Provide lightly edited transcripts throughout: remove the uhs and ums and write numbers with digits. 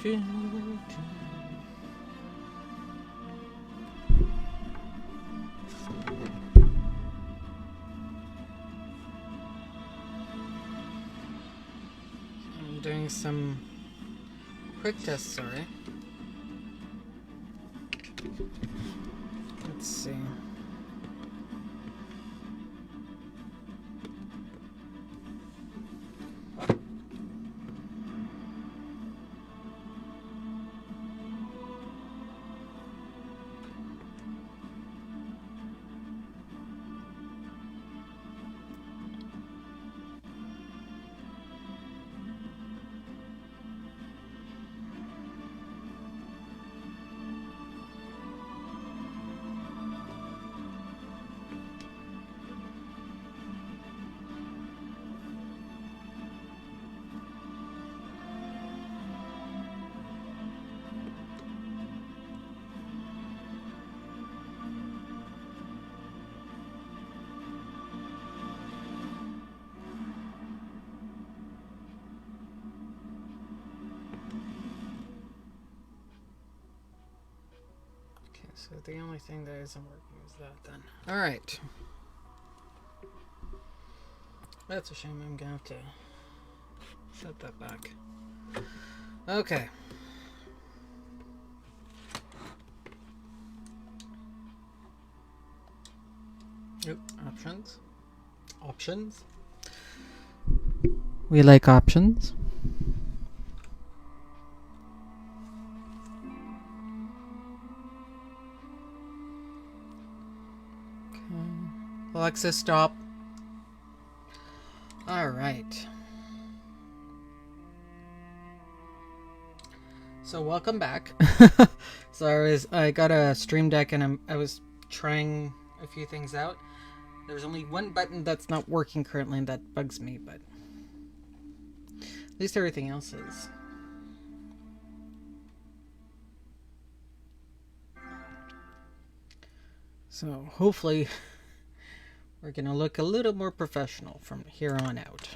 I'm doing some quick tests, sorry. Let's see. So the only thing that isn't working is that then. Alright. That's a shame. I'm gonna have to set that back. Okay. Oop, options. Options. We like options. Alexa, stop. All right. So welcome back. So I got a stream deck and I was trying a few things out. There's only one button that's not working currently, and that bugs me, but at least everything else is. So hopefully we're going to look a little more professional from here on out.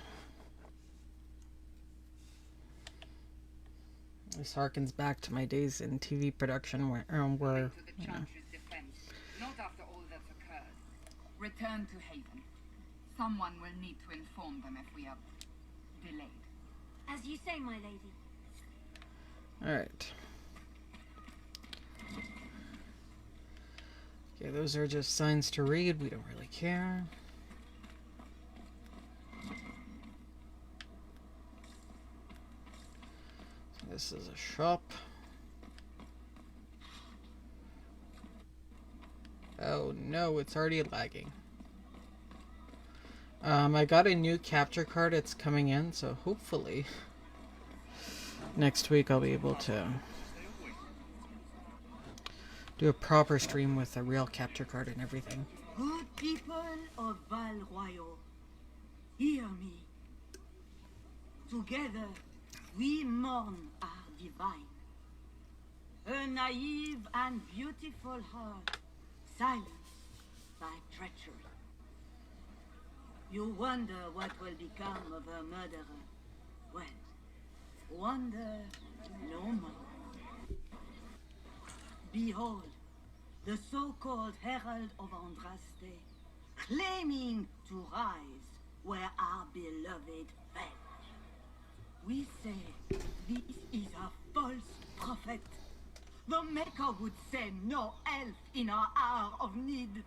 This harkens back to my days in TV production where you know. Not after all that's occurred. Return to Haven. Someone will need to inform them if we are delayed. As you say, my lady. Alright. Okay, those are just signs to read. We don't really care. So this is a shop. Oh no, it's already lagging. I got a new capture card. It's coming in, so hopefully next week I'll be able to do a proper stream with a real capture card and everything. Good people of Val Royal, hear me. Together, we mourn our divine. A naive and beautiful heart, silenced by treachery. You wonder what will become of her murderer. Well, wonder no more. Behold, the so-called Herald of Andraste, claiming to rise where our beloved fell. We say this is a false prophet. The Maker would send no elf in our hour of need.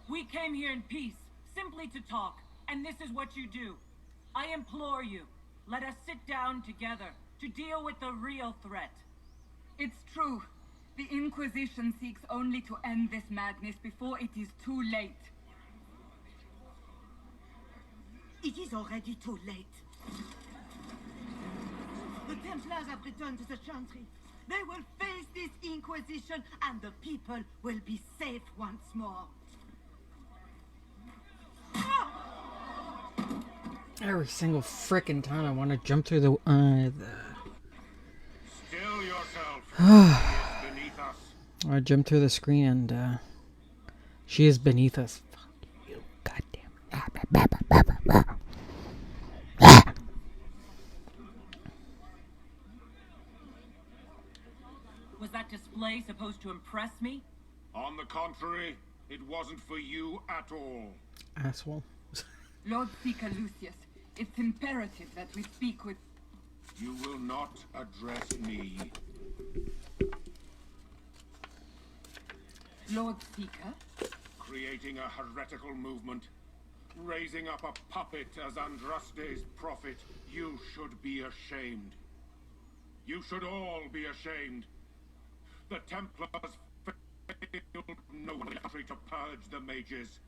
We came here in peace, simply to talk, and this is what you do. I implore you, let us sit down together to deal with the real threat. It's true. The Inquisition seeks only to end this madness before it is too late. It is already too late. The Templars have returned to the Chantry. They will face this Inquisition, and the people will be safe once more. Every single frickin' time I want to jump through the Still yourself. Beneath us. I jump through the screen and she is beneath us. Fuck you, goddamn. supposed to impress me? On the contrary, it wasn't for you at all. Asshole. Lord Seeker Lucius, it's imperative that we speak with... You will not address me. Lord Seeker? Creating a heretical movement, raising up a puppet as Andraste's prophet, you should be ashamed. You should all be ashamed. The Templars failed no country to purge the mages.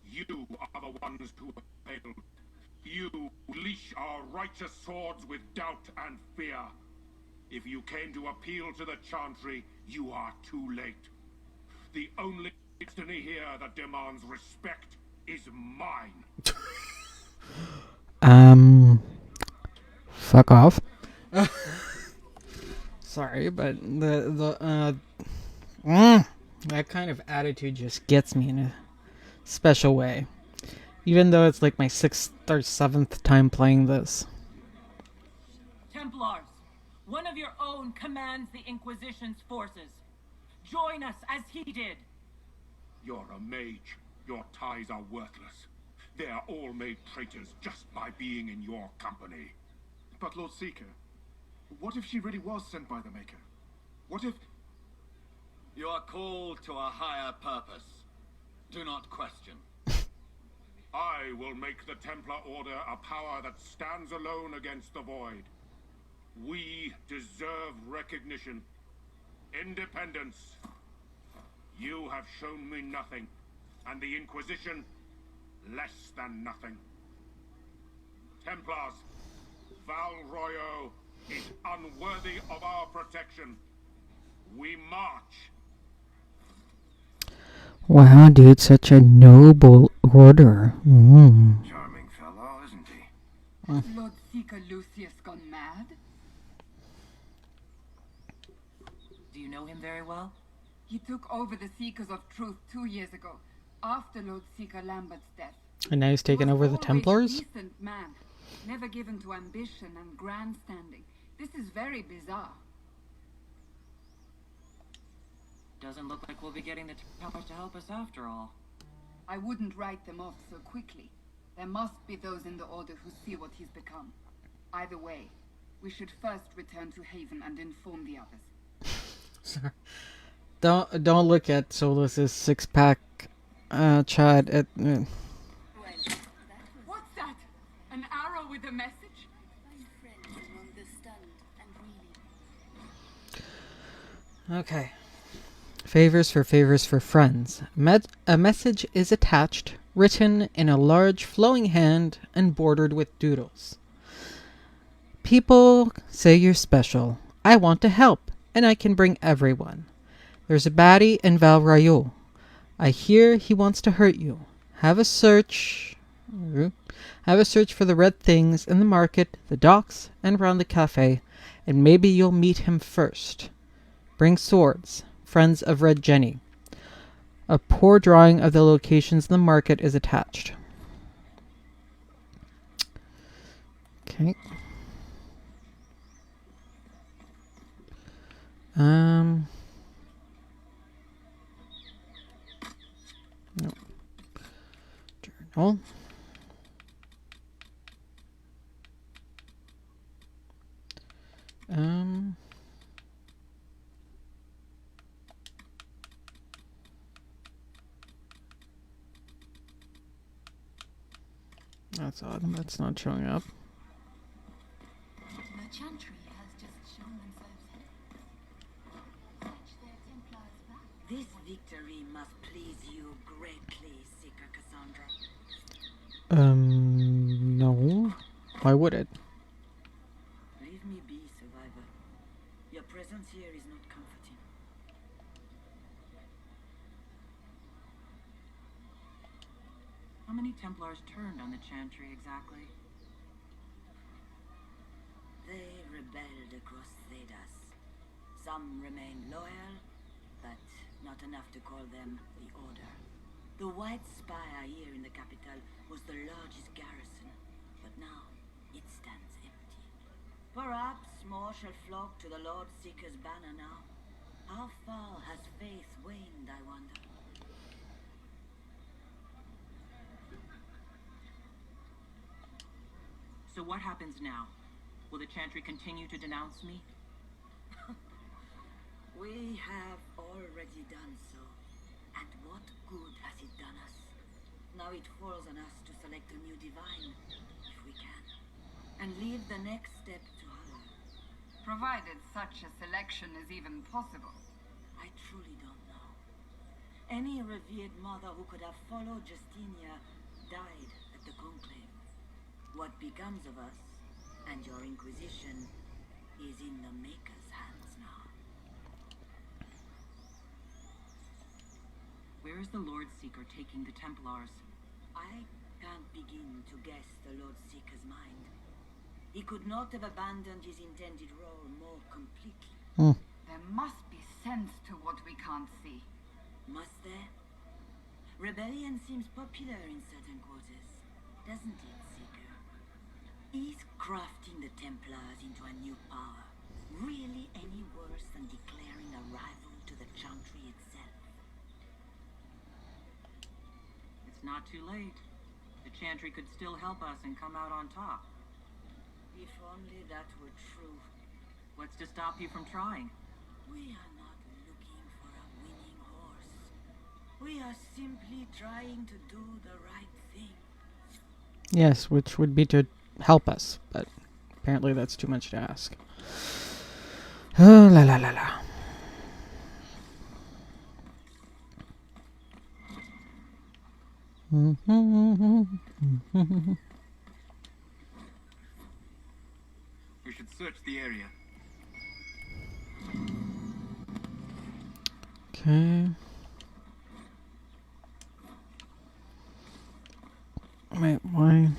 You are the ones who have failed. You leash our righteous swords with doubt and fear. If you came to appeal to the Chantry, you are too late. The only destiny here that demands respect is mine. Fuck off. Sorry, but that kind of attitude just gets me in a special way. Even though it's like my 6th or 7th time playing this. Templars, one of your own commands the Inquisition's forces. Join us as he did. You're a mage. Your ties are worthless. They are all made traitors just by being in your company. But Lord Seeker, what if she really was sent by the Maker? What if... You are called to a higher purpose. Do not question. I will make the Templar Order a power that stands alone against the Void. We deserve recognition. Independence. You have shown me nothing, and the Inquisition, less than nothing. Templars, Val Royo is unworthy of our protection. We march. Wow, dude, such a noble order. Charming fellow, isn't he? Lord Seeker Lucius gone mad? Do you know him very well? He took over the Seekers of Truth 2 years ago, after Lord Seeker Lambert's death. And now he's taken He was over the always Templars? a decent man, never given to ambition and grandstanding. This is very bizarre. Doesn't look like we'll be getting the Templars to help us after all. I wouldn't write them off so quickly. There must be those in the Order who see what he's become. Either way, we should first return to Haven and inform the others. Sorry. Don't look at Solus's 6-pack, Chad. What's that? An arrow with a message? Okay. Favors for friends. A message is attached, written in a large flowing hand and bordered with doodles. People say you're special. I want to help, and I can bring everyone. There's a baddie in Val Royo. I hear he wants to hurt you. Have a search for the red things in the market, the docks, and around the cafe, and maybe you'll meet him first. Bring swords. Friends of Red Jenny. A poor drawing of the locations in the market is attached. Okay. No. Journal. That's odd. That's not showing up. The Chantry has just shown themselves here. Fetch their Templars back. This victory must please you greatly, Seeker Cassandra. No. Why would it? Leave me be, survivor. Your presence here is not comforting. How many Templars turned on the Chantry exactly? They rebelled across Thedas. Some remained loyal, but not enough to call them the Order. The White Spire here in the capital was the largest garrison, but now it stands empty. Perhaps more shall flock to the Lord Seeker's banner now. How far has faith waned, I wonder? So what happens now? Will the Chantry continue to denounce me? We have already done so. And what good has it done us? Now it falls on us to select a new divine, if we can, and leave the next step to Allah. Provided such a selection is even possible. I truly don't know. Any revered mother who could have followed Justinia died at the conclave. What becomes of us, and your Inquisition, is in the Maker's hands now. Where is the Lord Seeker taking the Templars? I can't begin to guess the Lord Seeker's mind. He could not have abandoned his intended role more completely. There must be sense to what we can't see. Must there? Rebellion seems popular in certain quarters, doesn't it, Seeker? Is crafting the Templars into a new power really any worse than declaring a rival to the Chantry itself? It's not too late. The Chantry could still help us and come out on top. If only that were true. What's to stop you from trying? We are not looking for a winning horse. We are simply trying to do the right thing. Yes, which would be to help us, but apparently that's too much to ask. Oh, la la la la. We should search the area. Okay. Wait, why?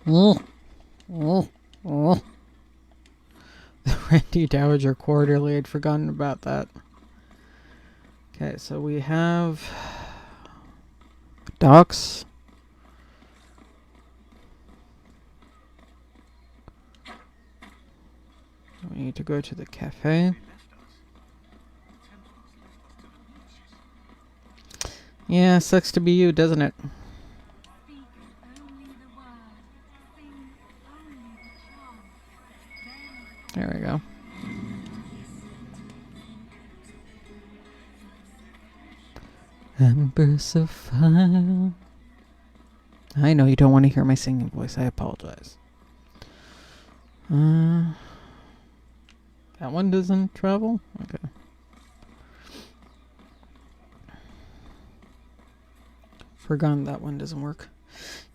Oh. The Randy Dowager Quarterly, I'd forgotten about that. Okay, so we have docks. We need to go to the cafe. Yeah, sucks to be you, doesn't it? Speak only the word, sing only the charm. There we go. Embers of fire. I know you don't want to hear my singing voice. I apologize. That one doesn't travel? Okay. Forgotten that one doesn't work.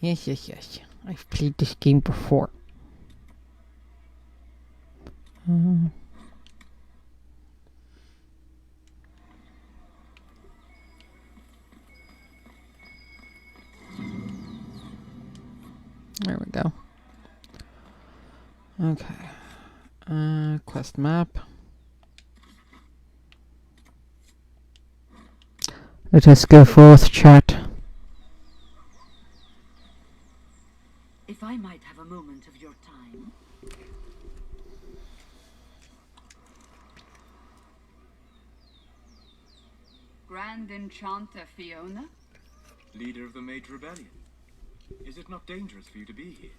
Yes. I've played this game before. There we go. Okay. Quest map. Let us go forth, chat. If I might have a moment of your time. Grand Enchanter Fiona? Leader of the Mage Rebellion. Is it not dangerous for you to be here?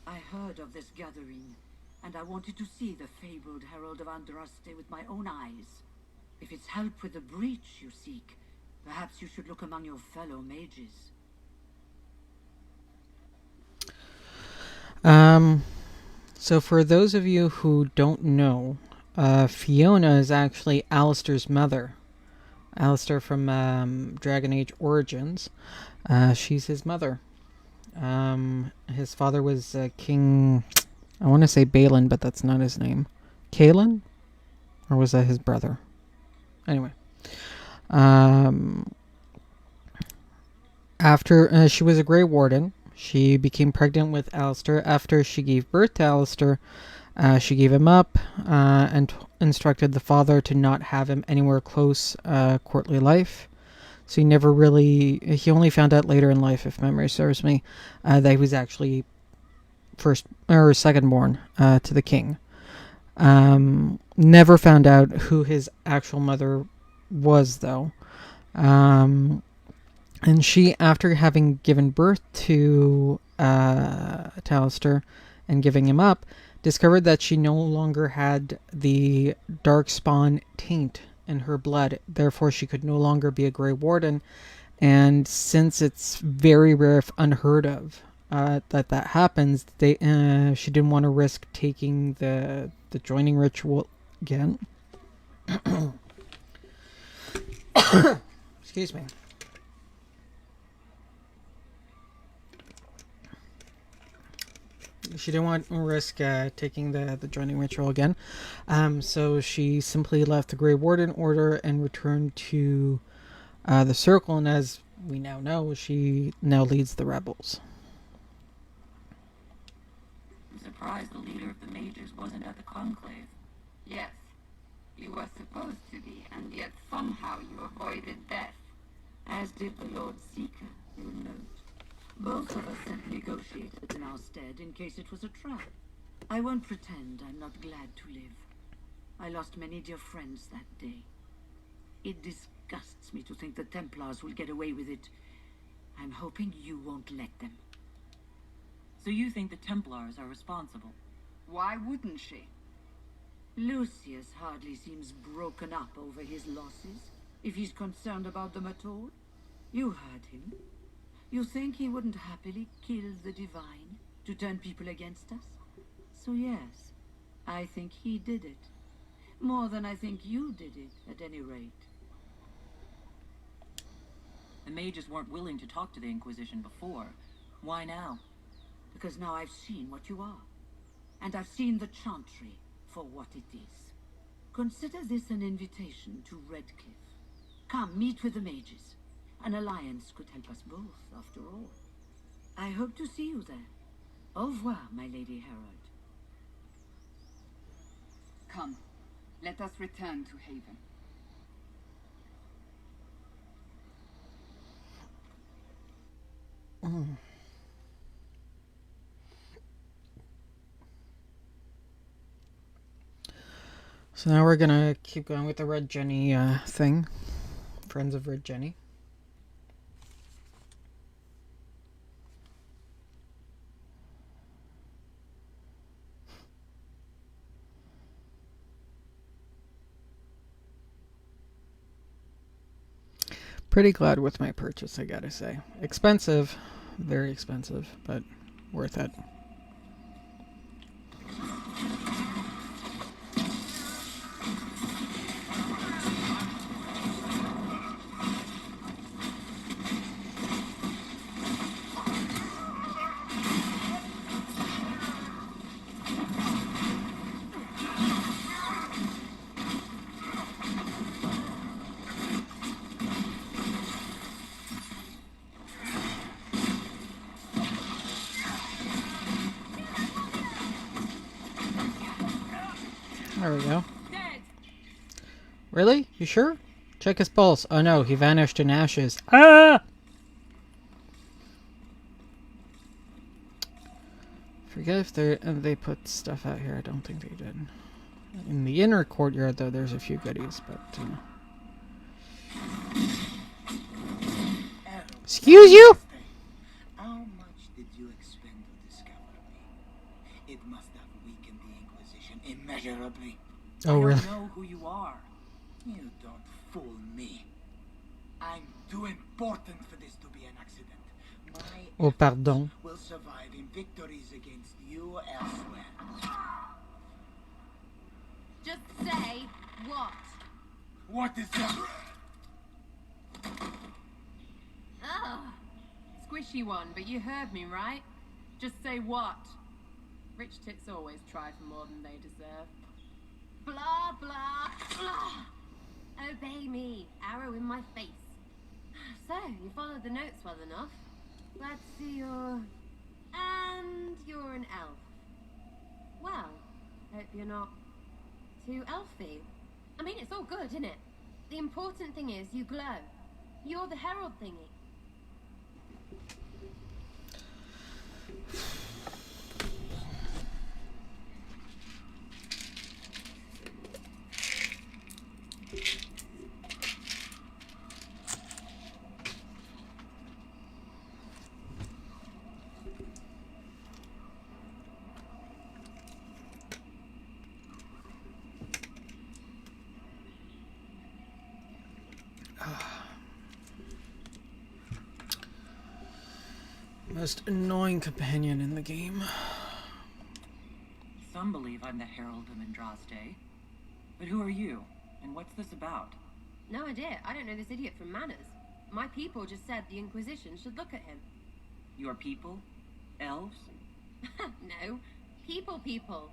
I heard of this gathering, and I wanted to see the fabled Herald of Andraste with my own eyes. If it's help with the breach you seek, perhaps you should look among your fellow mages. So for those of you who don't know, Fiona is actually Alistair's mother. Alistair from Dragon Age Origins. She's his mother. His father was King... I want to say Balin, but that's not his name. Kalen? Or was that his brother? Anyway. After she was a Grey Warden, she became pregnant with Alistair. After she gave birth to Alistair, she gave him up and instructed the father to not have him anywhere close courtly life. So he only found out later in life, if memory serves me, that he was actually secondborn to the king. Never found out who his actual mother was, though. And she, after having given birth to Talister and giving him up, discovered that she no longer had the Darkspawn taint in her blood. Therefore, she could no longer be a Grey Warden. And since it's very rare, if unheard of, that happens, she didn't want to risk taking the joining ritual again. Excuse me. She didn't want to risk taking the joining ritual again. So she simply left the Grey Warden Order and returned to the Circle. And as we now know, she now leads the rebels. I'm surprised the leader of the Mages wasn't at the conclave. Yes, you were supposed to be, and yet somehow you avoided death. As did the Lord Seeker, you'll note. Both of us had negotiated in our stead in case it was a trap. I won't pretend I'm not glad to live. I lost many dear friends that day. It disgusts me to think the Templars will get away with it. I'm hoping you won't let them. So you think the Templars are responsible? Why wouldn't she? Lucius hardly seems broken up over his losses, if he's concerned about them at all. You heard him. You think he wouldn't happily kill the Divine to turn people against us? So yes, I think he did it. More than I think you did it, at any rate. The Mages weren't willing to talk to the Inquisition before. Why now? Because now I've seen what you are. And I've seen the Chantry for what it is. Consider this an invitation to Redcliffe. Come, meet with the Mages. An alliance could help us both, after all. I hope to see you there. Au revoir, my Lady Herald. Come, let us return to Haven. So now we're gonna keep going with the Red Jenny thing. Friends of Red Jenny. Pretty glad with my purchase, I gotta say. Expensive, very expensive, but worth it. There we go. Dead! Really? You sure? Check his pulse. Oh no, he vanished in ashes. Ah! Forget if they put stuff out here. I don't think they did. In the inner courtyard, though, there's a few goodies, but... Excuse you? How much did you expend to discover me? It must have weakened the Inquisition immeasurably. Oh, really? I don't know who you are. You don't fool me. I'm too important for this to be an accident. My Oh, pardon. will survive in victories against you elsewhere. Just say what? What is that? Oh, squishy one, but you heard me, right? Just say what? Rich tits always try for more than they deserve. Blah, blah, blah. Obey me. Arrow in my face. So, you followed the notes well enough. Glad to see you're... And you're an elf. Well, hope you're not too elfy. I mean, it's all good, isn't it? The important thing is you glow. You're the herald thingy. Most annoying companion in the game. Some believe I'm the Herald of Andraste. But who are you? And what's this about? No idea. I don't know this idiot from Manners. My people just said the Inquisition should look at him. Your people? Elves? No. People.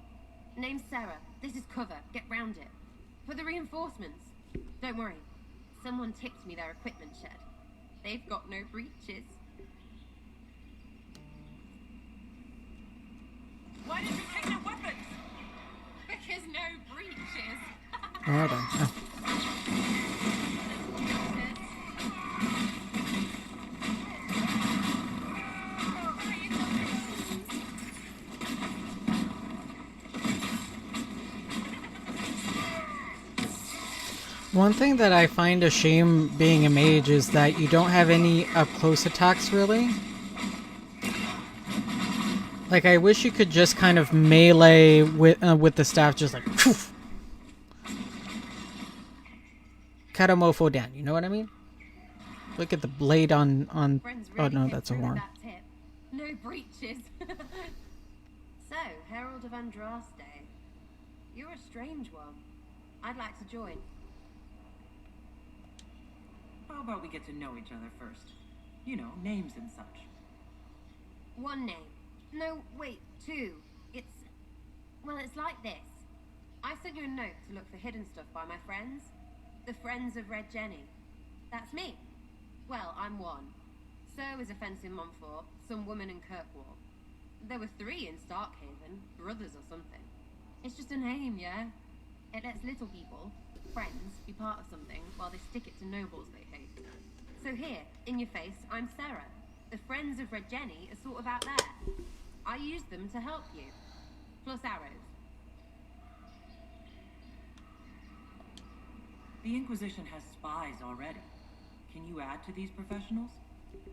Name's Sarah. This is cover. Get round it. For the reinforcements. Don't worry. Someone tipped me their equipment shed. They've got no breaches. Why did you take their weapons? Because no breaches. Alright then. Oh. One thing that I find a shame being a mage is that you don't have any up-close attacks, really. Like, I wish you could just kind of melee with the staff, just like, poof! Cut a mofo down, you know what I mean? Look at the blade on Friends oh really no, came that's a through with horn. that tip. No breaches. So, Herald of Andraste. You're a strange one. I'd like to join. How about we get to know each other first? You know, names and such. One name. No, wait, two. Well, it's like this. I sent you a note to look for hidden stuff by my friends. The Friends of Red Jenny. That's me. Well, I'm one. So is a fence in Montfort, some woman in Kirkwall. There were 3 in Starkhaven, brothers or something. It's just a name, yeah? It lets little people, friends, be part of something while they stick it to nobles they hate. So here, in your face, I'm Sarah. The Friends of Red Jenny are sort of out there. I use them to help you. Plus arrows. The Inquisition has spies already. Can you add to these professionals?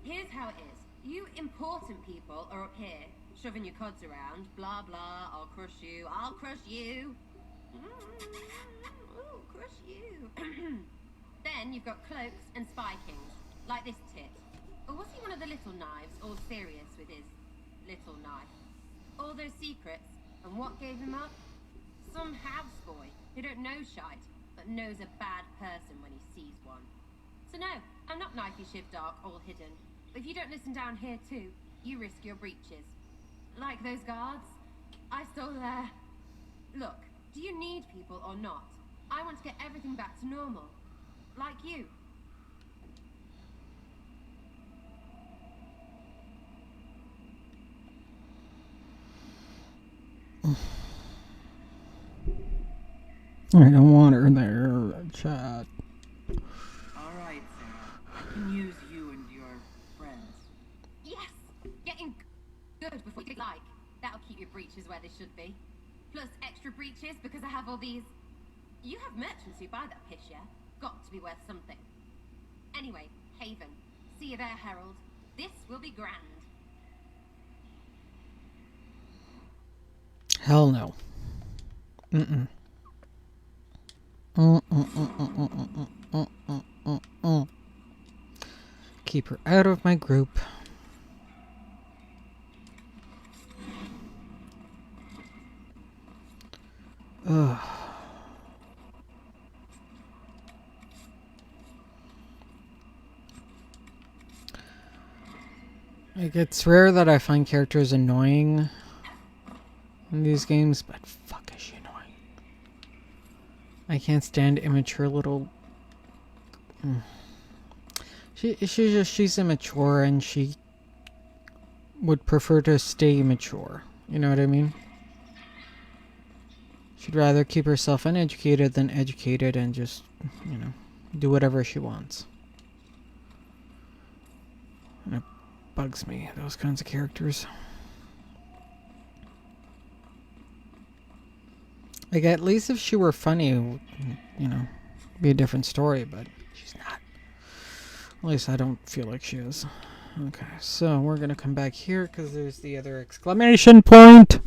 Here's how it is. You important people are up here, shoving your cods around. Blah, blah, I'll crush you. I'll crush you. Ooh, crush you. Then you've got cloaks and spy kings, like this tit. Or was he one of the little knives, all serious with his little knife? All those secrets, and what gave him up? Some houseboy who don't know shite, but knows a bad person when he sees one. So no, I'm not knifey shiv dark, all hidden. But if you don't listen down here too, you risk your breeches. Like those guards, I stole their... Look, do you need people or not? I want to get everything back to normal. Like you. I don't want her there, chat. Alright, Sarah. I can use you and your friends. Yes! Getting good before you like. That'll keep your breeches where they should be. Plus extra breeches because I have all these... You have merchants who buy that piss, yeah? Got to be worth something. Anyway, Haven. See you there, Herald. This will be grand. Hell no. Mm-mm. Keep her out of my group. Ugh. Like, it's rare that I find characters annoying in these games, but fuck is she annoying. I can't stand immature little... She's immature and she would prefer to stay immature. You know what I mean? She'd rather keep herself uneducated than educated and just, you know, do whatever she wants. And it bugs me, those kinds of characters. Like, at least if she were funny, you know, be a different story, but she's not. At least I don't feel like she is. Okay, so we're gonna come back here because there's the other exclamation point!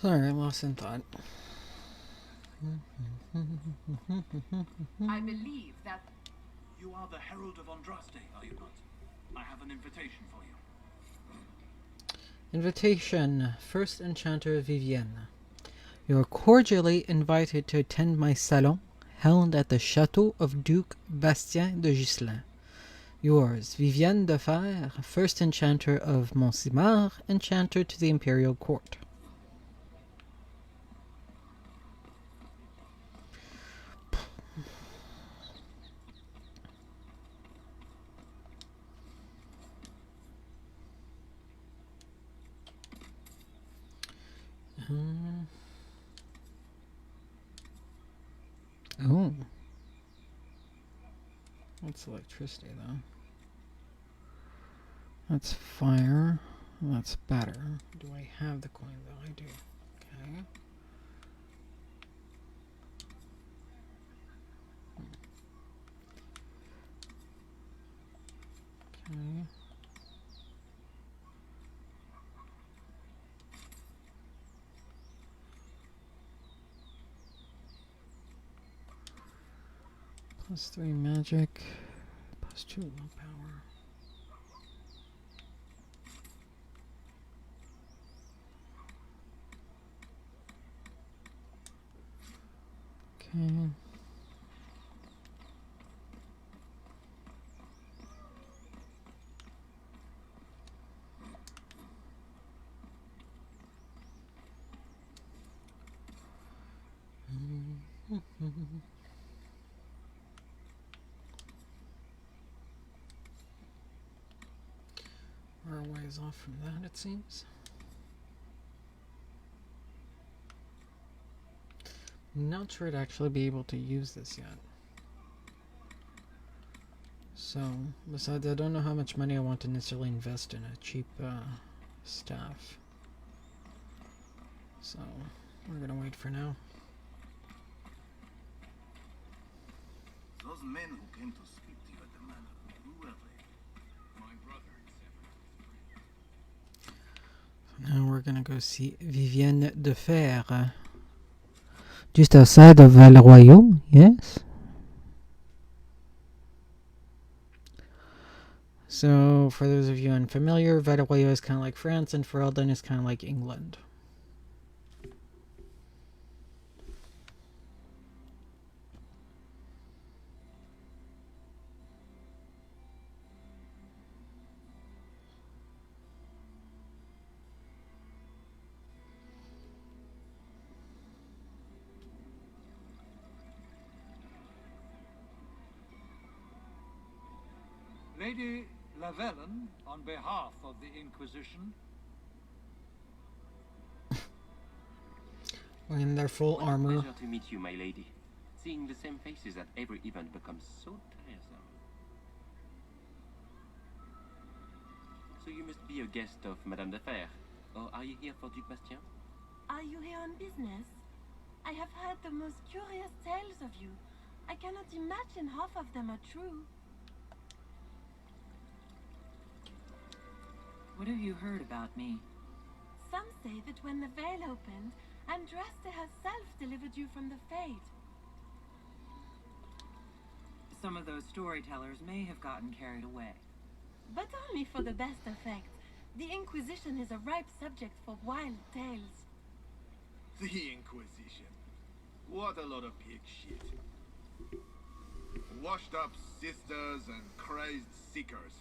Sorry, I'm lost in thought. I believe that You are the Herald of Andraste, are you not? I have an invitation for you. Invitation, First Enchanter Vivienne. You are cordially invited to attend my salon, held at the Chateau of Duke Bastien de Gislin. Yours, Vivienne de Fer, First Enchanter of Montsimar, Enchanter to the Imperial Court. Oh. That's electricity, though. That's fire. That's better. Do I have the coin, though? I do. Okay. Okay. +3 magic. +2 willpower. Okay. We're a ways off from that, it seems. Not sure I'd actually be able to use this yet. So, besides, I don't know how much money I want to necessarily invest in a cheap staff. So, we're gonna wait for now. Those men who came to speak to you at the manor, who were they? My brother and So now we're gonna go see Vivienne de Fer. Just outside of Val-Royaux, yes? So, for those of you unfamiliar, Val-Royaux is kind of like France, and Ferelden is kind of like England. Lady Lavellen, on behalf of the Inquisition. In their full What armor. a pleasure to meet you, my lady. Seeing the same faces at every event becomes so tiresome. So you must be a guest of Madame de Fer, or are you here for Duc Bastien? Are you here on business? I have heard the most curious tales of you. I cannot imagine half of them are true. What have you heard about me? Some say that when the veil opened, Andraste herself delivered you from the Fate. Some of those storytellers may have gotten carried away. But only for the best effect. The Inquisition is a ripe subject for wild tales. The Inquisition. What a lot of pig shit. Washed up sisters and crazed seekers.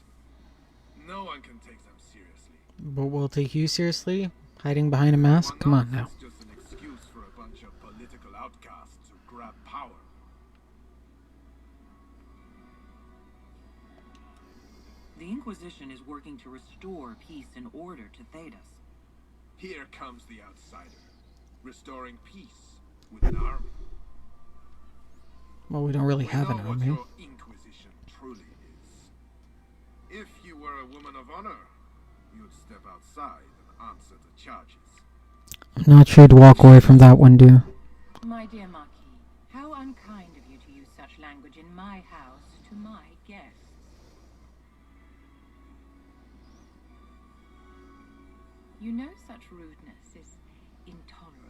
No one can take them seriously. But we'll take you seriously? Hiding behind a mask? Come on now. It's just an excuse for a bunch of political outcasts who grab power. The Inquisition is working to restore peace and order to Thedas. Here comes the outsider, restoring peace with an army. Well, we don't really have an We know army. what your Inquisition truly is. If you were a woman of honor, you'd step outside and answer the charges. I'm not sure to walk away from that one, do. My dear Marquis, how unkind of you to use such language in my house to my guests. You know such rudeness is intolerable.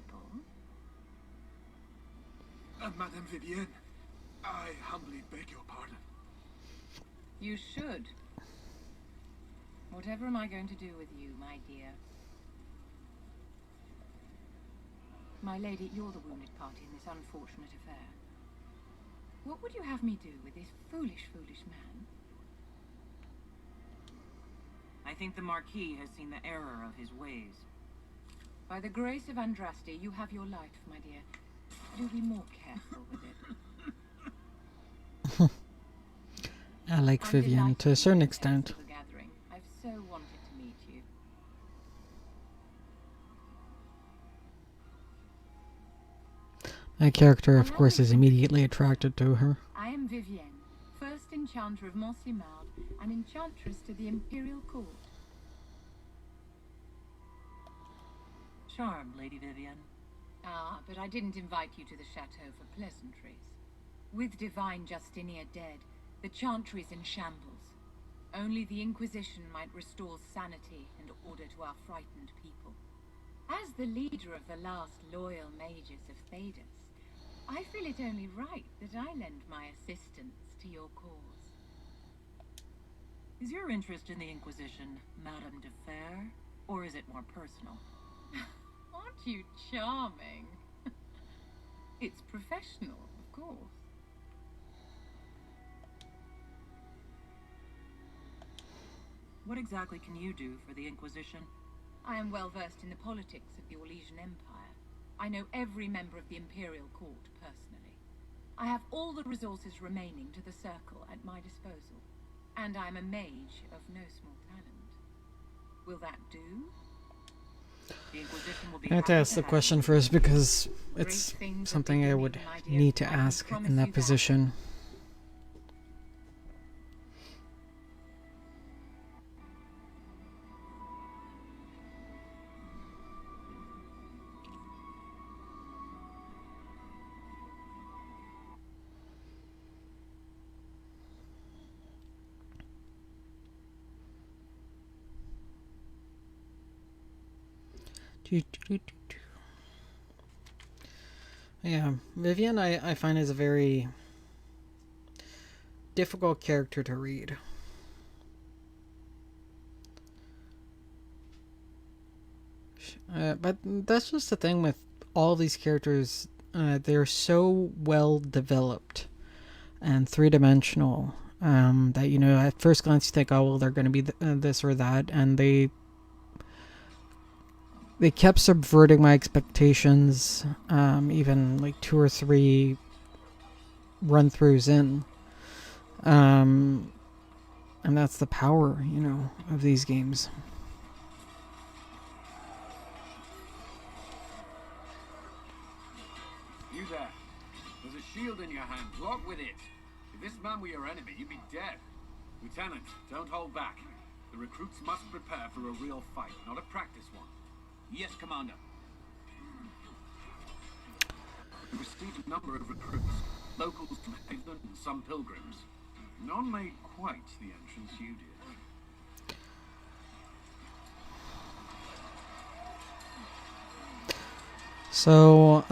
Madame Vivienne, I humbly beg your pardon. You should. Whatever am I going to do with you, my dear? My lady, you're the wounded party in this unfortunate affair. What would you have me do with this foolish, foolish man? I think the Marquis has seen the error of his ways. By the grace of Andraste, you have your light, my dear. Do be more careful with it. I like Vivienne to a certain extent. I've so wanted to meet you. My character, of course, is immediately attracted to her. I am Vivienne, first enchanter of Montsimard, and enchantress to the Imperial Court. Charmed, Lady Vivienne. Ah, but I didn't invite you to the chateau for pleasantries. With divine Justinia dead, the chantry is in shambles. Only the Inquisition might restore sanity and order to our frightened people. As the leader of the last loyal mages of Thedas, I feel it only right that I lend my assistance to your cause. Is your interest in the Inquisition Madame de Fer, or is it more personal? Aren't you charming? It's professional, of course. What exactly can you do for the Inquisition? I am well versed in the politics of the Orlesian Empire. I know every member of the Imperial Court personally. I have all the resources remaining to the Circle at my disposal. And I'm a mage of no small talent. Will that do? I have to ask the question first because it's something I would need to ask in that position. Yeah, Vivienne I find is a very difficult character to read. But that's just the thing with all these characters. They're so well developed and three-dimensional that, you know, at first glance you think, oh, well, they're going to be this or that, and they kept subverting my expectations, even like 2 or 3 run-throughs in. And that's the power, you know, of these games. You there. There's a shield in your hand. What with it? If this man were your enemy, you'd be dead. Lieutenant, don't hold back. The recruits must prepare for a real fight, not a practice one. Yes, Commander. We received a number of recruits, locals from Haven and some pilgrims. None made quite the entrance you did. So,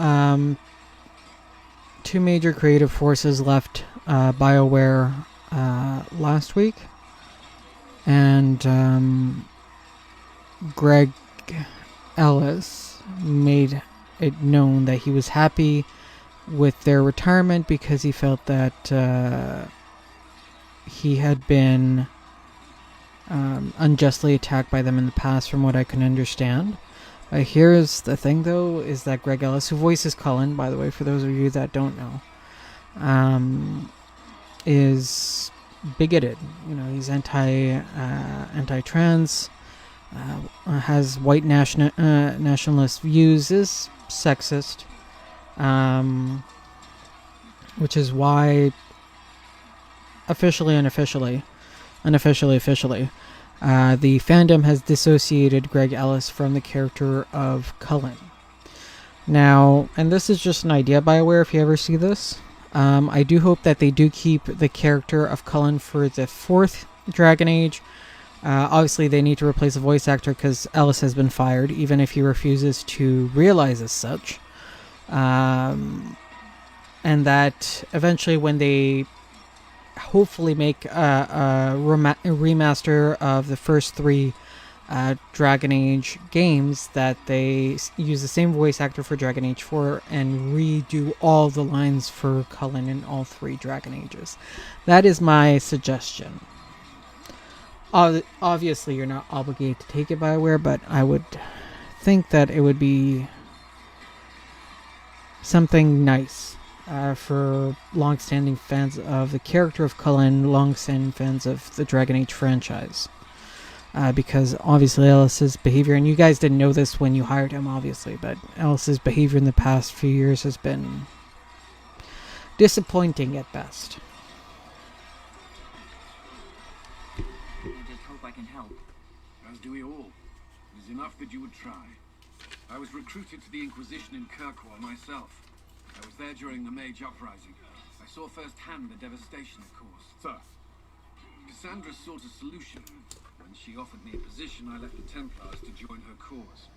2 major creative forces left BioWare last week, and Greg Ellis made it known that he was happy with their retirement because he felt that he had been unjustly attacked by them in the past, from what I can understand. Here's the thing, though, is that Greg Ellis, who voices Cullen, by the way, for those of you that don't know, is bigoted. You know, he's anti-trans. Has white nationalist views, is sexist, which is why officially, the fandom has dissociated Greg Ellis from the character of Cullen. Now, and this is just an idea, BioWare, if you ever see this, I do hope that they do keep the character of Cullen for the 4th Dragon Age. Obviously, they need to replace the voice actor because Ellis has been fired, even if he refuses to realize as such. and that eventually when they hopefully make a remaster of the first 3 Dragon Age games, that they use the same voice actor for Dragon Age 4 and redo all the lines for Cullen in all 3 Dragon Ages. That is my suggestion. Obviously, you're not obligated to take it, BioWare, but I would think that it would be something nice for long-standing fans of the character of Cullen, long-standing fans of the Dragon Age franchise. Because obviously Ellis's behavior, and you guys didn't know this when you hired him, obviously, but Ellis's behavior in the past few years has been disappointing at best. I just hope I can help. As do we all. It is enough that you would try. I was recruited to the Inquisition in Kirkwall myself. I was there during the Mage Uprising. I saw firsthand the devastation, of course. Sir. Cassandra sought a solution. When she offered me a position, I left the Templars to join her cause.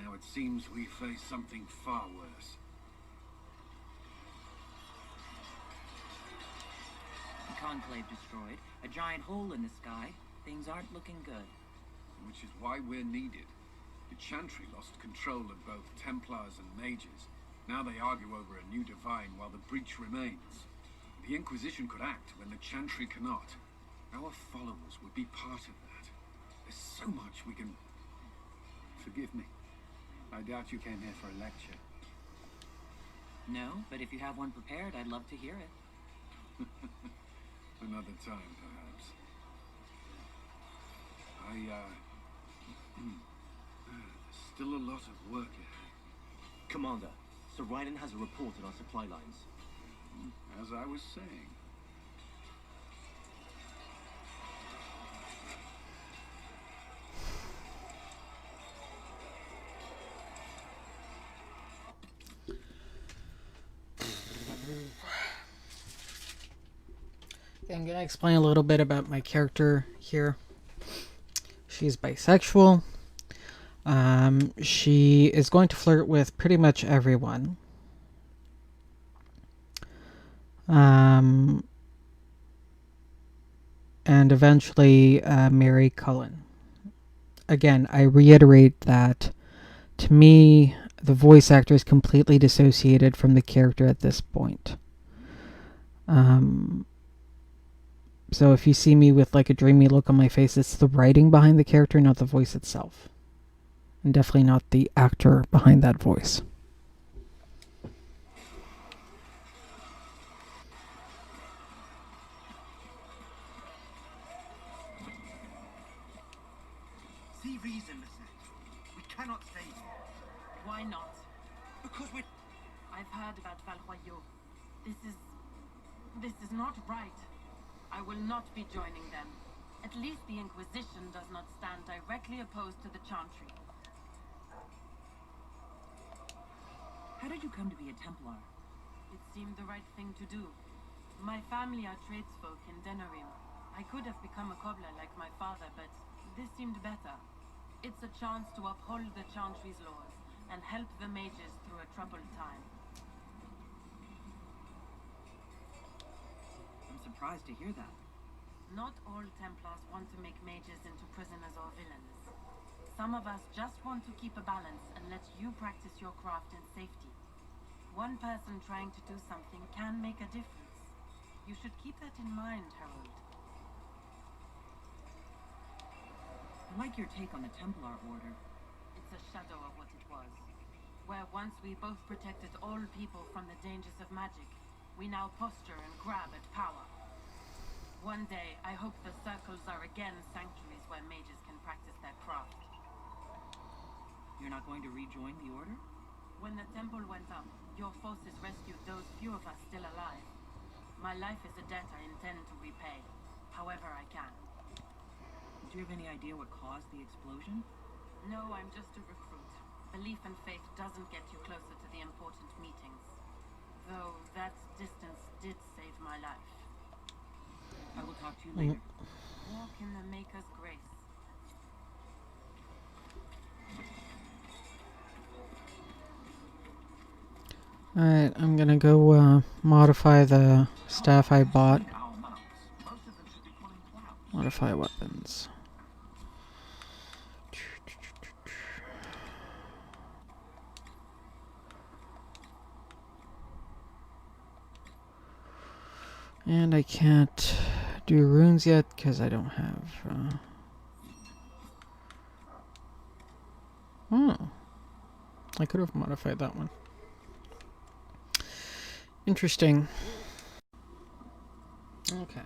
Now it seems we face something far worse. The Conclave destroyed, a giant hole in the sky. Things aren't looking good. Which is why we're needed. The Chantry lost control of both Templars and Mages. Now they argue over a new divine while the breach remains. The Inquisition could act when the Chantry cannot. Our followers would be part of that. There's so much we can... Forgive me. I doubt you came here for a lecture. No, but if you have one prepared, I'd love to hear it. Another time, perhaps. Still a lot of work ahead. Commander, Sir Ryden has a report on our supply lines. As I was saying. I'm going to explain a little bit about my character here. She's bisexual. She is going to flirt with pretty much everyone. And eventually marry Cullen. Again, I reiterate that to me, the voice actor is completely dissociated from the character at this point. So if you see me with like a dreamy look on my face, it's the writing behind the character, not the voice itself. And definitely not the actor behind that voice. See reason, Lisette. We cannot stay here. Why not? Because we're... I've heard about Valroyaux. This is not right. I will not be joining them. At least the Inquisition does not stand directly opposed to the Chantry. How did you come to be a Templar? It seemed the right thing to do. My family are tradesfolk in Denerim. I could have become a cobbler like my father, but this seemed better. It's a chance to uphold the Chantry's laws and help the mages through a troubled time. I'm surprised to hear that. Not all Templars want to make mages into prisoners or villains. Some of us just want to keep a balance and let you practice your craft in safety. One person trying to do something can make a difference. You should keep that in mind, Harold. I like your take on the Templar Order. It's a shadow of what it was. Where once we both protected all people from the dangers of magic, we now posture and grab at power. One day, I hope the circles are again sanctuaries where mages can practice their craft. You're not going to rejoin the Order? When the temple went up, your forces rescued those few of us still alive. My life is a debt I intend to repay, however I can. Do you have any idea what caused the explosion? No, I'm just a recruit. Belief and faith doesn't get you closer to the important meetings. Though that distance did save my life. I will talk to you later. Walk in the Maker's grace. Alright, I'm gonna go modify the staff I bought. Modify weapons. And I can't do runes yet because I don't have... Oh. I could have modified that one. Interesting. Okay.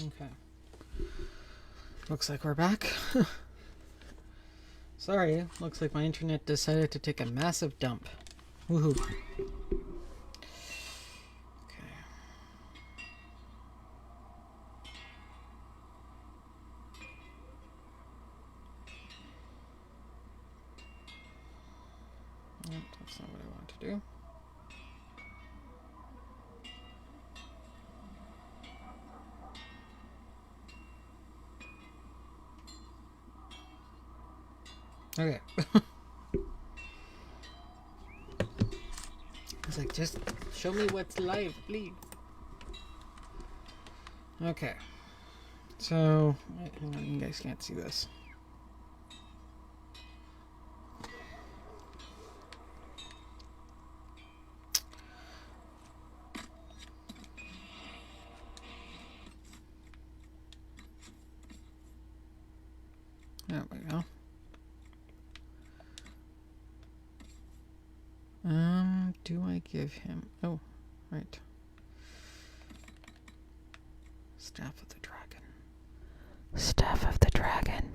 Okay. Looks like we're back. Sorry, looks like my internet decided to take a massive dump. Woohoo. Okay. Nope, that's not what I want to do. Okay. It's like, just show me what's live, please. Okay. So, hang on, you guys can't see this. There we go. Do I give him... Oh, right. Staff of the Dragon. Staff of the Dragon.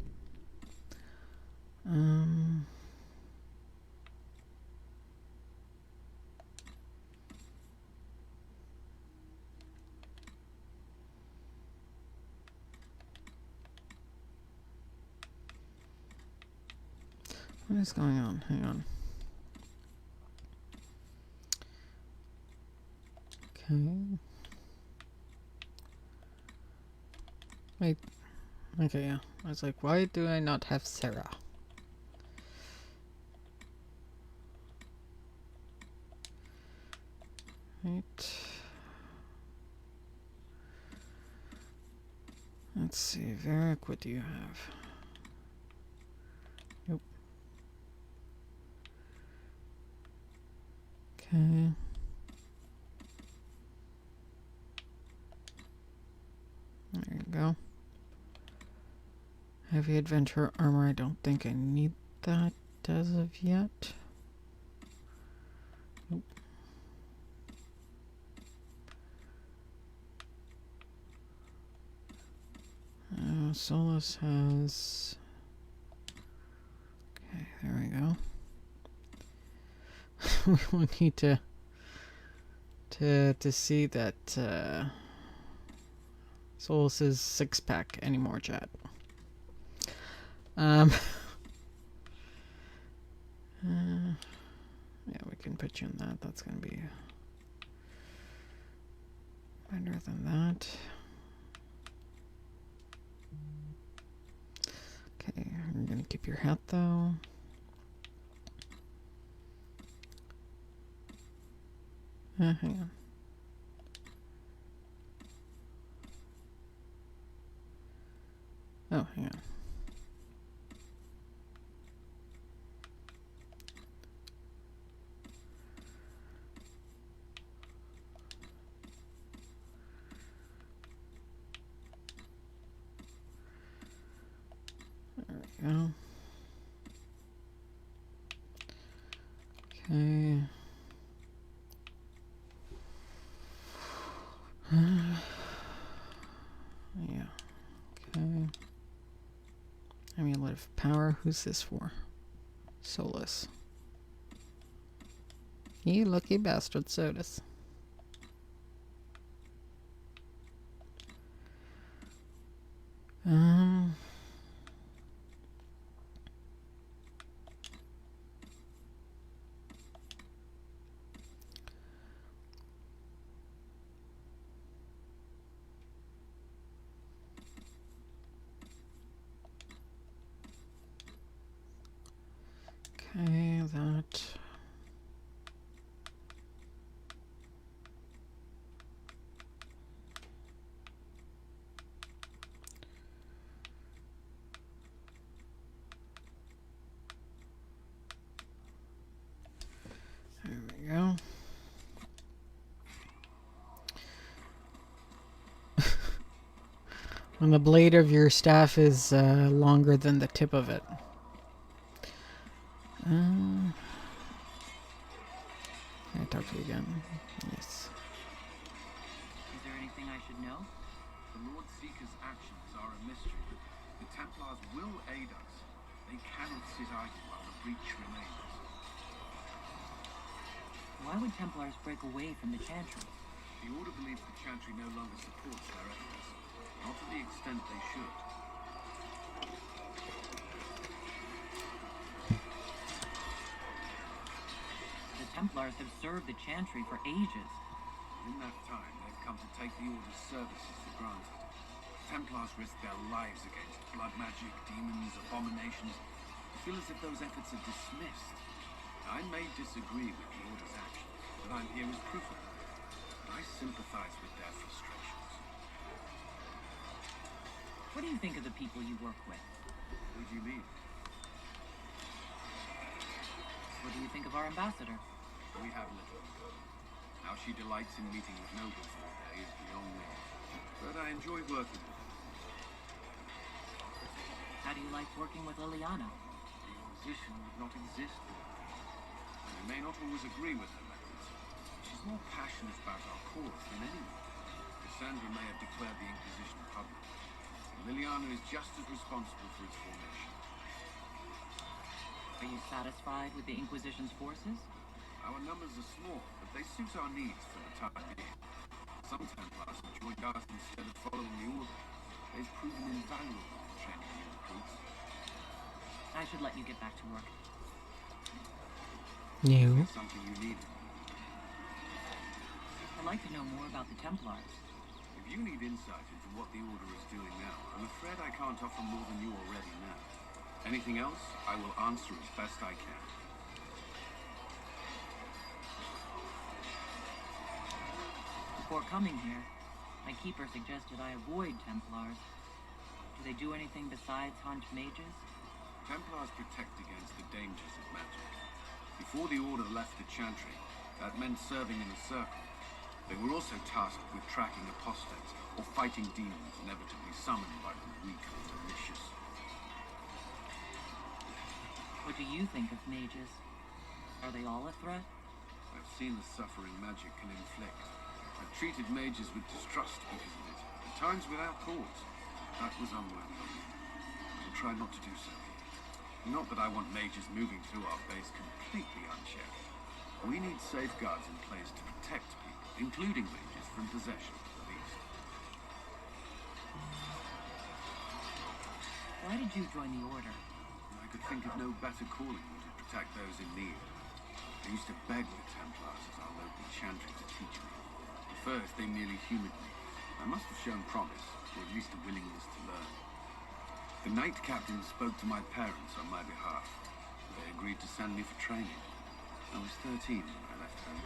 What is going on? Hang on. Okay. Wait. Okay, yeah. I was like, why do I not have Sarah? Right. Let's see. Varric, what do you have? Nope. Okay. There you go. Heavy adventure armor. I don't think I need that as of yet. Nope. Solus has... Okay, there we go. We won't need to see that Solus's six-pack anymore, chat. Yeah, we can put you in that. That's gonna be better than that. Okay, I'm gonna keep your hat though. Hang on. Oh, hang on. There we go. Okay. Yeah. Okay. Amulet of Power. Who's this for? Solus. You lucky bastard, Solus. Okay, that. There we go. When the blade of your staff is longer than the tip of it. Can I talk to you again? Yes. Is there anything I should know? The Lord Seeker's actions are a mystery. The Templars will aid us. They cannot sit idle while the breach remains. Why would Templars break away from the Chantry? The Order believes the Chantry no longer supports their efforts. Not to the extent they should. The Templars have served the Chantry for ages. In that time, they've come to take the Order's services for granted. Templars risk their lives against blood magic, demons, abominations, to feel as if those efforts are dismissed. I may disagree with the Order's actions, but I'm here as proof of that. I sympathize with their frustrations. What do you think of the people you work with? What do you mean? What do you think of our ambassador? We have little. How she delights in meeting with nobles all day is beyond me. But I enjoy working with her. How do you like working with Liliana? The Inquisition would not exist without her. I may not always agree with her methods. She's more passionate about our cause than anyone. Cassandra may have declared the Inquisition public. Liliana is just as responsible for its formation. Are you satisfied with the Inquisition's forces? Our numbers are small, but they suit our needs for the time being. Some Templars have joined us instead of following the Order. They've proven invaluable in training new recruits. I should let you get back to work. You? Something you need. I'd like to know more about the Templars. If you need insight into what the Order is doing now, I'm afraid I can't offer more than you already know. Anything else, I will answer as best I can. Before coming here, my keeper suggested I avoid Templars. Do they do anything besides hunt mages? Templars protect against the dangers of magic. Before the Order left the Chantry, that meant serving in a circle. They were also tasked with tracking apostates or fighting demons inevitably summoned by the weak and malicious. What do you think of mages? Are they all a threat? I've seen the suffering magic can inflict. I've treated mages with distrust because of it, at times without cause. That was unworthy of me. I will try not to do so here. Not that I want mages moving through our base completely unchecked. We need safeguards in place to protect people, including mages, from possession, at least. Why did you join the Order? I could think of no better calling than to protect those in need. I used to beg the Templars at our local Chantry to teach me. At first, they merely humored me. I must have shown promise, or at least a willingness to learn. The Knight Captain spoke to my parents on my behalf. They agreed to send me for training. I was 13 when I left home.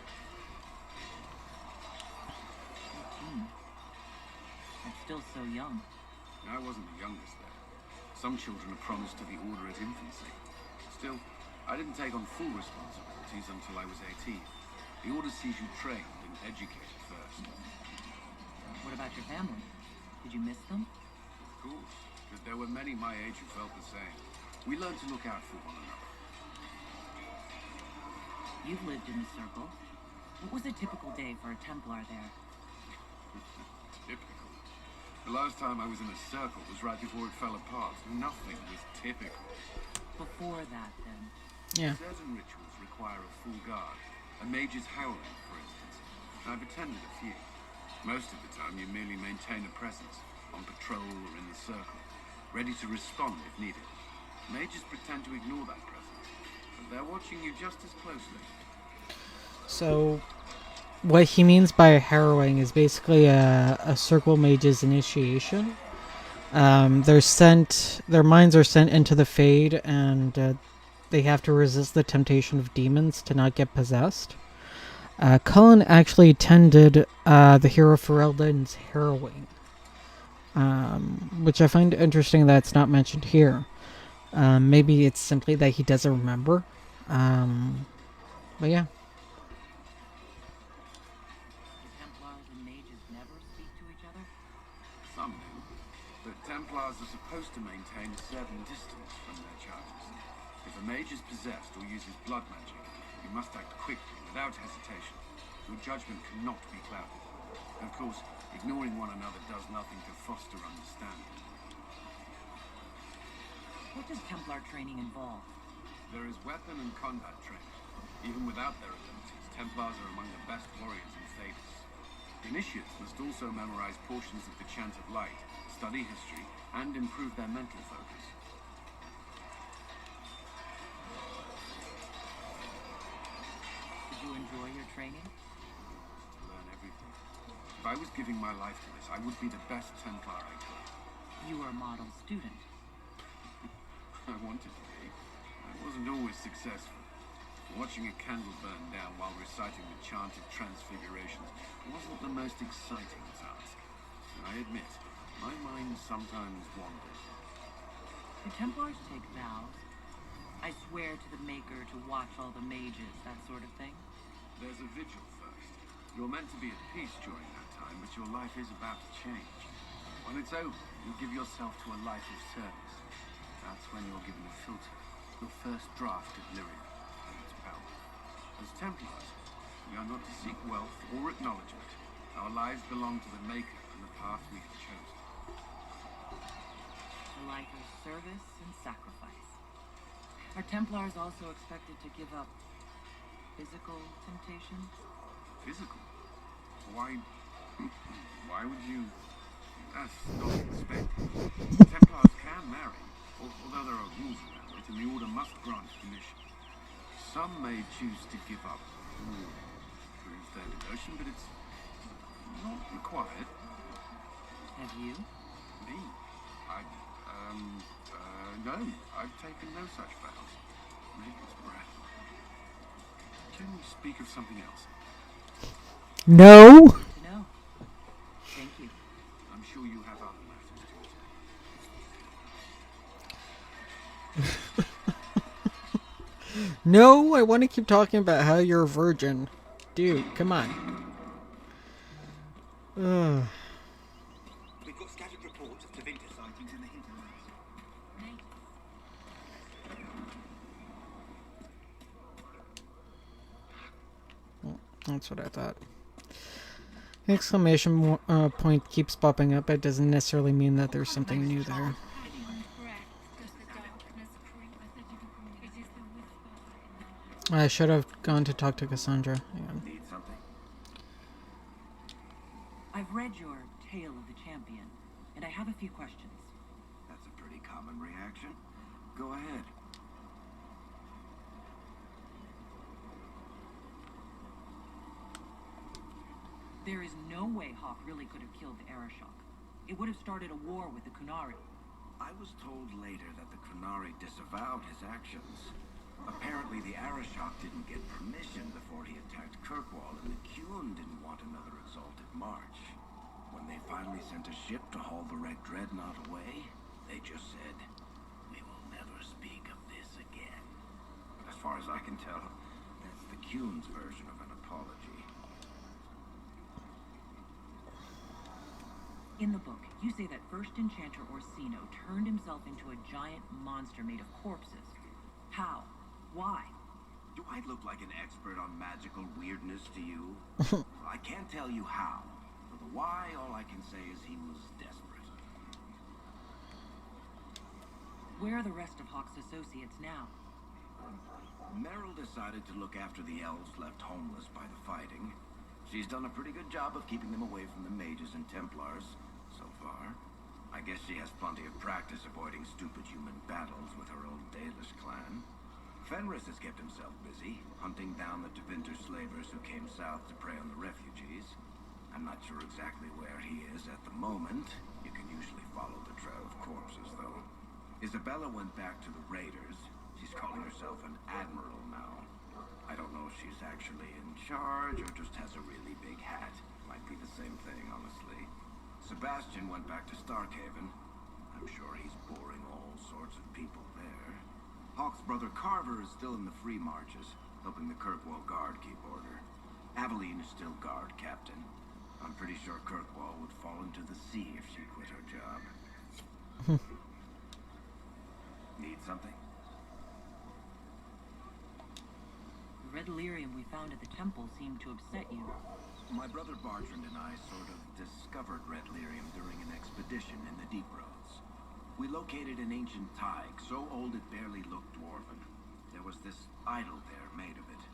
13? That's still so young. I wasn't the youngest there. Some children are promised to the Order at infancy. Still, I didn't take on full responsibilities until I was 18. The Order sees you trained and educated first. What about your family? Did you miss them? Of course, because there were many my age who felt the same. We learned to look out for one another. You've lived in the Circle. What was a typical day for a Templar there? Typical. The last time I was in a Circle was right before it fell apart. Nothing was typical. Before that, then? Yeah. Certain rituals require a full guard. A mage's howling, for instance. I've attended a few. Most of the time, you merely maintain a presence, on patrol or in the Circle, ready to respond if needed. Mages pretend to ignore that presence, but they're watching you just as closely. So, what he means by harrowing is basically a Circle mage's initiation. Their minds are sent into the Fade, and they have to resist the temptation of demons to not get possessed. Cullen actually attended the hero Ferelden's harrowing, which I find interesting that it's not mentioned here. Maybe it's simply that he doesn't remember. But yeah. Templars and mages never speak to each other? Some do, but Templars are supposed to maintain a certain distance from their charges. If a mage is possessed or uses blood magic, you must act quickly, without hesitation. Your judgment cannot be clouded. Of course, ignoring one another does nothing to foster understanding. What does Templar training involve? There is weapon and combat training. Even without their abilities, Templars are among the best warriors in Thedas. Initiates must also memorize portions of the Chant of Light, study history, and improve their mental focus. Did you enjoy your training? Learn everything. If I was giving my life to this, I would be the best Templar I could. You were a model student. I wanted to be. I wasn't always successful. Watching a candle burn down while reciting the chant of transfigurations wasn't the most exciting task. I admit, my mind sometimes wandered. Do Templars take vows? I swear to the Maker to watch all the mages, that sort of thing? There's a vigil first. You're meant to be at peace during that time, but your life is about to change. When it's over, you give yourself to a life of service. That's when you're given a filter, your first draft of Lyria and its power. As Templars, we are not to seek wealth or acknowledgement. Our lives belong to the Maker and the path we have chosen. A life of service and sacrifice. Are Templars also expected to give up physical temptation? Physical? Why would you... That's not expected. Templars can marry, although there are rules around it, and the Order must grant permission. Some may choose to give up or prove their devotion, but it's not required. Have you? Me? No, I've taken no such vows. Maker's breath. Can we speak of something else? No! No. Thank you. I'm sure you have other matters to attend. No, I want to keep talking about how you're a virgin. Dude, come on. Ugh. We've got scattered reports of Tevinter sightings in the hinterlands. That's what I thought. The exclamation point keeps popping up. It doesn't necessarily mean that there's something new there. I should have gone to talk to Cassandra. Hang on. Need something? I've read your Tale of the Champion, and I have a few questions. That's a pretty common reaction. Go ahead. There is no way Hawk really could have killed the Arashok. It would have started a war with the Kunari. I was told later that the Kunari disavowed his actions. Apparently the Arashok didn't get permission before he attacked Kirkwall, and the Qun didn't want another exalted march. When they finally sent a ship to haul the Red Dreadnought away, they just said, Kuhn's version of an apology. In the book, you say that first enchanter Orsino turned himself into a giant monster made of corpses. How? Why? Do I look like an expert on magical weirdness to you? I can't tell you how. For the why, all I can say is he was desperate. Where are the rest of Hawk's associates now? Meryl decided to look after the elves left homeless by the fighting. She's done a pretty good job of keeping them away from the mages and Templars, so far. I guess she has plenty of practice avoiding stupid human battles with her old Dalish clan. Fenris has kept himself busy, hunting down the Tevinter slavers who came south to prey on the refugees. I'm not sure exactly where he is at the moment. You can usually follow the trail of corpses, though. Isabella went back to the raiders. She's calling herself an admiral now. I don't know if she's actually in charge or just has a really big hat. Might be the same thing, honestly. Sebastian went back to Starkhaven. I'm sure he's boring all sorts of people there. Hawk's brother Carver is still in the free marches, helping the Kirkwall Guard keep order. Aveline is still guard captain. I'm pretty sure Kirkwall would fall into the sea if she quit her job. Need something? The red lyrium we found at the temple seemed to upset you. My brother Bartrand and I sort of discovered red lyrium during an expedition in the Deep Roads. We located an ancient thaig, so old it barely looked dwarven. There was this idol there made of it.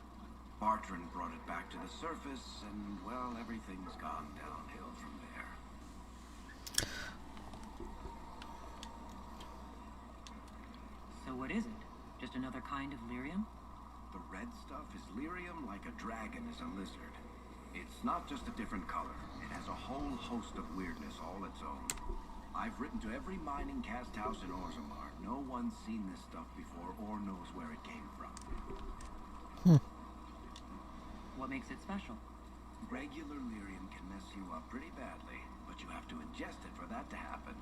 Bartrand brought it back to the surface, and, well, everything's gone downhill from there. So what is it? Just another kind of lyrium? The red stuff is lyrium like a dragon is a lizard. It's not just a different color. It has a whole host of weirdness all its own. I've written to every mining cast house in Orzammar. No one's seen this stuff before or knows where it came from. What makes it special? Regular lyrium can mess you up pretty badly, but you have to ingest it for that to happen.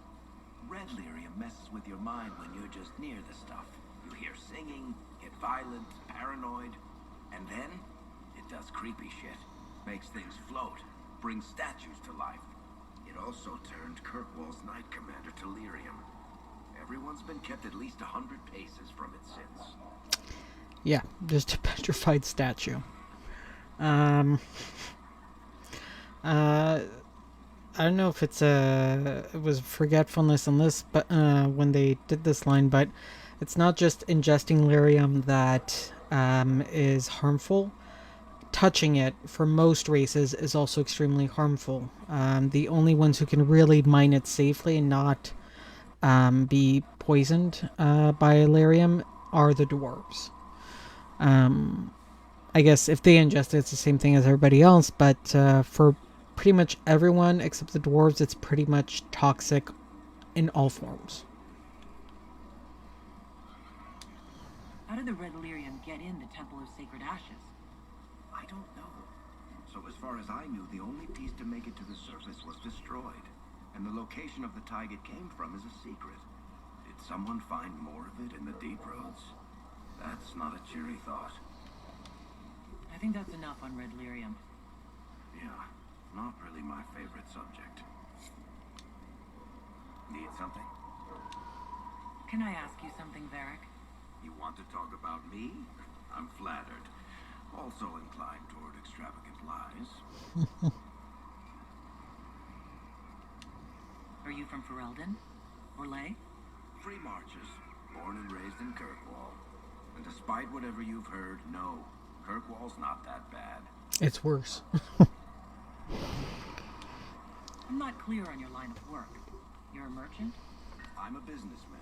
Red lyrium messes with your mind when you're just near the stuff. You hear singing, get violent, paranoid, and then it does creepy shit. Makes things float, brings statues to life. It also turned Kirkwall's Knight Commander to lyrium. Everyone's been kept at least 100 paces from it since. Yeah, just a petrified statue. I don't know if it was forgetfulness in this, but when they did this line, but it's not just ingesting lyrium that is harmful. Touching it for most races is also extremely harmful. The only ones who can really mine it safely and not be poisoned by lyrium are the dwarves. I guess if they ingest it, it's the same thing as everybody else, but for pretty much everyone except the dwarves, it's pretty much toxic in all forms. How did the red lyrium get in the Temple of Sacred Ashes? I don't know. So as far as I knew, the only piece to make it to the surface was destroyed. And the location of the thaig it came from is a secret. Did someone find more of it in the Deep Roads? That's not a cheery thought. I think that's enough on red lyrium. Yeah, not really my favorite subject. Need something? Can I ask you something, Varric? You want to talk about me? I'm flattered. Also inclined toward extravagant lies. Are you from Ferelden? Or Ley? Free marches, born and raised in Kirkwall. And despite whatever you've heard, no, Kirkwall's not that bad. It's worse. I'm not clear on your line of work. You're a merchant? I'm a businessman.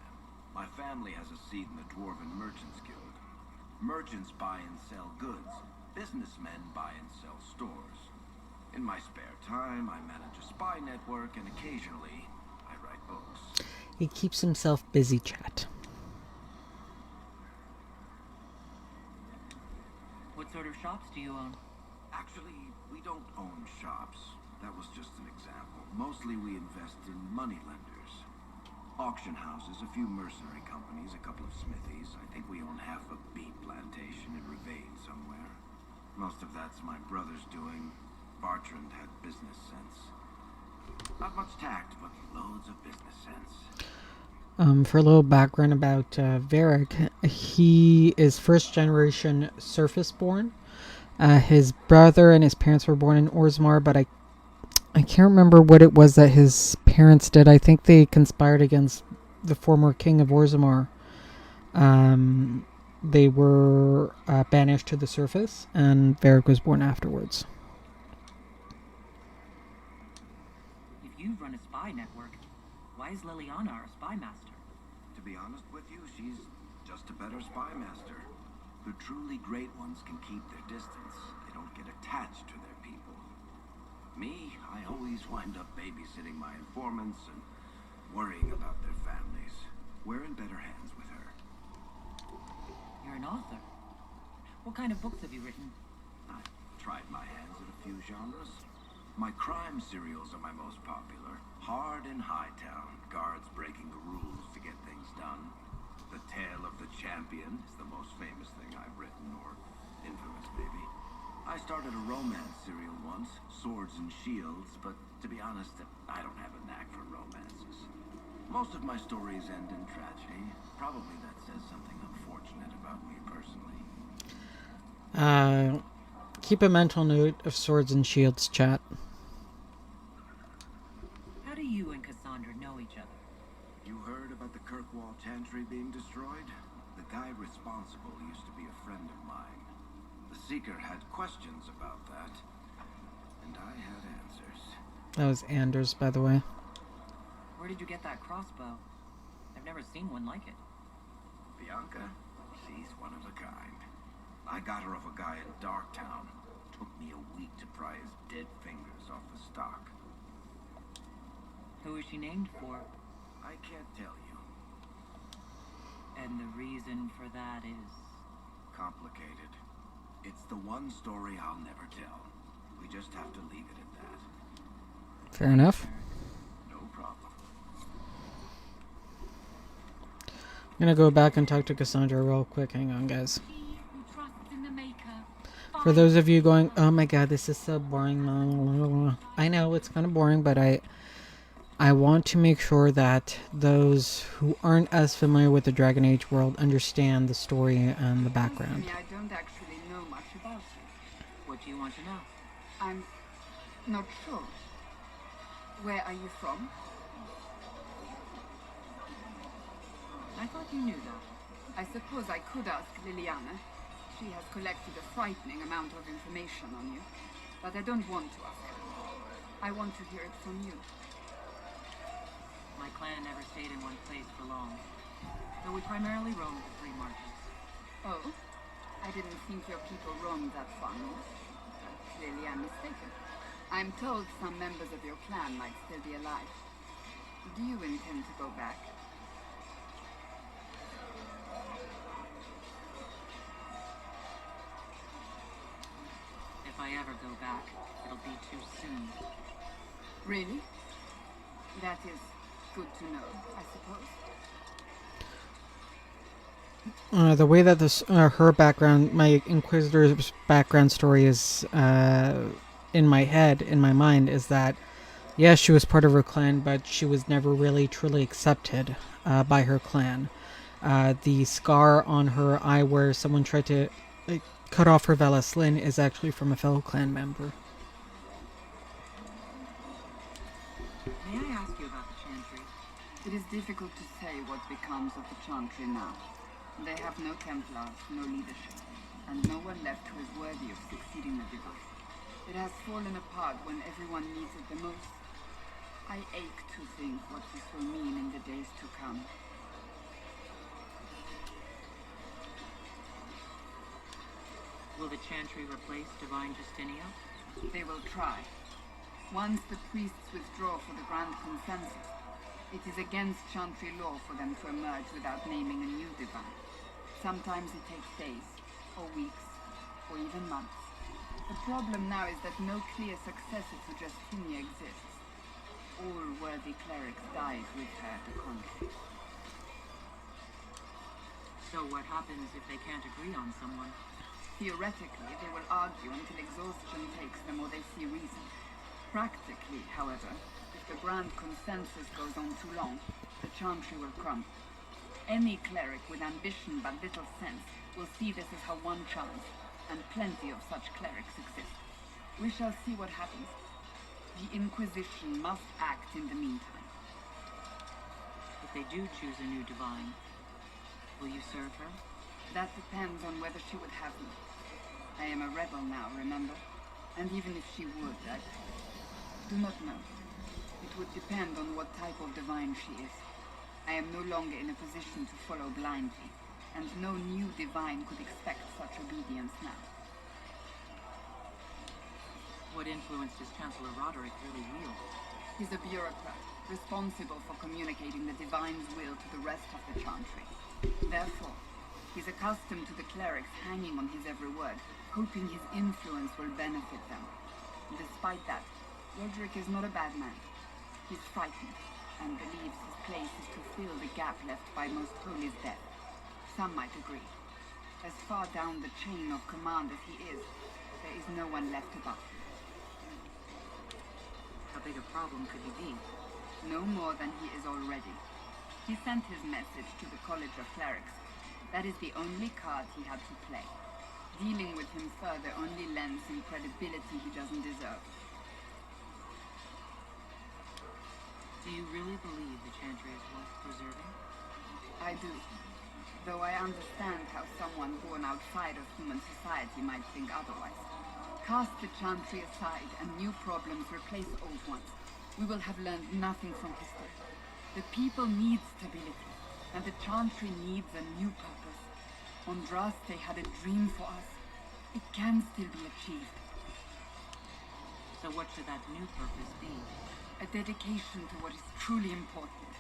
My family has a seat in the Dwarven Merchants Guild. Merchants buy and sell goods. Businessmen buy and sell stores. In my spare time, I manage a spy network, and occasionally, I write books. He keeps himself busy, chat. What sort of shops do you own? Actually, we don't own shops. That was just an example. Mostly we invest in moneylenders. Auction houses, a few mercenary companies, a couple of smithies. I think we own half a beet plantation in Ravane somewhere. Most of that's my brother's doing. Bartrand had business sense. Not much tact, but loads of business sense. For a little background about Varric, he is first generation surface born. His brother and his parents were born in Orzammar, but I can't remember what it was that his parents did. I think they conspired against the former king of Orzammar. They were banished to the surface, and Varric was born afterwards. If you run a spy network, why is Liliana our spy master? To be honest with you, she's just a better spy master. The truly great ones can keep their distance. They don't get attached to their people. Me, I always wind up babysitting my informants and worrying about their families. We're in better hands with her. You're an author. What kind of books have you written? I've tried my hands at a few genres. My crime serials are my most popular. Hard in Hightown, guards breaking the rules to get things done. The Tale of the Champion is the most famous thing I've written, or infamous maybe. I started a romance serial once, Swords and Shields, but to be honest, I don't have a knack for romances. Most of my stories end in tragedy. Probably that says something unfortunate about me personally. Keep a mental note of Swords and Shields, chat. How do you and Cassandra know each other? You heard about the Kirkwall Chantry being destroyed? The guy responsible used to be a friend of mine. The Seeker had questions about that, and I had answers. That was Anders, by the way. Where did you get that crossbow? I've never seen one like it. Bianca? She's one of a kind. I got her off a guy in Darktown. Took me a week to pry his dead fingers off the stock. Who is she named for? I can't tell you. And the reason for that is? Complicated. It's the one story I'll never tell. We just have to leave it at that. Fair enough. No problem. I'm gonna go back and talk to Cassandra real quick. Hang on, guys. For those of you going, oh my god, this is so boring. I know it's kind of boring, but I want to make sure that those who aren't as familiar with the Dragon Age world understand the story and the background. I don't actually know much about it. What do you want to know? I'm not sure. Where are you from? I thought you knew that. I suppose I could ask Liliana. She has collected a frightening amount of information on you. But I don't want to ask her. I want to hear it from you. My clan never stayed in one place for long. Though we primarily roamed the Three Marches. Oh? I didn't think your people roamed that far north. Clearly I'm mistaken. I'm told some members of your clan might still be alive. Do you intend to go back? If I ever go back, it'll be too soon. Really? That is good to know, I suppose. The way that this her background, my Inquisitor's background story is in my head, in my mind, is that yes, she was part of her clan, but she was never really truly accepted by her clan. The scar on her eye where someone tried to cut off her Velaslin is actually from a fellow clan member. May I ask you about the Chantry? It is difficult to say what becomes of the Chantry now. They have no Templars, no leadership, and no one left who is worthy of succeeding the Divine. It has fallen apart when everyone needs it the most. I ache to think what this will mean in the days to come. Will the Chantry replace Divine Justinia? They will try. Once the priests withdraw for the Grand Consensus, it is against Chantry law for them to emerge without naming a new Divine. Sometimes it takes days, or weeks, or even months. The problem now is that no clear successor to Justinia exists. All worthy clerics died with her at the conflict. So what happens if they can't agree on someone? Theoretically, they will argue until exhaustion takes them or they see reason. Practically, however, if the grand consensus goes on too long, the Chantry will crumble. Any cleric with ambition but little sense will see this as her one chance, and plenty of such clerics exist. We shall see what happens. The Inquisition must act in the meantime. If they do choose a new divine, will you serve her? That depends on whether she would have me. I am a rebel now, remember? And even if she would, I do not know. It would depend on what type of divine she is. I am no longer in a position to follow blindly, and no new divine could expect such obedience now. What influence does Chancellor Roderick really wield? He's a bureaucrat, responsible for communicating the divine's will to the rest of the Chantry. Therefore, he's accustomed to the clerics hanging on his every word, hoping his influence will benefit them. Despite that, Roderick is not a bad man. He's frightened, and believes his place is to fill the gap left by Most Holy's death. Some might agree. As far down the chain of command as he is, there is no one left above him. How big a problem could he be? No more than he is already. He sent his message to the College of Clerics. That is the only card he had to play. Dealing with him further only lends him credibility he doesn't deserve. Do you really believe the Chantry is worth preserving? I do. Though I understand how someone born outside of human society might think otherwise. Cast the Chantry aside and new problems replace old ones. We will have learned nothing from history. The people need stability, and the Chantry needs a new purpose. Andraste had a dream for us. It can still be achieved. So what should that new purpose be? A dedication to what is truly important.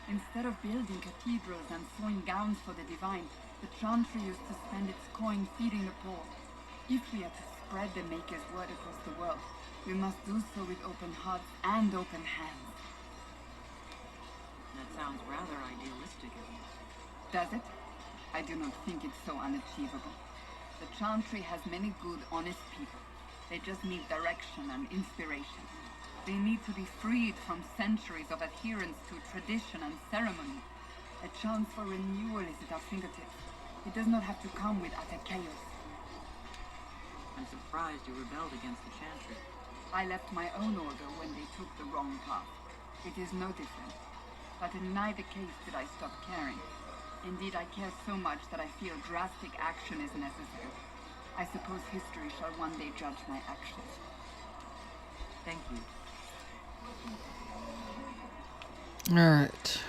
Instead of building cathedrals and sewing gowns for the divine, the Chantry used to spend its coin feeding the poor. If we are to spread the Maker's word across the world, we must do so with open hearts and open hands. That sounds rather idealistic of you. Does it? I do not think it's so unachievable. The Chantry has many good, honest people. They just need direction and inspiration. They need to be freed from centuries of adherence to tradition and ceremony. A chance for renewal is at our fingertips. It does not have to come with utter chaos. I'm surprised you rebelled against the Chantry. I left my own order when they took the wrong path. It is no different. But in neither case did I stop caring. Indeed, I care so much that I feel drastic action is necessary. I suppose history shall one day judge my actions. Thank you. Alright.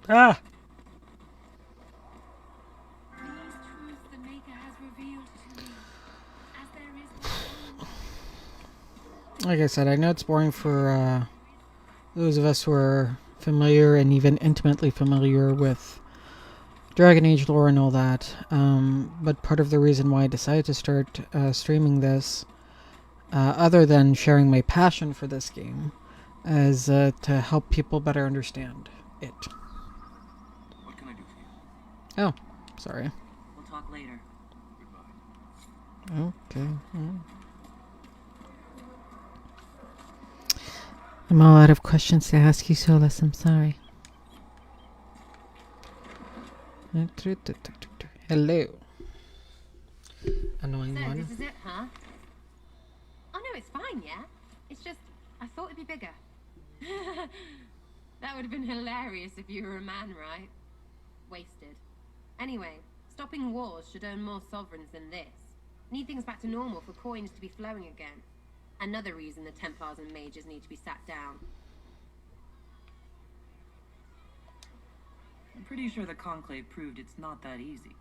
Ah! These truths the Maker has revealed to me, as there is no Like I said, I know it's boring for those of us who are familiar and even intimately familiar with Dragon Age lore and all that. But part of the reason why I decided to start streaming this, other than sharing my passion for this game, is to help people better understand it. What can I do for you? Oh, sorry. We'll talk later. Goodbye. Okay. I'm all out of questions to ask you, Solus. I'm sorry. Hello. Annoying So, one. this is it, huh? Oh no, it's fine, yeah? It's just, I thought it'd be bigger. That would have been hilarious if you were a man, right? Wasted. Anyway, stopping wars should earn more sovereigns than this. Need things back to normal for coins to be flowing again. Another reason the Templars and mages need to be sat down. I'm pretty sure the Conclave proved it's not that easy.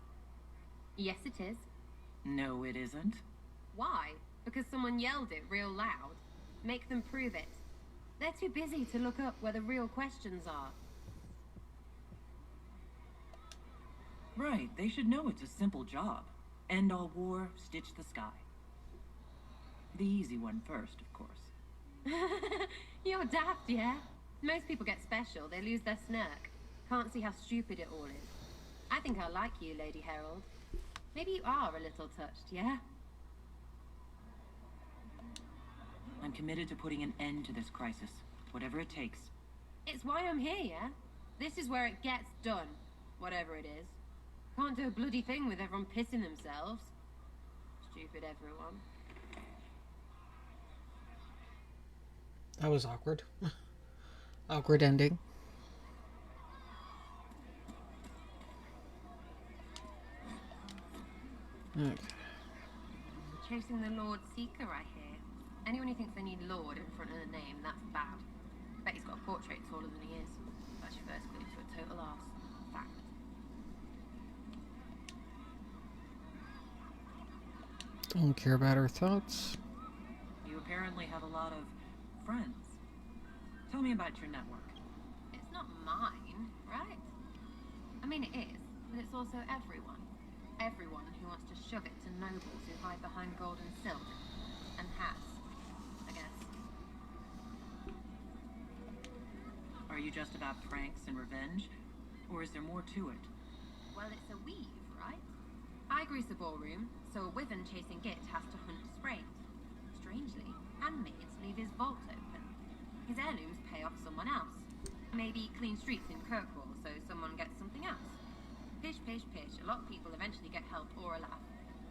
Yes, it is. No, it isn't. Why? Because someone yelled it real loud? Make them prove it. They're too busy to look up where the real questions are. Right, they should know it's a simple job. End all war, stitch the sky. The easy one first, of course. You're daft, yeah? Most people get special, they lose their snark. Can't see how stupid it all is. I think I like you, Lady Herald. Maybe you are a little touched, yeah? I'm committed to putting an end to this crisis, whatever it takes. It's why I'm here, yeah? This is where it gets done, whatever it is. Can't do a bloody thing with everyone pissing themselves. Stupid everyone. That was awkward. Awkward ending. Okay. Chasing the Lord Seeker, I hear. Anyone who thinks they need Lord in front of the name, that's bad. Bet he's got a portrait taller than he is. That's your first clue to a total arse. Fact. Don't care about her thoughts. You apparently have a lot of friends. Tell me about your network. It's not mine, right? I mean, it is, but it's also everyone. Everyone who wants to shove it to nobles who hide behind gold and silk. And has, I guess. Are you just about pranks and revenge? Or is there more to it? Well, it's a weave, right? I grease a ballroom, so a wyvern chasing Git has to hunt sprains. Strangely, handmaids leave his vault open. His heirlooms pay off someone else. Maybe clean streets in Kirkwall so someone gets something else. Pish, pish, pish. A lot of people eventually get help or a laugh.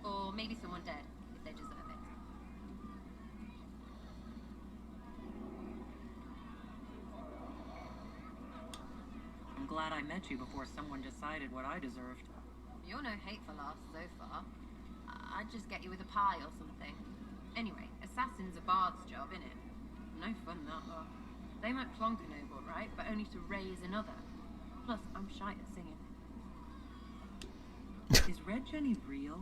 Or maybe someone dead, if they deserve it. I'm glad I met you before someone decided what I deserved. You're no hateful ass so far. I'd just get you with a pie or something. Anyway, assassin's a bard's job, innit? No fun, that lot. They might plonk a noble, right? But only to raise another. Plus, I'm shy at singing. Is Red Jenny real?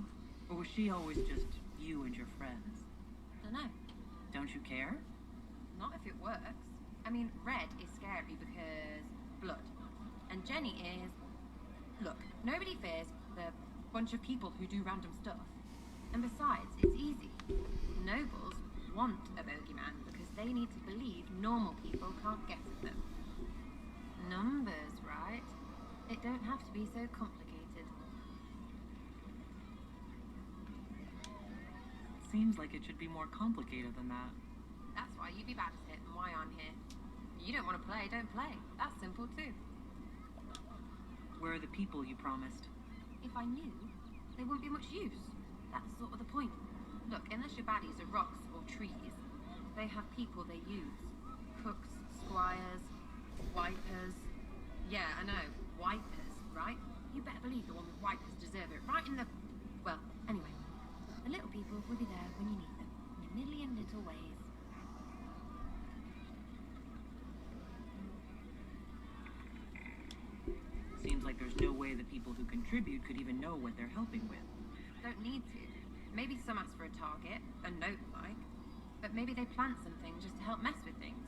Or was she always just you and your friends? Dunno. Don't you care? Not if it works. I mean, Red is scary because blood. And Jenny is... Look, nobody fears the bunch of people who do random stuff. And besides, it's easy. Nobles want a bogeyman because they need to believe normal people can't get at them. Numbers, right? It don't have to be so complicated. Seems like it should be more complicated than that. That's why you'd be bad at it and why I'm here. You don't want to play, don't play. That's simple too. Where are the people you promised? If I knew, they wouldn't be much use. That's sort of the point. Look, unless your baddies are rocks or trees, they have people they use. Cooks, squires, wipers. Yeah, I know, wipers, right? You better believe the one with wipers deserve it. Right in the... Well, anyway. The little people will be there when you need them, in a million little ways. Seems like there's no way the people who contribute could even know what they're helping with. Don't need to. Maybe some ask for a target, a note like. But maybe they plant something just to help mess with things.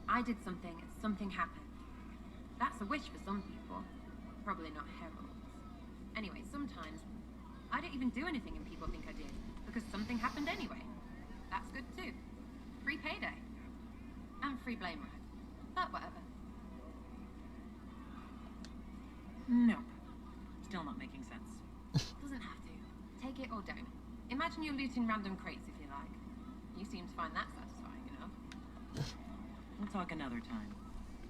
I did something, something happened. That's a wish for some people. Probably not heralds. Anyway, sometimes I don't even do anything and people think I did, because something happened anyway. That's good too. Free payday. And free blame ride. But whatever. Nope. Still not making sense. Doesn't have to. Take it or don't. Imagine you're looting random crates if you like. You seem to find that satisfying enough. We'll talk another time.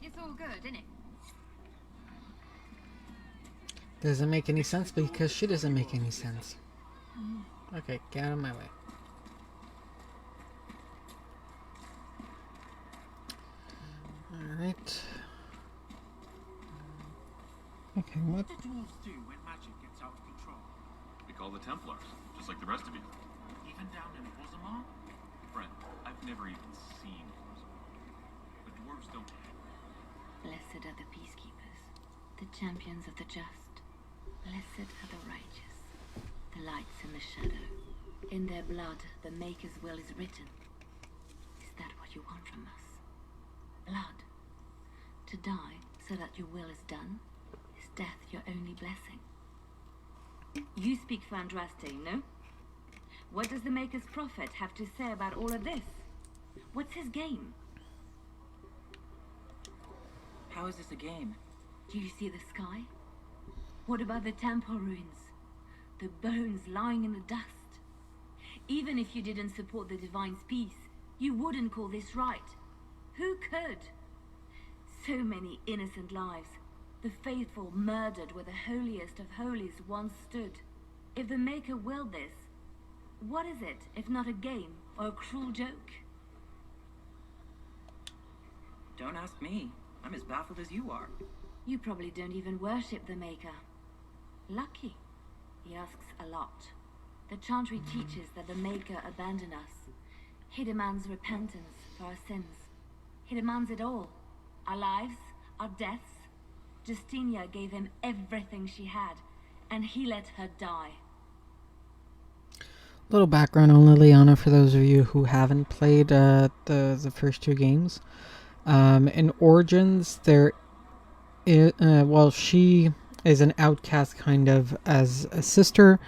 It's all good, isn't it? Doesn't make any sense because she doesn't make any sense. Okay, get out of my way. Alright. Okay, what? What do dwarves do when magic gets out of control? We call the Templars, just like the rest of you. Even down in Orzammar? Friend, I've never even seen Orzammar. But dwarves don't... Blessed are the peacekeepers, the champions of the just. Blessed are the righteous, the lights in the shadow. In their blood, the Maker's will is written. Is that what you want from us? Blood. To die so that your will is done? Is death your only blessing? You speak for Andraste, no? What does the Maker's prophet have to say about all of this? What's his game? How is this a game? Do you see the sky? What about the temple ruins? The bones lying in the dust? Even if you didn't support the Divine's peace, you wouldn't call this right. Who could? So many innocent lives. The faithful murdered where the holiest of holies once stood. If the Maker willed this, what is it if not a game or a cruel joke? Don't ask me. I'm as baffled as you are. You probably don't even worship the Maker. Lucky. He asks a lot. The Chantry teaches that the Maker abandoned us. He demands repentance for our sins. He demands it all. Our lives, our deaths. Justinia gave him everything she had, and he let her die. Little background on Liliana for those of you who haven't played the first two games. In Origins, she is an outcast kind of as a sister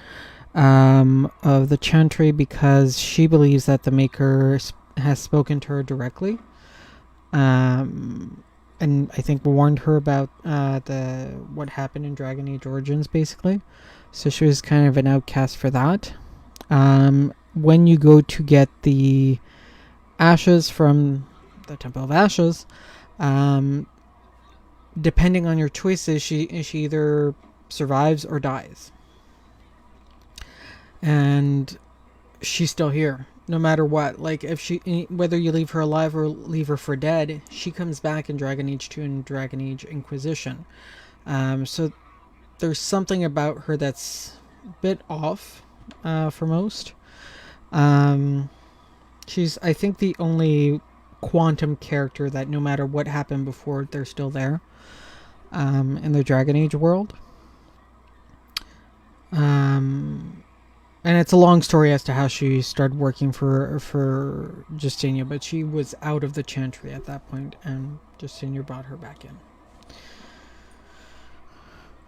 of the Chantry because she believes that the Maker has spoken to her directly. And I think warned her about what happened in Dragon Age Origins, basically. So she was kind of an outcast for that. When you go to get the ashes from the Temple of Ashes, depending on your choices, she either survives or dies. And she's still here, no matter what. Like, whether you leave her alive or leave her for dead, she comes back in Dragon Age 2 and Dragon Age Inquisition. So there's something about her that's a bit off for most. She's, I think, the only quantum character that no matter what happened before, they're still there in the Dragon Age world. And it's a long story as to how she started working for Justinia, but she was out of the Chantry at that point, and Justinia brought her back in.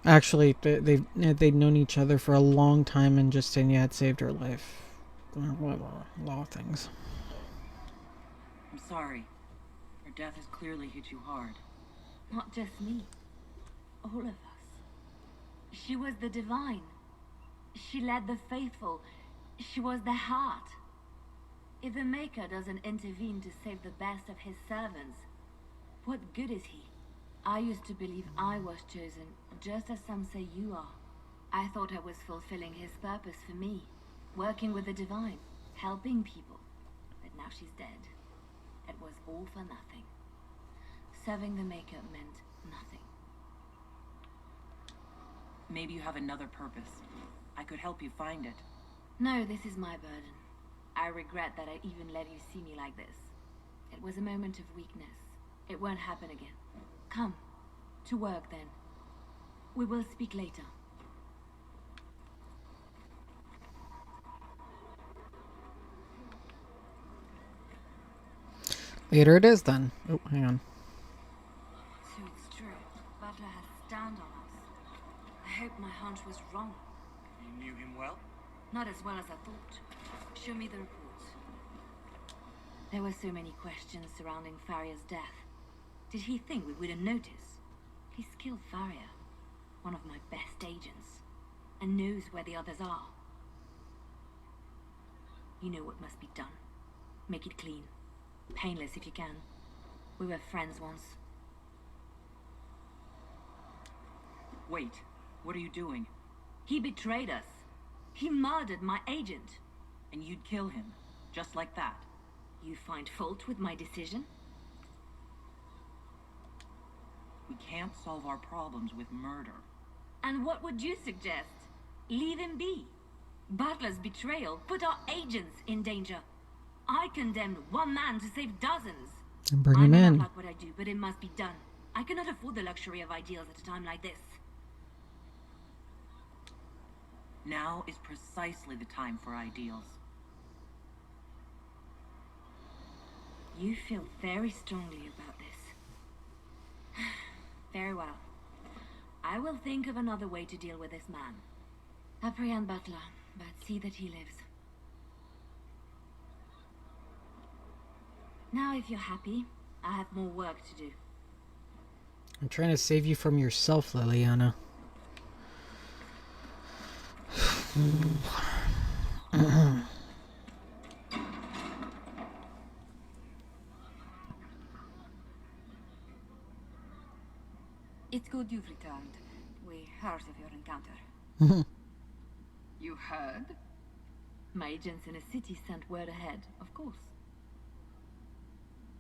Actually, they'd known each other for a long time, and Justinia had saved her life. A lot of things. I'm sorry. Her death has clearly hit you hard. Not just me. All of us. She was the Divine. She led the faithful. She was the heart. If the Maker doesn't intervene to save the best of his servants, what good is he? I used to believe I was chosen, just as some say you are. I thought I was fulfilling his purpose for me, working with the Divine, helping people. But now she's dead. It was all for nothing. Serving the Maker meant nothing. Maybe you have another purpose. I could help you find it. No, this is my burden. I regret that I even let you see me like this. It was a moment of weakness. It won't happen again. Come, to work then. We will speak later. Later it is then. Oh, hang on. So it's true. Butler has stand on us. I hope my hunch was wrong. You knew him well? Not as well as I thought. Show me the reports. There were so many questions surrounding Faria's death. Did he think we wouldn't notice? He's killed Faria, one of my best agents, and knows where the others are. You know what must be done. Make it clean. Painless if you can. We were friends once. Wait, what are you doing? He betrayed us. He murdered my agent. And you'd kill him, just like that. You find fault with my decision? We can't solve our problems with murder. And what would you suggest? Leave him be. Butler's betrayal put our agents in danger. I condemned one man to save dozens. And bring him I may in. not like what I do, but it must be done. I cannot afford the luxury of ideals at a time like this. Now is precisely the time for ideals. You feel very strongly about this. Very well. I will think of another way to deal with this man. Apprehend Butler, but see that he lives. Now, if you're happy, I have more work to do. I'm trying to save you from yourself, Liliana. It's good you've returned. We heard of your encounter. You heard? My agents in the city sent word ahead, of course.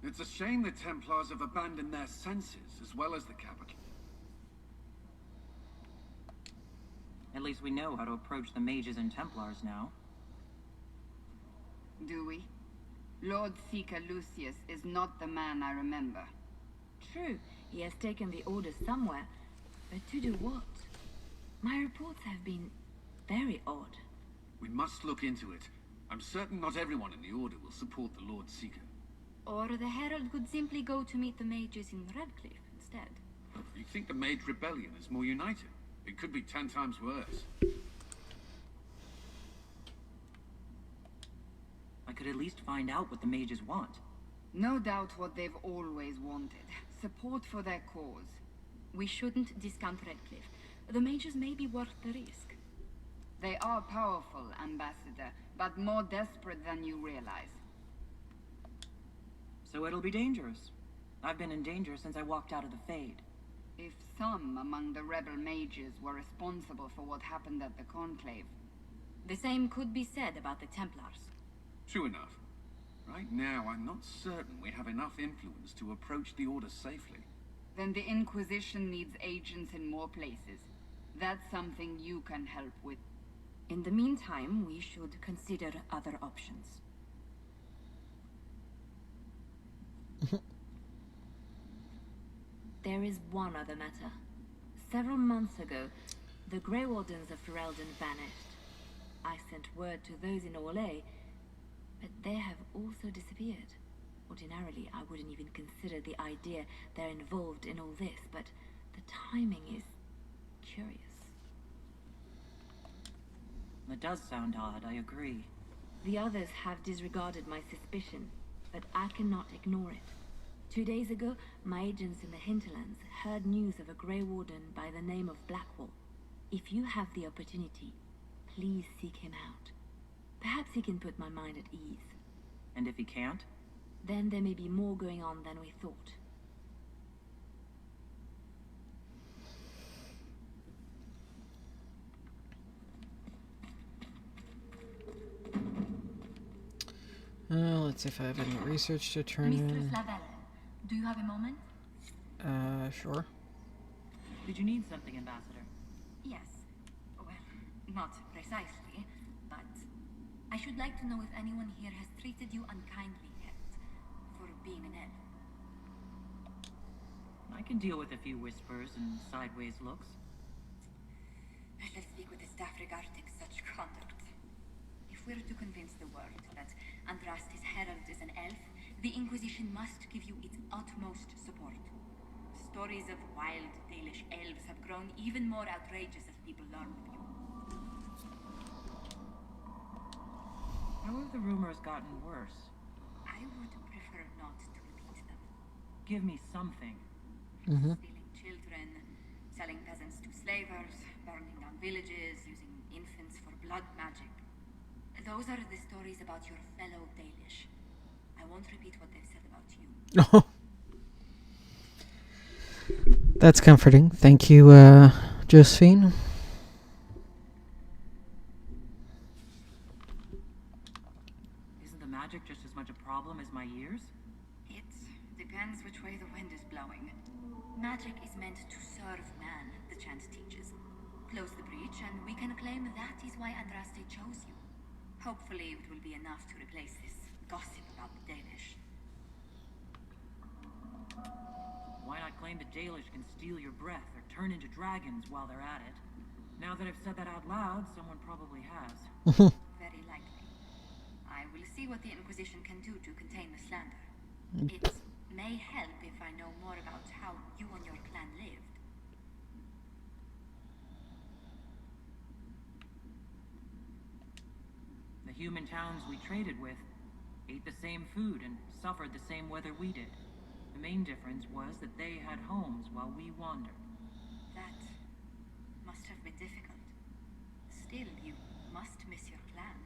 It's a shame the Templars have abandoned their senses, as well as the capital. At least we know how to approach the mages and Templars now. Do we? Lord Seeker Lucius is not the man I remember. True, he has taken the order somewhere. But to do what? My reports have been very odd. We must look into it. I'm certain not everyone in the Order will support the Lord Seeker. Or the Herald could simply go to meet the mages in Redcliffe instead. You think the Mage Rebellion is more united? It could be 10 times worse. I could at least find out what the mages want. No doubt what they've always wanted. Support for their cause. We shouldn't discount Redcliffe. The mages may be worth the risk. They are powerful, Ambassador, but more desperate than you realize. So it'll be dangerous. I've been in danger since I walked out of the Fade. If some among the rebel mages were responsible for what happened at the Conclave. The same could be said about the Templars. True enough. Right now, I'm not certain we have enough influence to approach the Order safely. Then the Inquisition needs agents in more places. That's something you can help with. In the meantime, we should consider other options. There is one other matter. Several months ago, the Grey Wardens of Ferelden vanished. I sent word to those in Orlais, but they have also disappeared. Ordinarily, I wouldn't even consider the idea they're involved in all this, but the timing is curious. That does sound odd, I agree. The others have disregarded my suspicion, but I cannot ignore it. 2 days ago, my agents in the hinterlands heard news of a Grey Warden by the name of Blackwall. If you have the opportunity, please seek him out. Perhaps he can put my mind at ease. And if he can't? Then there may be more going on than we thought. Let's see if I have any research to turn in. Mistress Lavelle, do you have a moment? Sure. Did you need something, Ambassador? Yes. Well, not precisely, but I should like to know if anyone here has treated you unkindly yet for being an elf. I can deal with a few whispers and sideways looks. I shall speak with the staff regarding such conduct. If we're to convince the world that Andraste's herald is an elf, the Inquisition must give you its utmost support. Stories of wild Dalish elves have grown even more outrageous as people learn of you. How have the rumors gotten worse? I would prefer not to repeat them. Give me something. Stealing children, selling peasants to slavers, burning down villages, using infants for blood magic. Those are the stories about your fellow Dalish. I won't repeat what they've said about you. Oh. That's comforting. Thank you, Josephine. Isn't the magic just as much a problem as my ears? It depends which way the wind is blowing. Magic is meant to serve man, the chant teaches. Close the breach, and we can claim that is why Andraste chose you. Hopefully it will be enough to replace this gossip about the Dalish. Why not claim the Dalish can steal your breath or turn into dragons while they're at it? Now that I've said that out loud, someone probably has. Very likely. I will see what the Inquisition can do to contain the slander. It may help if I know more about how you and your clan lived. The human towns we traded with ate the same food and suffered the same weather we did. The main difference was that they had homes while we wandered. That must have been difficult. Still, you must miss your clan.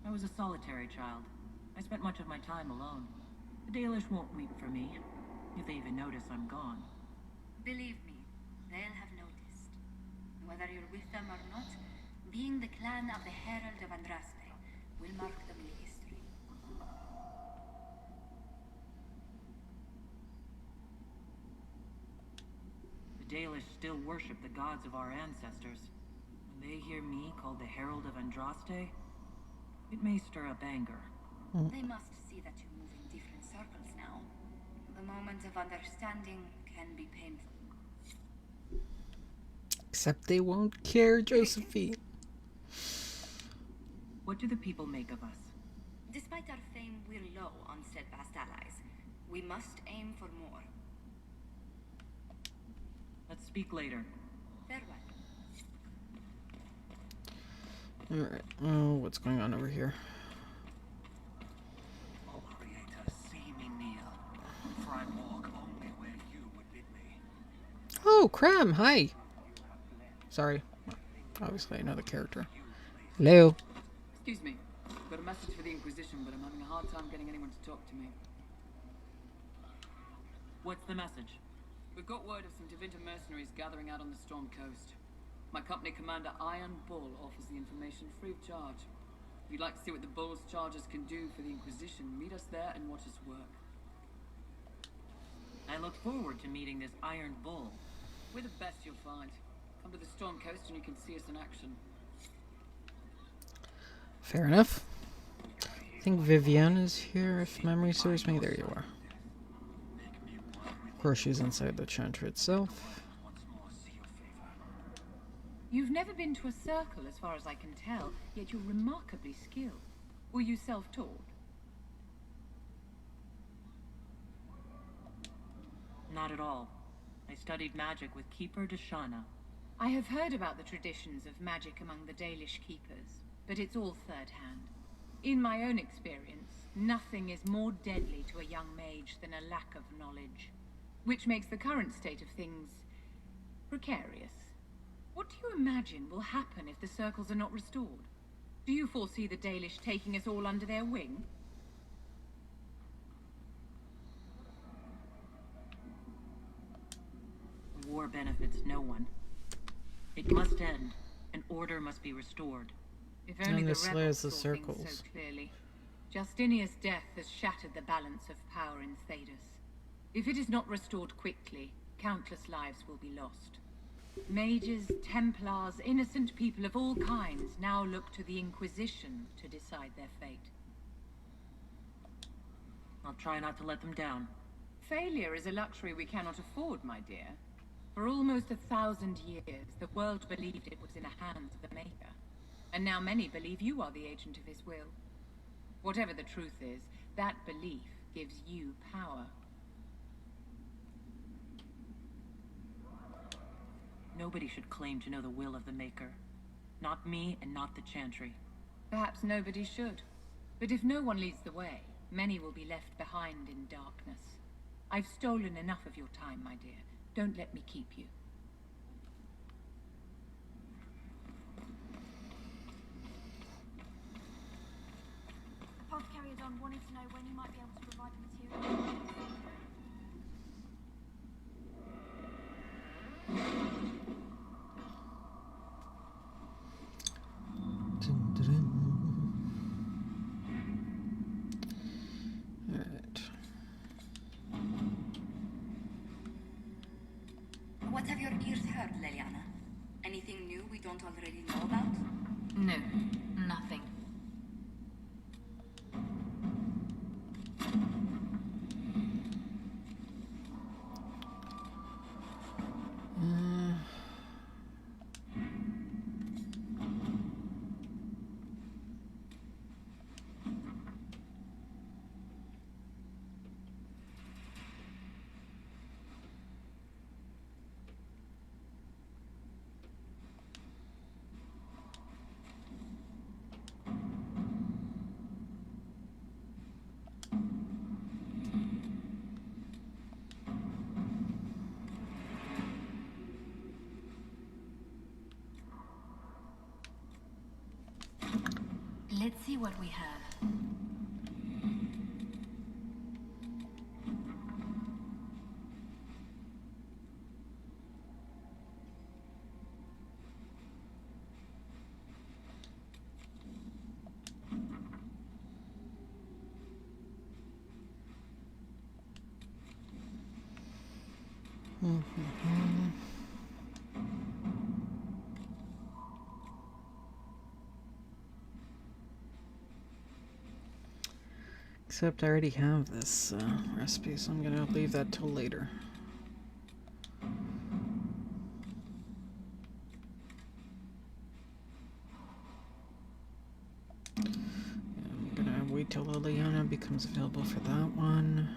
I was a solitary child. I spent much of my time alone. The Dalish won't weep for me, if they even notice I'm gone. Believe me, they'll have noticed. Whether you're with them or not, being the clan of the Herald of Andraste will mark them in history. The Dalish still worship the gods of our ancestors. When they hear me called the Herald of Andraste, it may stir up anger. They must see that you move in different circles now. The moment of understanding can be painful. Except they won't care, Josephine. What do the people make of us? Despite our fame, we're low on steadfast allies. We must aim for more. Let's speak later. Farewell. Alright, oh, what's going on over here? Oh, Creator, see me kneel, for I walk only where you would bid me. Oh, Cram, hi! Sorry. Obviously, I know the character. Hello. Excuse me. I've got a message for the Inquisition, but I'm having a hard time getting anyone to talk to me. What's the message? We've got word of some Devinter mercenaries gathering out on the Storm Coast. My company commander, Iron Bull, offers the information free of charge. If you'd like to see what the Bull's charges can do for the Inquisition, meet us there and watch us work. I look forward to meeting this Iron Bull. We're the best you'll find. Come to the Storm Coast and you can see us in action. Fair enough. I think Vivienne is here, if memory serves me. There you are. Of course, she's inside the chantry itself. You've never been to a circle, as far as I can tell, yet you're remarkably skilled. Were you self-taught? Not at all. I studied magic with Keeper Deshana. I have heard about the traditions of magic among the Dalish keepers, but it's all third-hand. In my own experience, nothing is more deadly to a young mage than a lack of knowledge, which makes the current state of things precarious. What do you imagine will happen if the circles are not restored? Do you foresee the Dalish taking us all under their wing? War benefits no one. It must end, and order must be restored. If only And the this rebels slays saw the things circles. so clearly. Justinia's death has shattered the balance of power in Thedas. If it is not restored quickly, countless lives will be lost. Mages, Templars, innocent people of all kinds now look to the Inquisition to decide their fate. I'll try not to let them down. Failure is a luxury we cannot afford, my dear. For almost 1,000 years, the world believed it was in the hands of the Maker. And now many believe you are the agent of his will. Whatever the truth is, that belief gives you power. Nobody should claim to know the will of the Maker. Not me and not the Chantry. Perhaps nobody should. But if no one leads the way, many will be left behind in darkness. I've stolen enough of your time, my dear. Don't let me keep you. Apothecary Don wanted to know when you might be able to provide the material. What have your ears heard, Leliana? Anything new we don't already know about? No, nothing. Let's see what we have. Except I already have this recipe, so I'm gonna leave that till later. I'm gonna wait till Liliana becomes available for that one.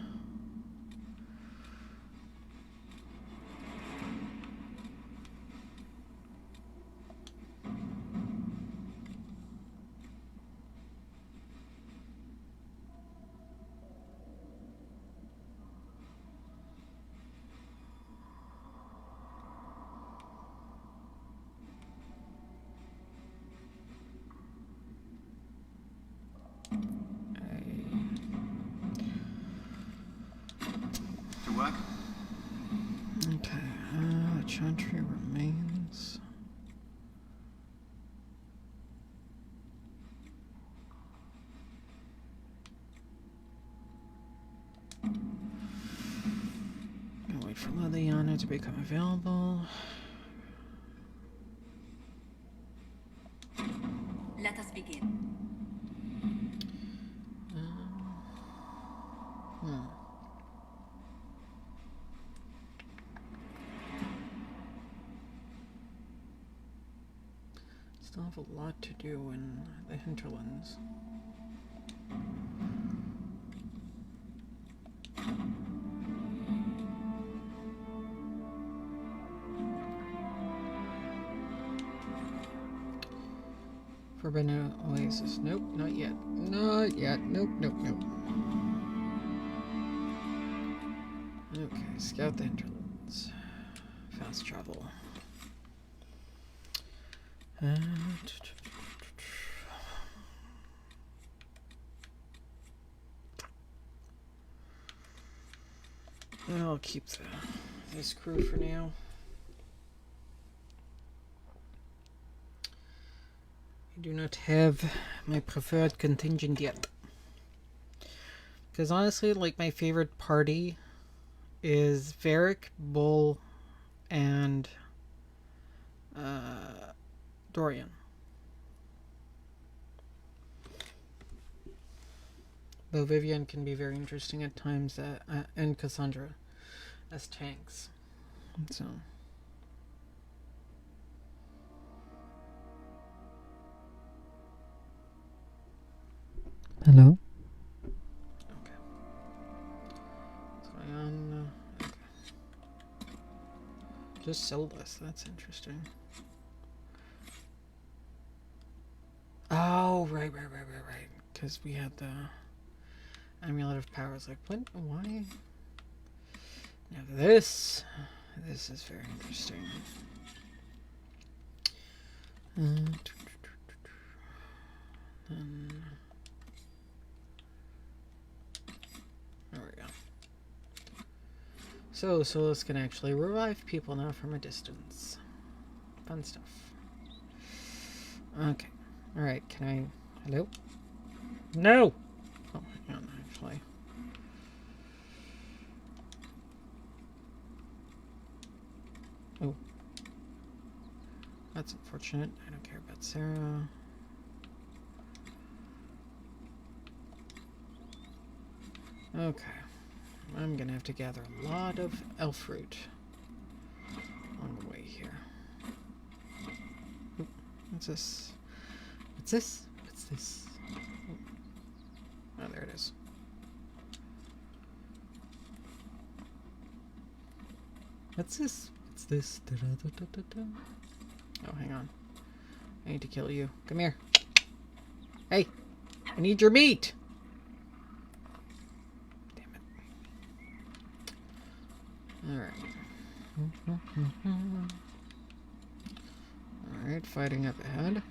Chantry remains. Gonna wait for Liliana to become available. Let us begin. Still have a lot to do in the hinterlands. Forbidden Oasis. Nope, not yet. Not yet. Nope, nope, nope. Okay, scout the hinterlands. Fast travel. I'll keep this crew for now. I do not have my preferred contingent yet. Because honestly, like, my favorite party is Varric, Bull, and Dorian. Though Vivian can be very interesting at times, and Cassandra as tanks. So. Hello? Okay. So okay. Just sell this, that's interesting. Oh, right. Because we had the Amulet of Powers. Like, what? Why? Now this is very interesting. And there we go. So Solus can actually revive people now from a distance. Fun stuff. Okay. Alright, can I... Hello? No! Oh, hang on, actually. Oh. That's unfortunate. I don't care about Sarah. Okay. I'm gonna have to gather a lot of elf fruit on the way here. Oop, what's this? What's this? What's this? Oh, there it is. What's this? What's this? Oh, hang on. I need to kill you. Come here. Hey! I need your meat! Damn it. Alright. Alright, fighting up ahead.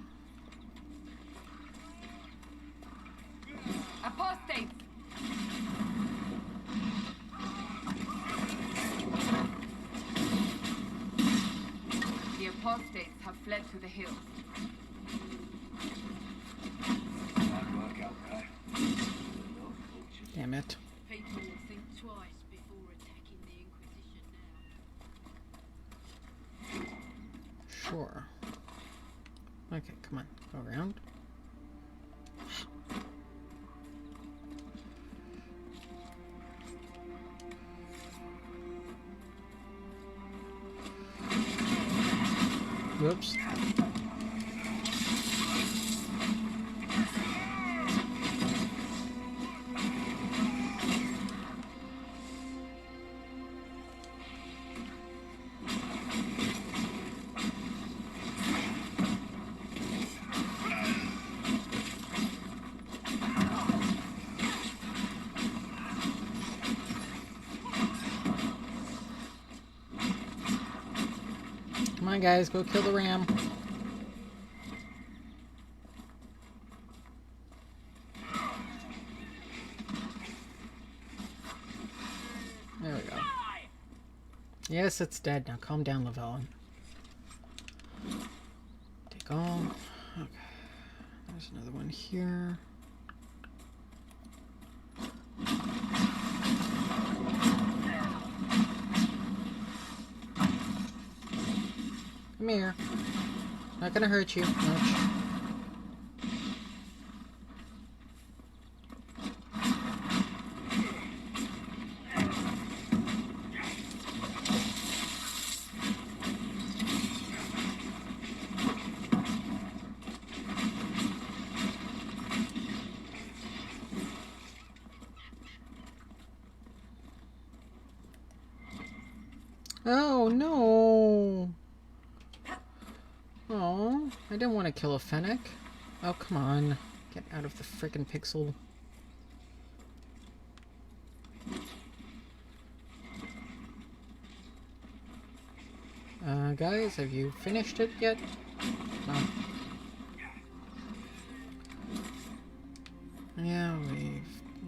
apostates have fled to the hills. Bad work out there. Damn it. People will think twice before attacking the Inquisition now. Sure. Okay, come on. Go around. Whoops. Come on, guys, go kill the ram. There we go. Yes, it's dead. Now calm down, Lavelle. Take all. Okay. There's another one here. Come here. Not gonna hurt you much. Oh no! Oh, I didn't want to kill a Fennec. Oh, come on. Get out of the frickin' pixel. Guys, have you finished it yet? No. Yeah,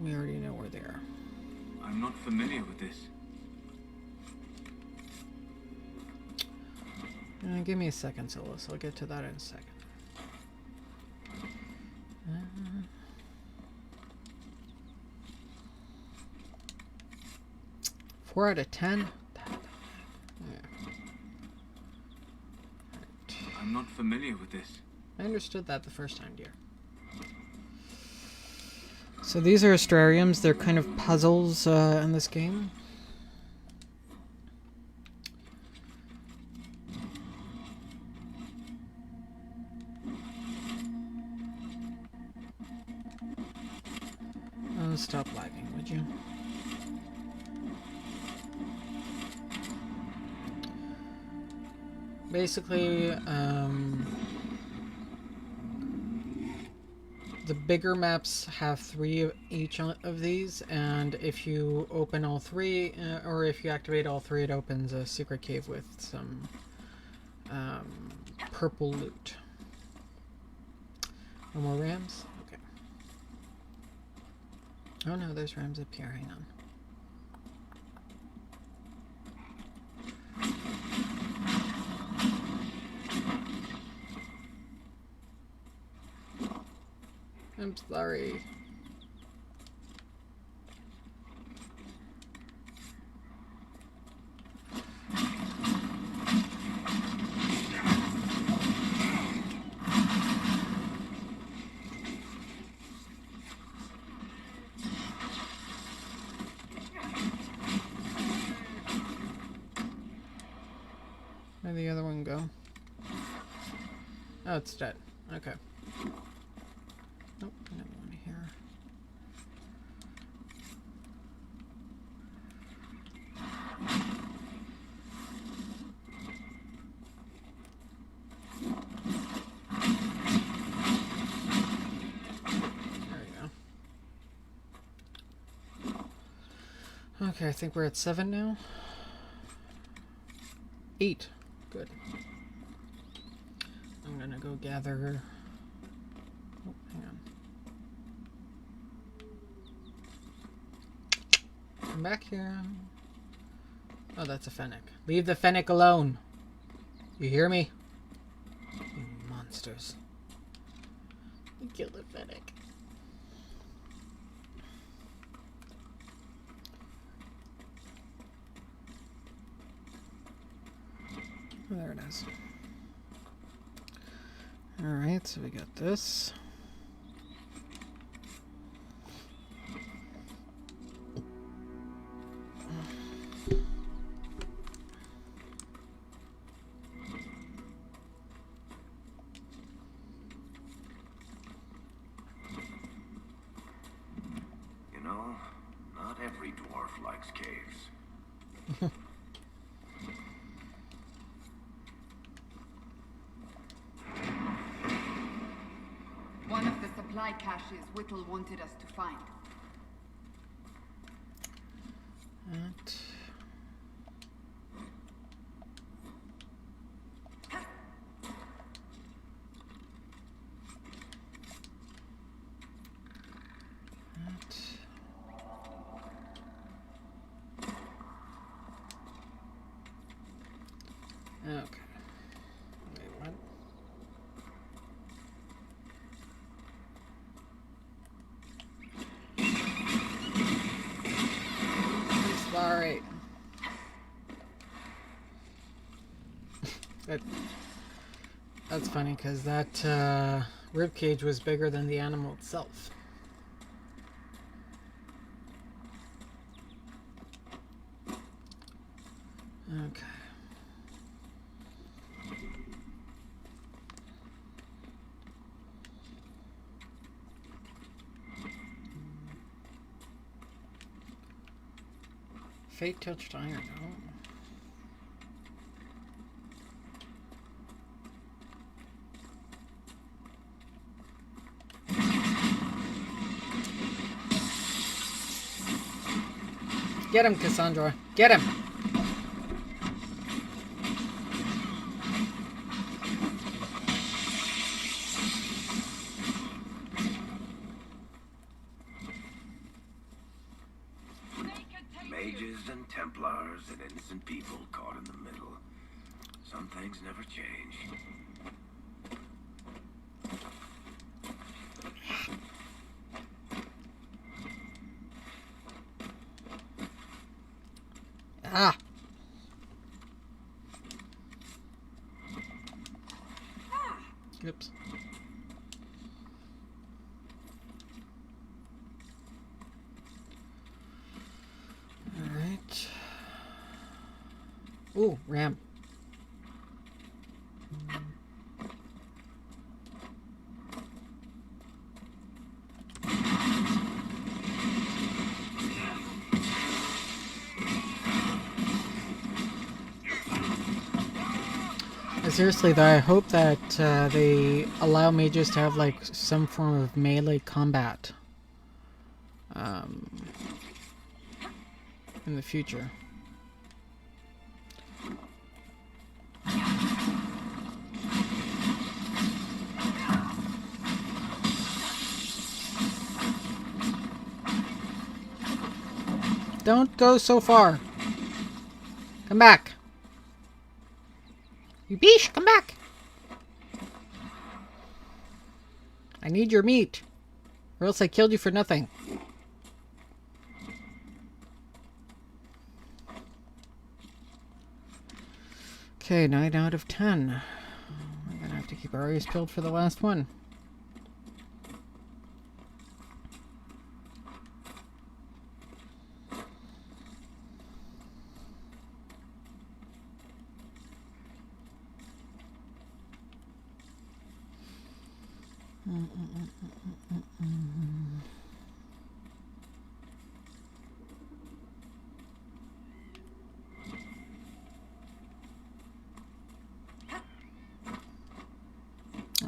we already know where they are. I'm not familiar with this. Give me a second, Solus. I'll get to that in a second. 4 out of 10? Yeah. I'm not familiar with this. I understood that the first time, dear. So these are astrariums. They're kind of puzzles in this game. Stop lagging, would you? Basically, the bigger maps have 3 of each of these, and if you open all 3, or if you activate all 3, it opens a secret cave with some purple loot. No more rams? Okay. Oh no, there's rams up here, hang on. I'm sorry. Where'd the other one go? Oh, it's dead. Okay. Nope, another one here. There we go. Okay, I think we're at 7 now. 8. Good. I'm gonna go gather... Oh, hang on. Come back here. Oh, that's a Fennec. Leave the Fennec alone. You hear me? monsters. You killed the Fennec. There it is. Alright, so we got this. You know, not every dwarf likes caves. One of the supply caches Whittle wanted us to find. That. Okay. Wait, what? Sorry. That's funny because that ribcage was bigger than the animal itself. Okay. Fate touched iron. Oh. Get him, Cassandra. Get him. Mages and Templars and innocent people caught in the middle. Some things never change. Ah. Oops. All right. Ooh, ram. Seriously though, I hope that they allow mages to have like some form of melee combat in the future. Don't go so far. Come back. You beesh, come back. I need your meat, or else I killed you for nothing. Okay, 9 out of 10. I'm gonna have to keep our eyes peeled for the last one.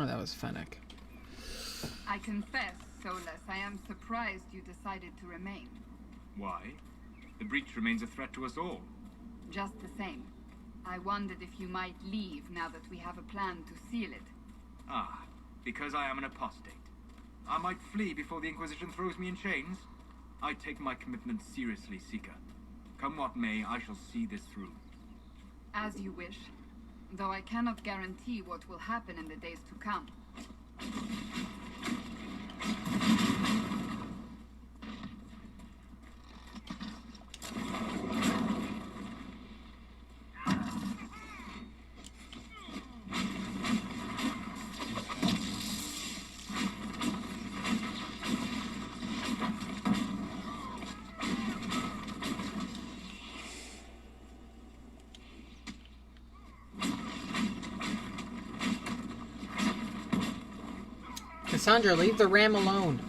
Oh, that was Fennec. I confess, Solus, I am surprised you decided to remain. Why? The breach remains a threat to us all. Just the same. I wondered if you might leave now that we have a plan to seal it. Ah, because I am an apostate. I might flee before the Inquisition throws me in chains. I take my commitment seriously, Seeker. Come what may, I shall see this through. As you wish. though I cannot guarantee what will happen in the days to come. Cassandra, leave the ram alone.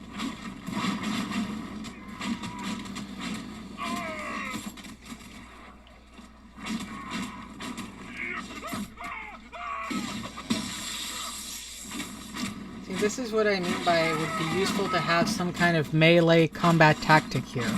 See, this is what I mean by it would be useful to have some kind of melee combat tactic here.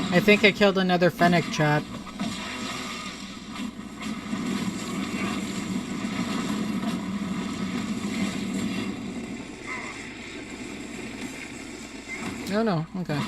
I think I killed another Fennec, chat. Oh no, okay.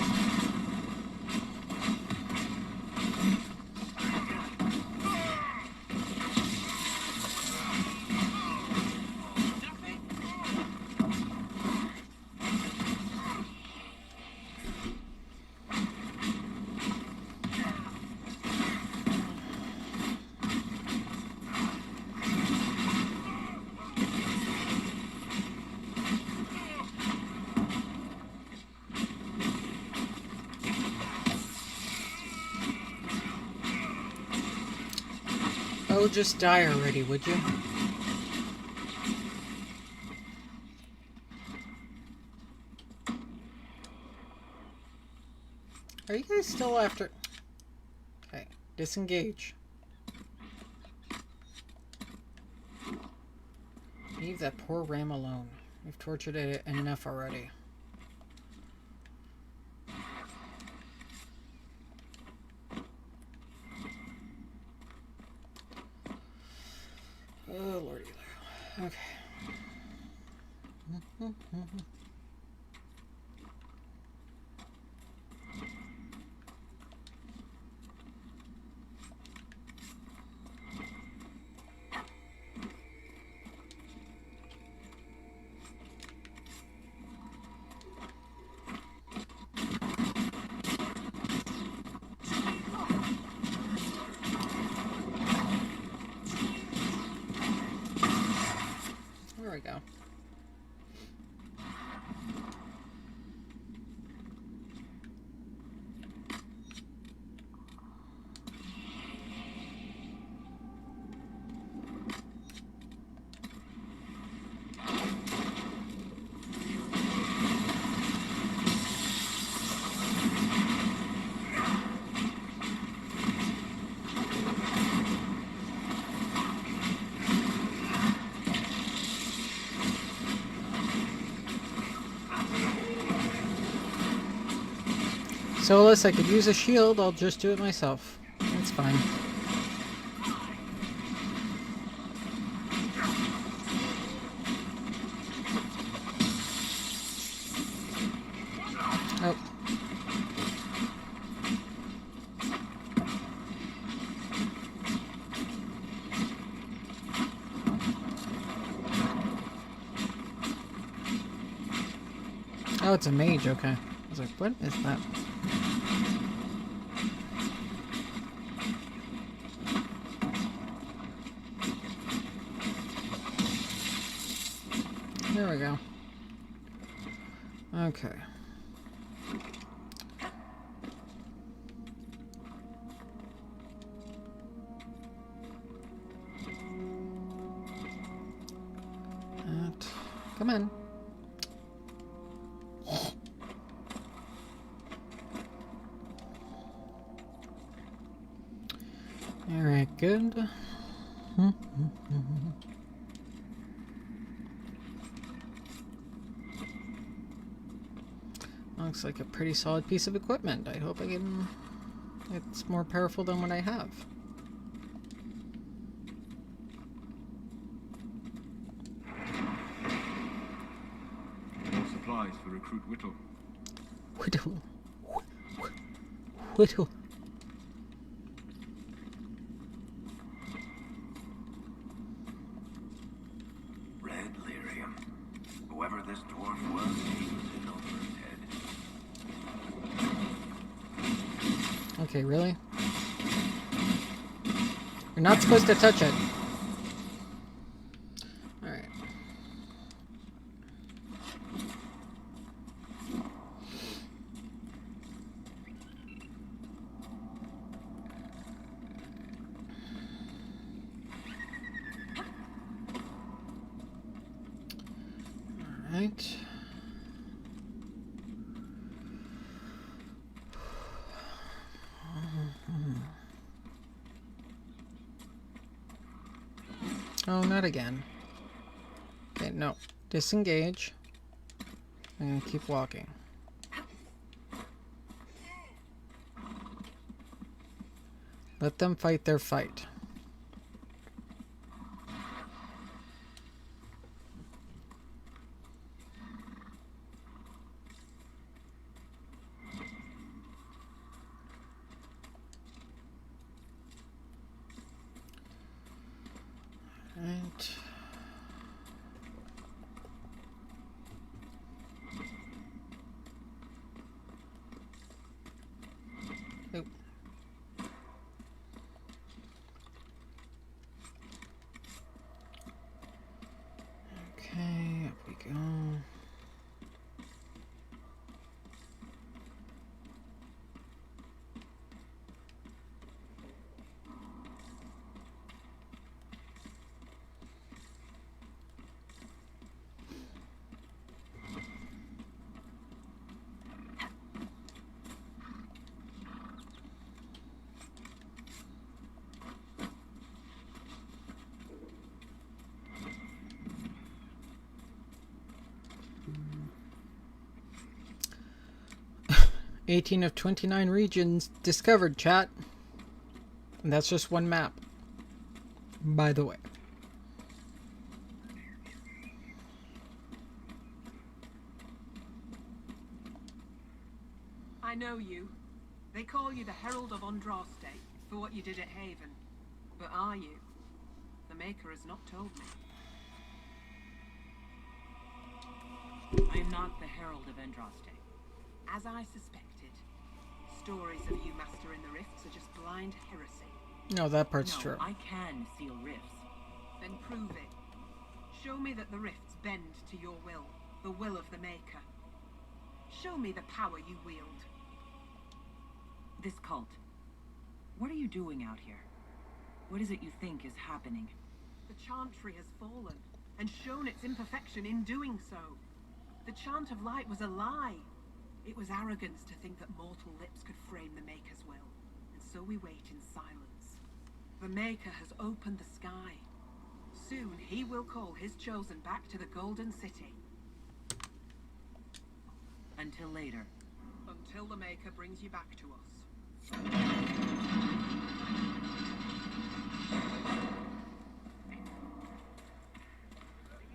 Oh, just die already, would you? Are you guys still after... Okay, disengage. Leave that poor ram alone. We've tortured it enough already. Oh, lordy. Okay. There we go. Solus, I could use a shield, I'll just do it myself. That's fine. Oh. Oh, it's a mage, okay. I was like, what is that? There we go. Okay. Come in. good. Looks like a pretty solid piece of equipment. I hope it's more powerful than what I have. More supplies for recruit Whittle. Whittle. Red lyrium. Whoever this dwarf was, he was in over his head. Okay, really? You're not supposed to touch it. Alright. Alright. Oh, not again. Okay, no. Disengage. And keep walking. Let them fight their fight. Right. Oh. Okay, up we go. "18 of 29 regions discovered, chat." And that's just one map, by the way. I know you. They call you the Herald of Andraste for what you did at Haven. But are you? The Maker has not told me. I am not the Herald of Andraste. As I suspected. Stories of you mastering the rifts are just blind heresy. No, that part's true. I can seal rifts. Then prove it. Show me that the rifts bend to your will, the will of the Maker. Show me the power you wield. This cult. What are you doing out here? What is it you think is happening? The Chantry has fallen, and shown its imperfection in doing so. The Chant of Light was a lie. It was arrogance to think that mortal lips could frame the Maker's will, and so we wait in silence. The Maker has opened the sky. Soon he will call his chosen back to the Golden City. Until later. Until the Maker brings you back to us.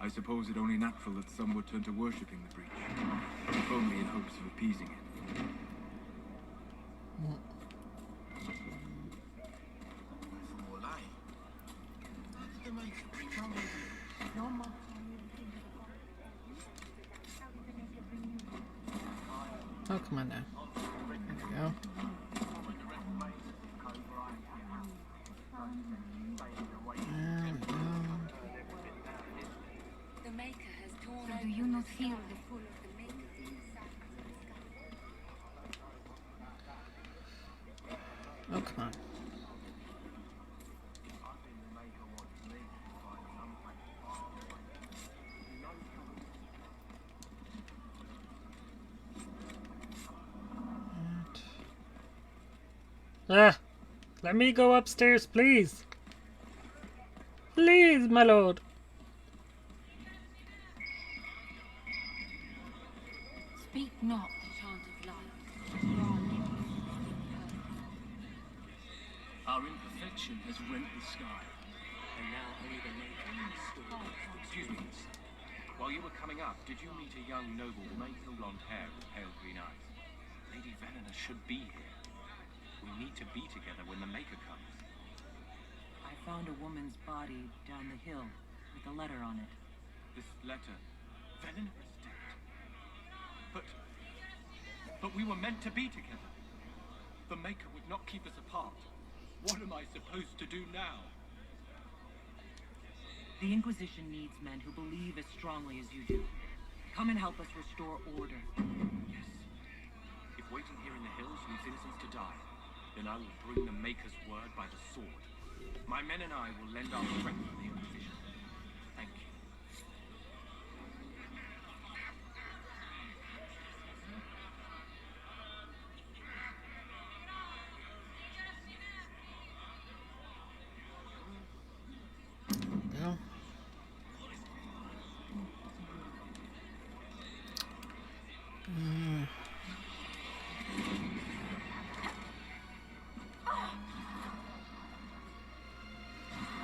I suppose it only natural that some would turn to worshipping the breach, if only in hopes of appeasing it. Oh, come on now. There we go. The Maker has torn. So do you not feel the pull of the Maker inside? Oh, come on. Ah, let me go upstairs, please. Please, my lord. Speak not the chant of life. Our imperfection has rent the sky, and now only the Maker. Excuse me. While you were coming up, did you meet a young noble with maple blonde hair and pale green eyes? Lady Venena should be here. We need to be together when the Maker comes. I found a woman's body down the hill with a letter on it. This letter, Venena is dead. But we were meant to be together. The Maker would not keep us apart. What am I supposed to do now? The Inquisition needs men who believe as strongly as you do. Come and help us restore order. Yes. If waiting here in the hills leaves innocents to die, then I will bring the Maker's word by the sword. My men and I will lend our strength to the Inquisition. Thank you. Go.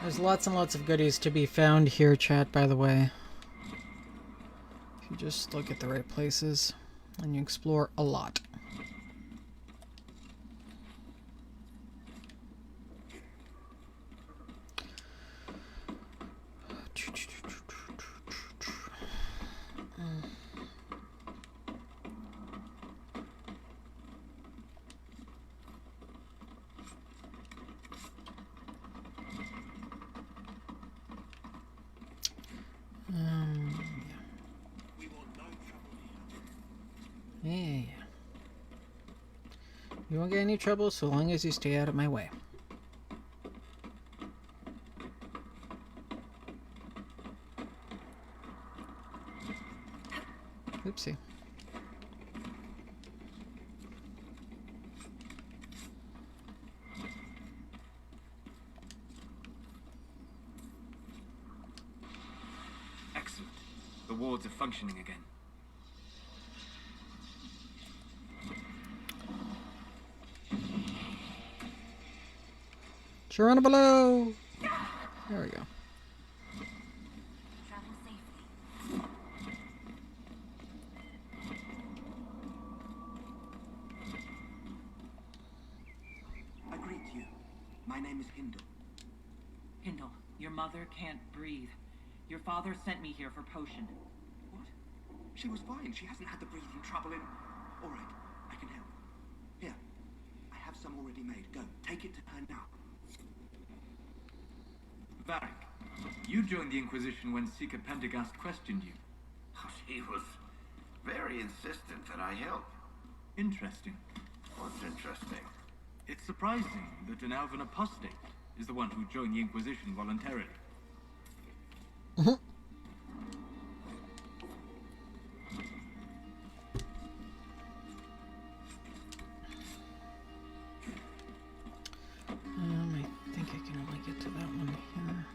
There's lots and lots of goodies to be found here, chat, by the way. If you just look at the right places, and you explore a lot. Yeah. You won't get any trouble so long as you stay out of my way. Oopsie. Excellent. The wards are functioning again. Sharona below! There we go. Travel safely. I greet you. My name is Hindle. Hindle, your mother can't breathe. Your father sent me here for potion. What? She was fine. She hasn't had the breathing trouble in... All right, I can help. Here, I have some already made. Go, take it to her now. Varric, you joined the Inquisition when Seeker Pendergast questioned you. He was very insistent that I help. Interesting. What's interesting? It's surprising that an elven apostate is the one who joined the Inquisition voluntarily. I think I can only get to that one here.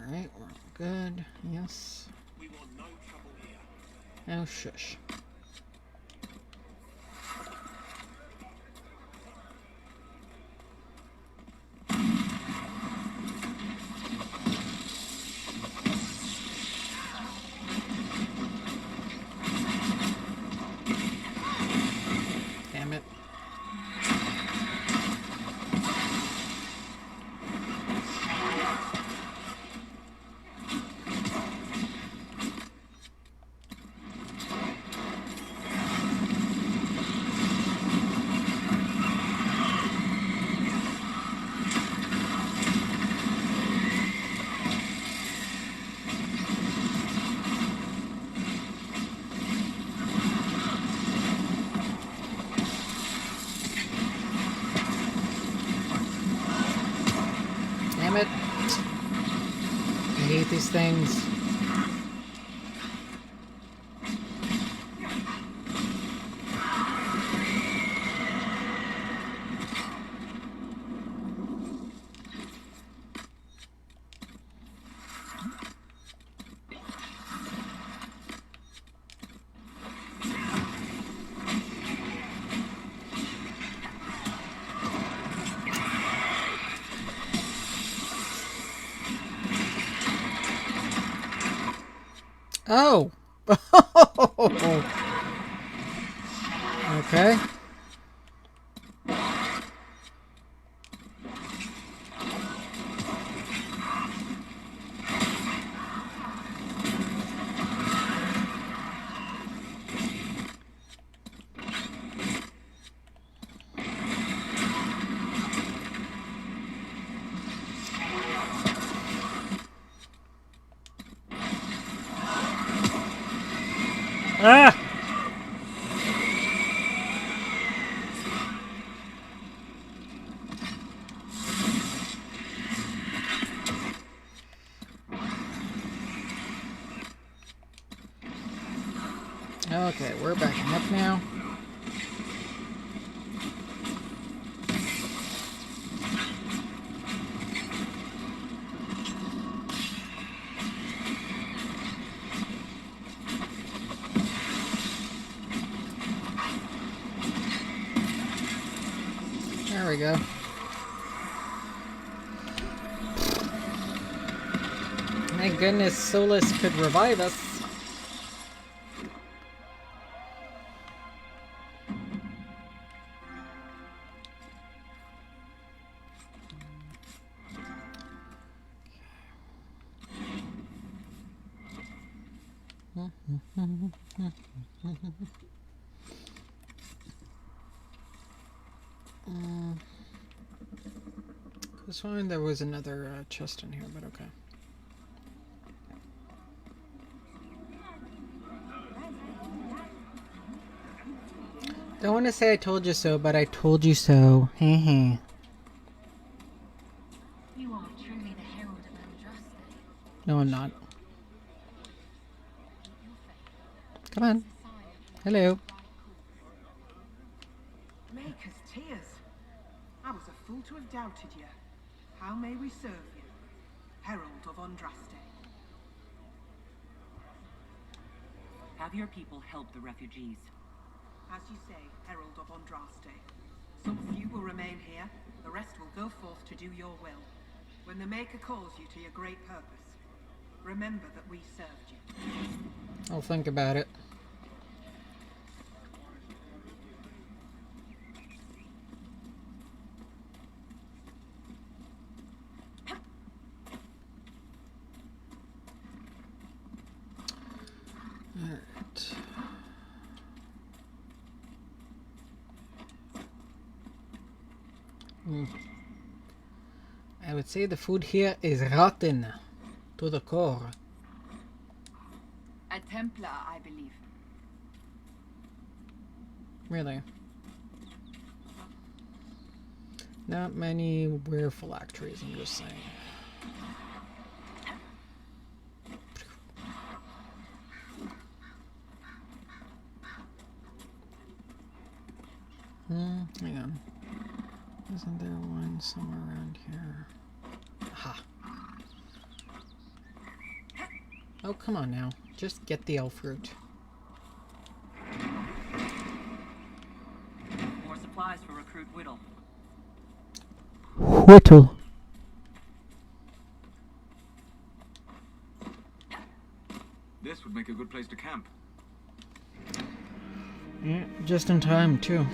Alright, we're all good. Yes. We want no trouble here. Oh, shush. these things. Oh! Okay. Ah! Okay, we're backing up now. There we go. Thank goodness Solus could revive us. I was wondering there was another chest in here, but okay. Don't want to say I told you so, but I told you so. Heh. You are truly the herald of Andraste. No, I'm not. Come on. Hello. Maker's tears. I was a fool to have doubted you. How may we serve you? Herald of Andraste. Have your people help the refugees. As you say, Herald of Andraste. Some few will remain here, the rest will go forth to do your will. When the Maker calls you to your great purpose, remember that we served you. I'll think about it. Alright. I would say the food here is rotten to the core. A Templar, I believe. Really? Not many wear phylacteries, I'm just saying. Hang on. Isn't there one somewhere around here? Aha. Oh, come on now. Just get the elf fruit. More supplies for recruit Whittle. Whittle. This would make a good place to camp. Yeah, just in time, too.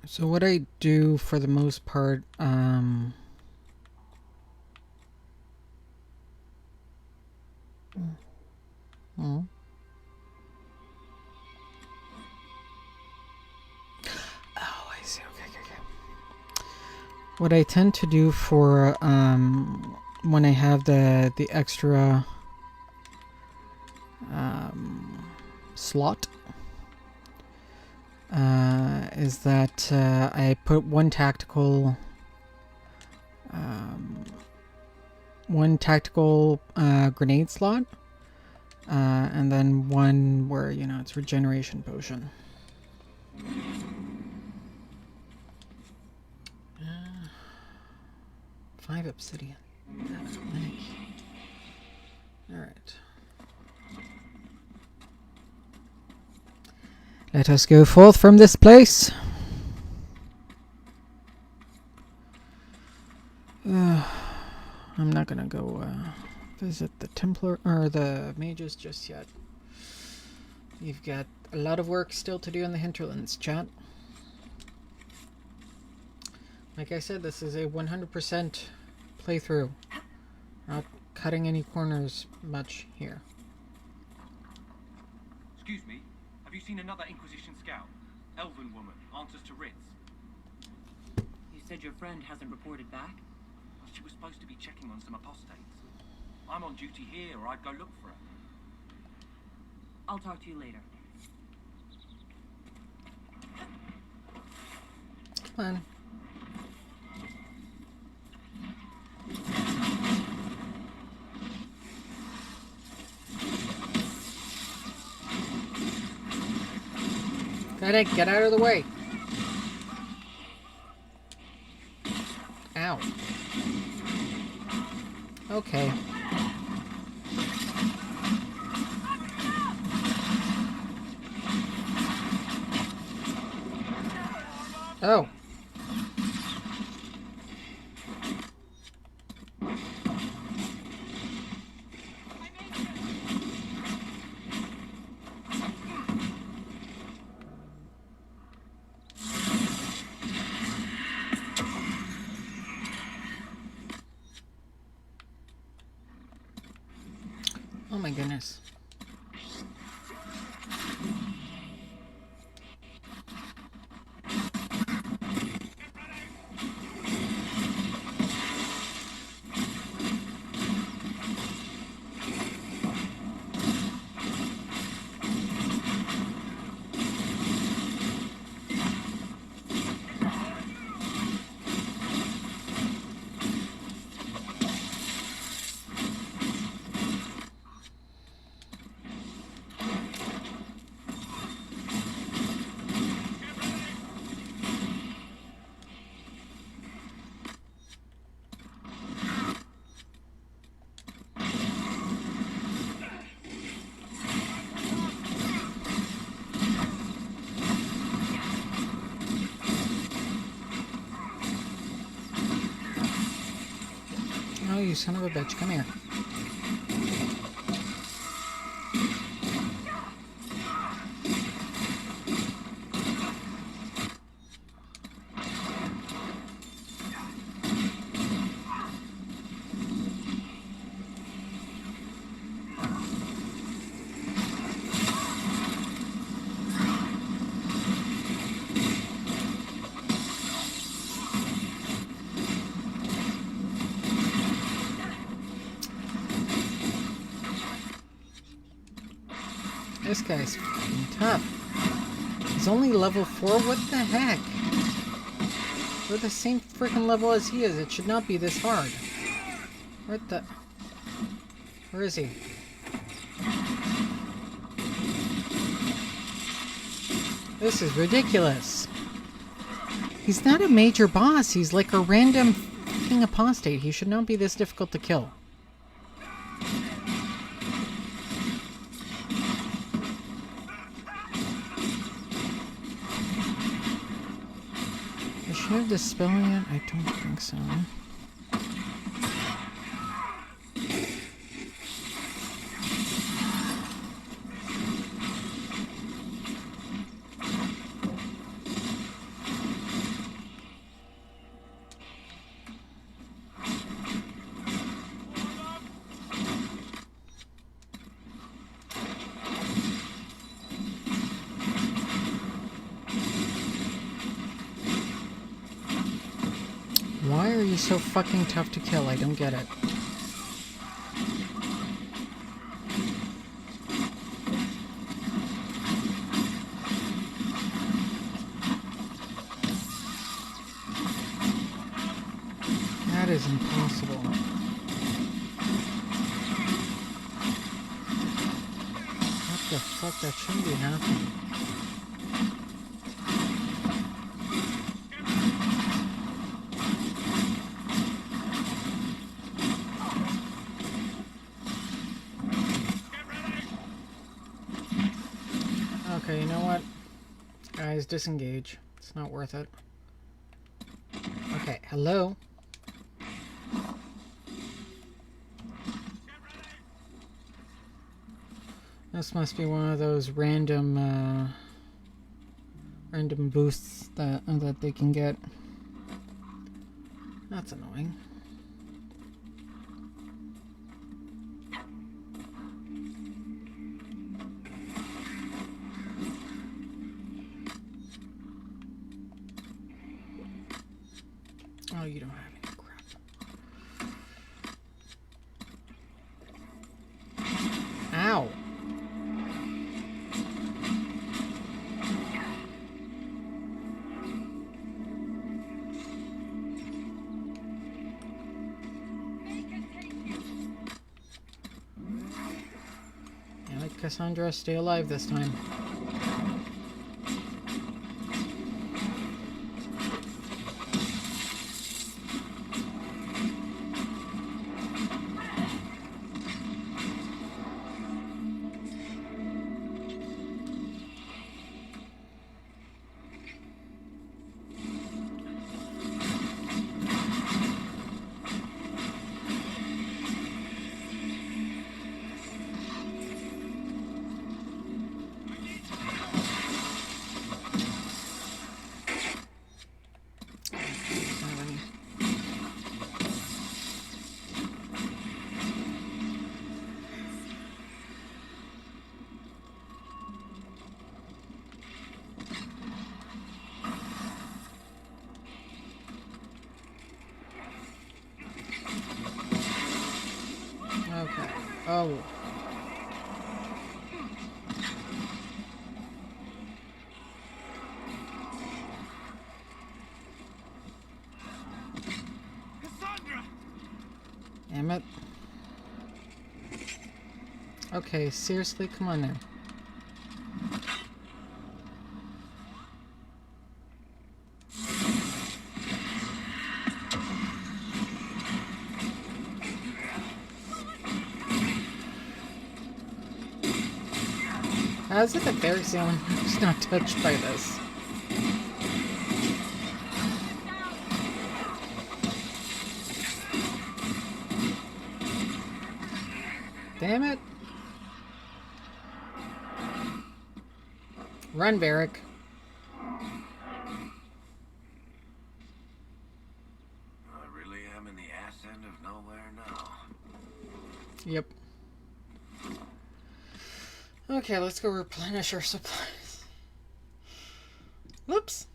So what I do for the most part, What I tend to do for when I have the extra slot is that I put one tactical grenade slot, and then one where, you know, it's regeneration potion. 5 obsidian. Alright. Let us go forth from this place. I'm not gonna go visit the Templar or the mages just yet. You've got a lot of work still to do in the hinterlands, chat. Like I said, this is a 100% playthrough. Not cutting any corners much here. Excuse me, have you seen another Inquisition scout? Elven woman, answers to writs. You said your friend hasn't reported back? Well, she was supposed to be checking on some apostates. I'm on duty here, or I'd go look for her. I'll talk to you later. Come on. Get out of the way. Ow. Okay. Oh. Oh my goodness. Oh, you son of a bitch, come here. This guy's fucking tough. He's only level 4? What the heck? We're the same freaking level as he is. It should not be this hard. What the... Where is he? This is ridiculous. He's not a major boss. He's like a random fucking apostate. He should not be this difficult to kill. Should I have dispel yet? I don't think so. Why are you so fucking tough to kill? I don't get it. That is impossible. What the fuck? That shouldn't be happening. Okay, you know what? Guys, disengage. It's not worth it. Okay, hello? This must be one of those random boosts that they can get. That's annoying. Oh, you don't have any crap. Ow! Damn it, Cassandra, stay alive this time. Okay. Oh. Cassandra! Damn it. Okay, seriously, come on now. How is it that Barry's the only one who's not touched by this? Damn it. Run, Varric. I really am in the ass end of nowhere now. Yep. Okay, let's go replenish our supplies. Whoops.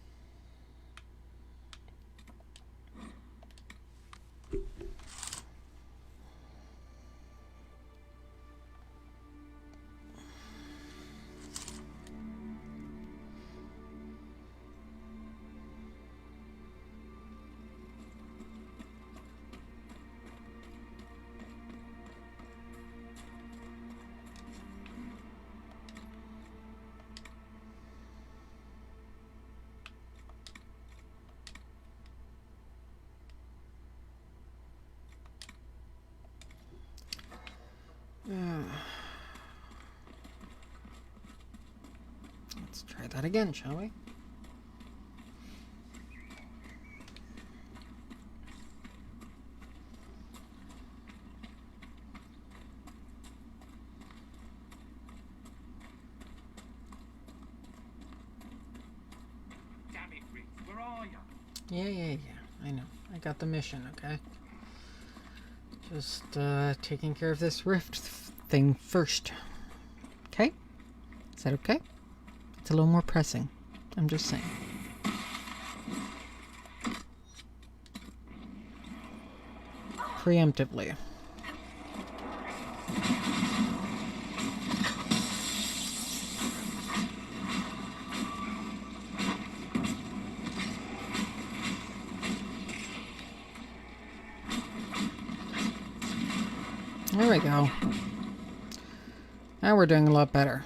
Let's try that again, shall we? Damn it, Rick, where are you? Yeah. I know. I got the mission, okay? Just taking care of this rift thing first. Okay? Is that okay? It's a little more pressing. I'm just saying. preemptively. There we go. Now we're doing a lot better.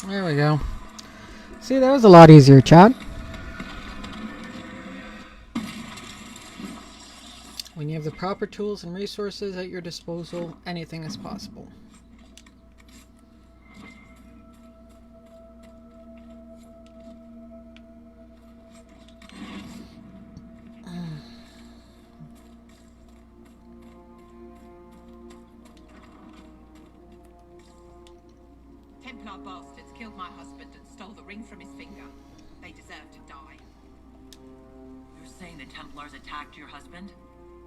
There we go. See, that was a lot easier, chat. When you have the proper tools and resources at your disposal, anything is possible. Templar bastards killed my husband and stole the ring from his finger. They deserve to die. You're saying the Templars attacked your husband?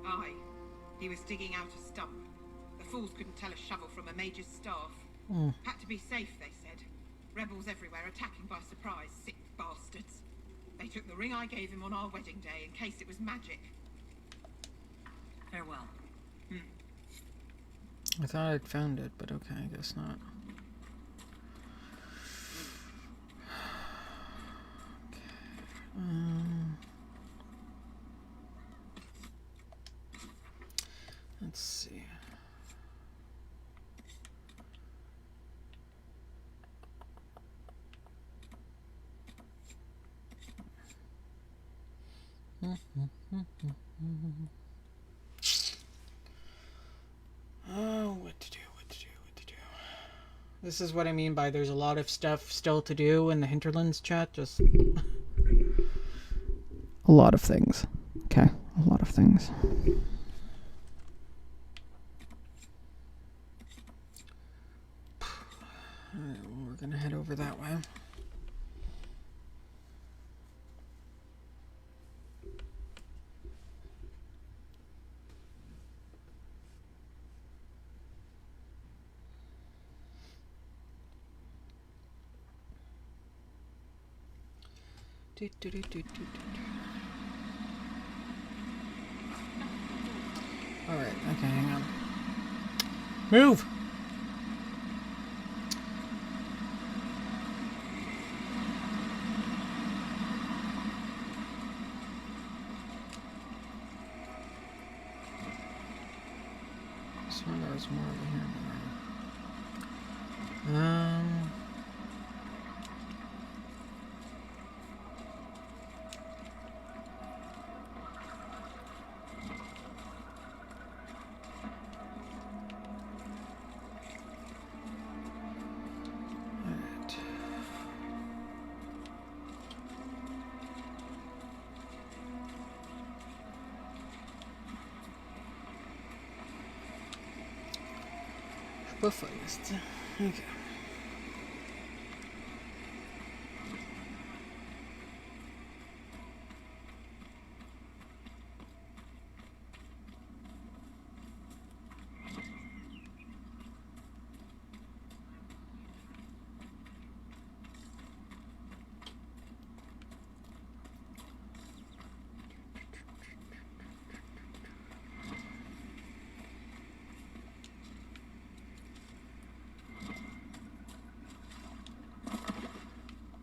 Aye. He was digging out a stump. The fools couldn't tell a shovel from a mage's staff. Had to be safe, they said. Rebels everywhere attacking by surprise, sick bastards. They took the ring I gave him on our wedding day in case it was magic. Farewell. I thought I'd found it, but okay, I guess not. Let's see. Oh, what to do. This is what I mean by there's a lot of stuff still to do in the Hinterlands chat. Just a lot of things. Okay, a lot of things. Alright, well, we're gonna head over that way. Alright, okay, hang on. Move! I swear there was more over here. Befeist. Okay.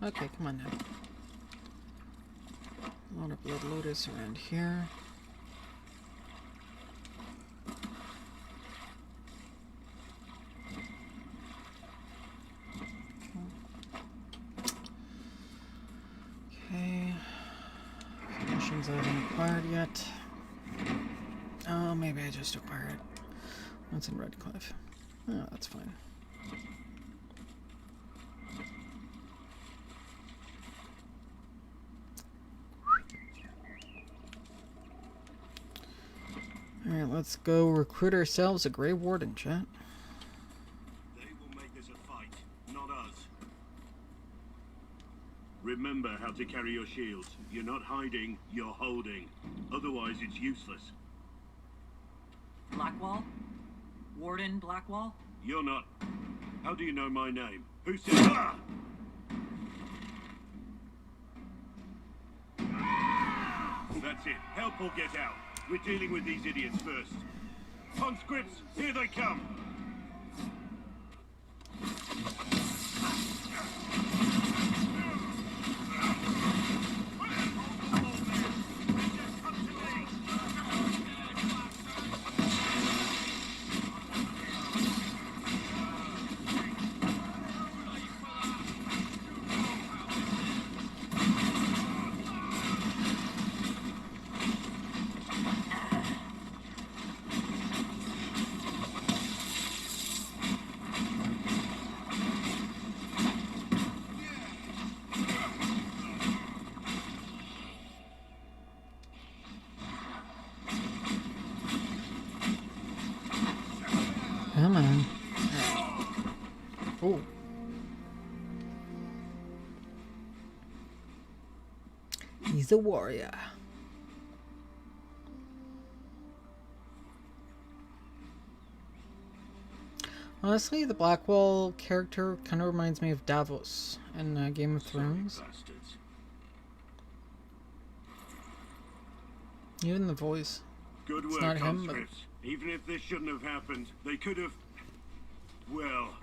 Okay, come on now. A lot of Blood Lotus around here. Okay. Missions I haven't acquired yet. Oh, maybe I just acquired it. That's in Redcliffe. Oh, that's fine. Alright, let's go recruit ourselves a Grey Warden, chat. They will make this a fight, not us. Remember how to carry your shields. You're not hiding, you're holding. Otherwise, it's useless. Blackwall? Warden Blackwall? You're not. How do you know my name? Who said... Ah! That's it. Help or get out. We're dealing with these idiots first. Conscripts, here they come! Come on. Oh. He's a warrior. Honestly, the Blackwall character kind of reminds me of Davos in Game of Thrones. Even the voice. Good It's work, not him, but... conscripts. Even if this shouldn't have happened, they could have... Well,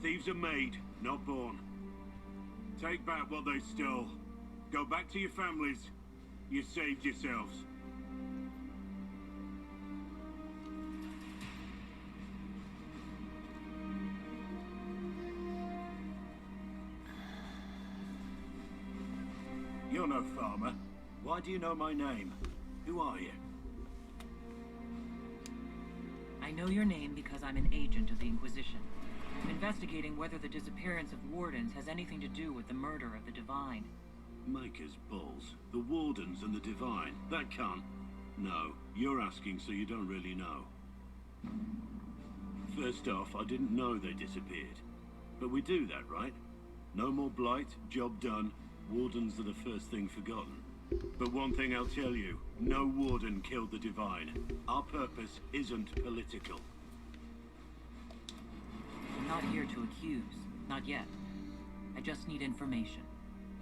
thieves are made, not born. Take back what they stole. Go back to your families. You saved yourselves. You're no farmer. Why do you know my name? Who are you? I know your name because I'm an agent of the Inquisition. I'm investigating whether the disappearance of wardens has anything to do with the murder of the Divine. Maker's balls. The Wardens and the Divine. That can't... No, you're asking so you don't really know. First off, I didn't know they disappeared. But we do that, right? No more blight, job done. Wardens are the first thing forgotten. But one thing I'll tell you, no Warden killed the Divine. Our purpose isn't political. I'm not here to accuse. Not yet. I just need information.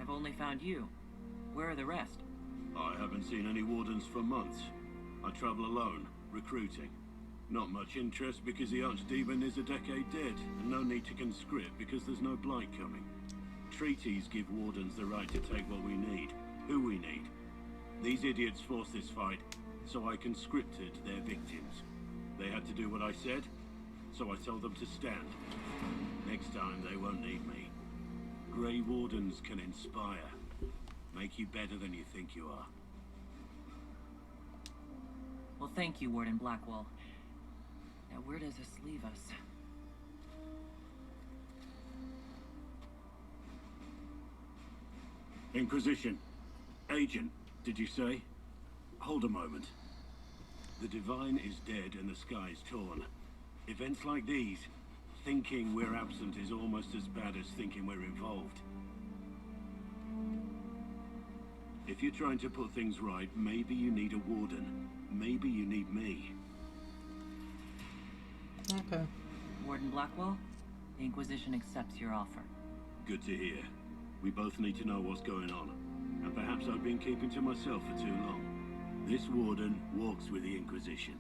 I've only found you. Where are the rest? I haven't seen any Wardens for months. I travel alone, recruiting. Not much interest because the Archdemon is a decade dead, and no need to conscript because there's no blight coming. Treaties give Wardens the right to take what we need. Who we need. These idiots forced this fight, so I conscripted their victims. They had to do what I said, so I told them to stand. Next time they won't need me. Grey Wardens can inspire. Make you better than you think you are. Well, thank you, Warden Blackwall. Now, where does this leave us? Inquisition. Agent, did you say? Hold a moment. The Divine is dead and the sky is torn. Events like these, thinking we're absent is almost as bad as thinking we're involved. If you're trying to put things right, maybe you need a Warden. Maybe you need me. Okay. Warden Blackwall, the Inquisition accepts your offer. Good to hear. We both need to know what's going on. And perhaps I've been keeping to myself for too long. This Warden walks with the Inquisition.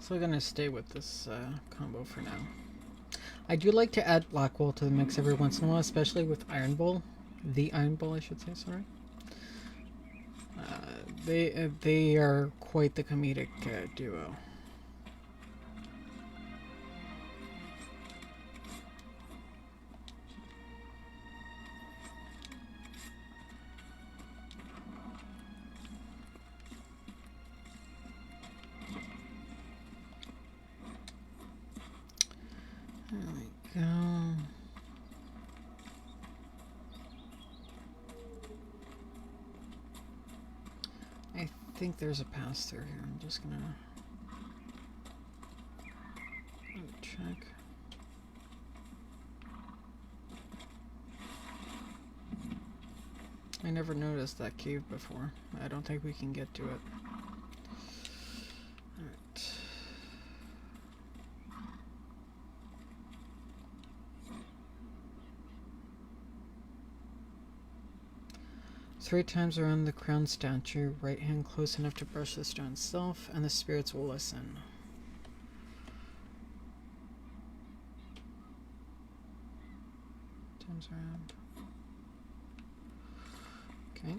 So we're gonna stay with this combo for now. I do like to add Blackwall to the mix every once in a while, especially with Iron Bull. The Iron Bull, I should say, sorry. They are quite the comedic duo. There we go. I think there's a pass through here. I'm just gonna check. I never noticed that cave before. I don't think we can get to it. Alright. Three times around the crown statue, right hand close enough to brush the stone itself, and the spirits will listen. Times around. Okay.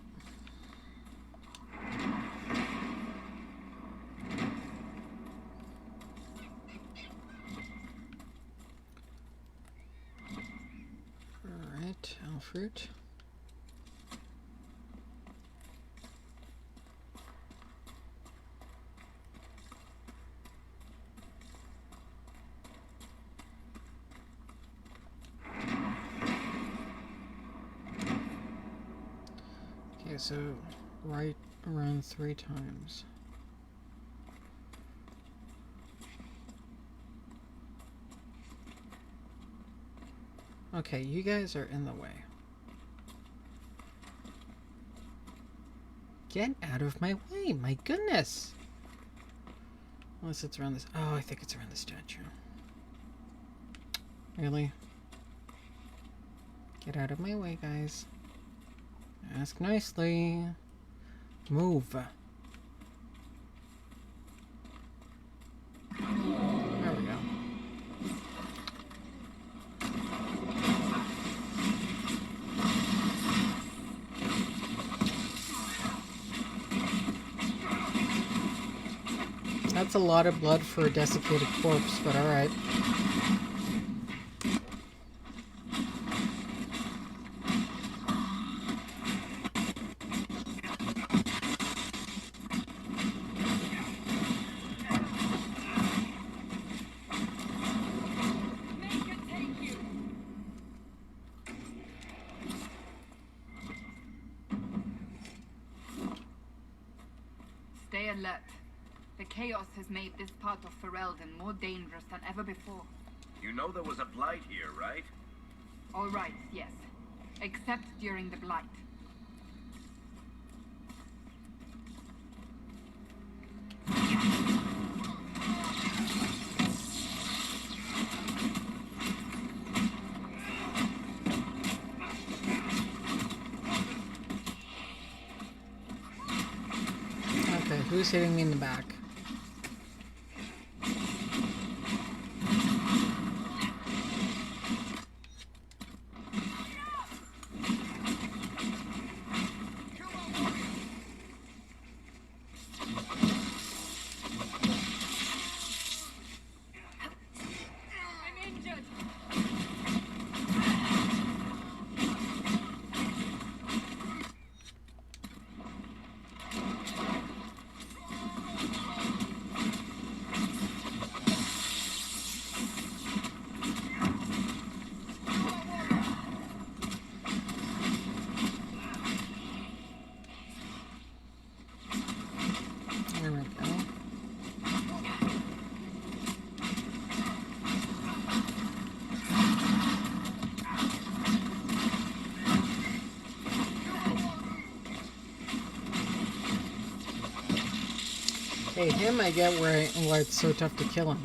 Alright, Alfruit. Okay, so right around 3 times. Okay, you guys are in the way. Get out of my way, my goodness! Unless it's around this. Oh, I think it's around the statue. Really? Get out of my way, guys. Ask nicely. Move. There we go. That's a lot of blood for a desiccated corpse, but alright. Stay alert. The chaos has made this part of Ferelden more dangerous than ever before. You know there was a blight here, right? All right, yes. Except during the blight. Okay, who's hitting me in the back? There we go. Hey, him I get why it's so tough to kill him.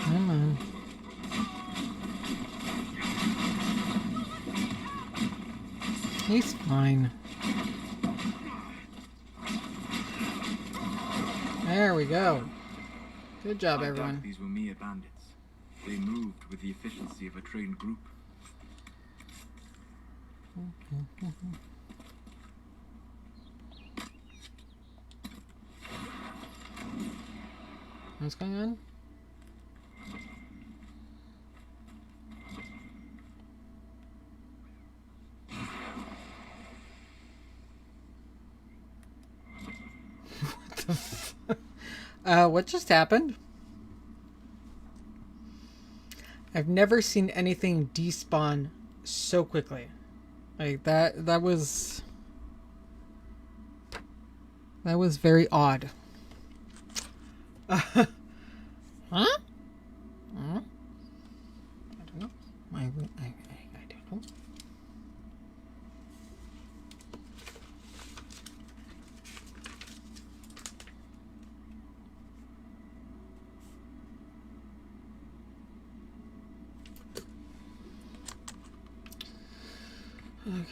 Come on. He's fine. There we go. Good job, I doubt everyone. these were mere bandits. They moved with the efficiency of a trained group. What's going on? What the fuck? What just happened? I've never seen anything despawn so quickly. Like that was very odd. Huh? Huh? I don't know. I don't know. Okay.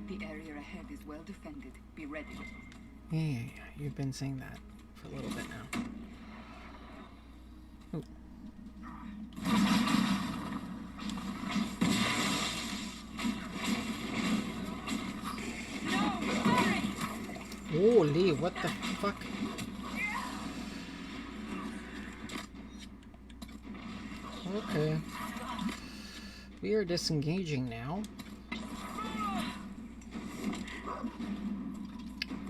The area ahead is well defended. Be ready. Yeah. You've been saying that for a little bit now. Ooh. Holy, what the fuck? Okay. We are disengaging now.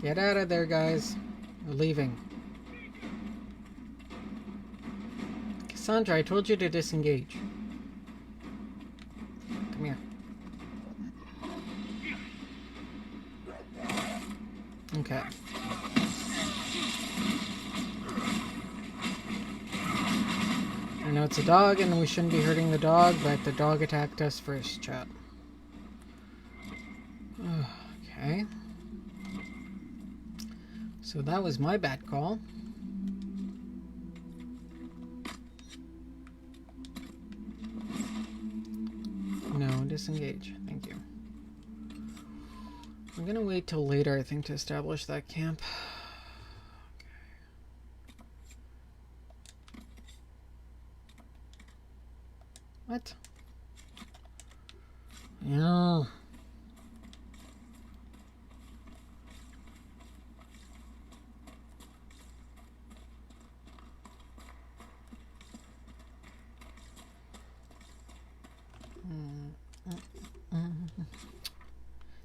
Get out of there, guys. We're leaving. Cassandra, I told you to disengage. Come here. Okay. I know it's a dog and we shouldn't be hurting the dog, but the dog attacked us first, chat. Okay. So that was my bad call. No, disengage. Thank you. I'm gonna wait till later, I think, to establish that camp. What? Yeah.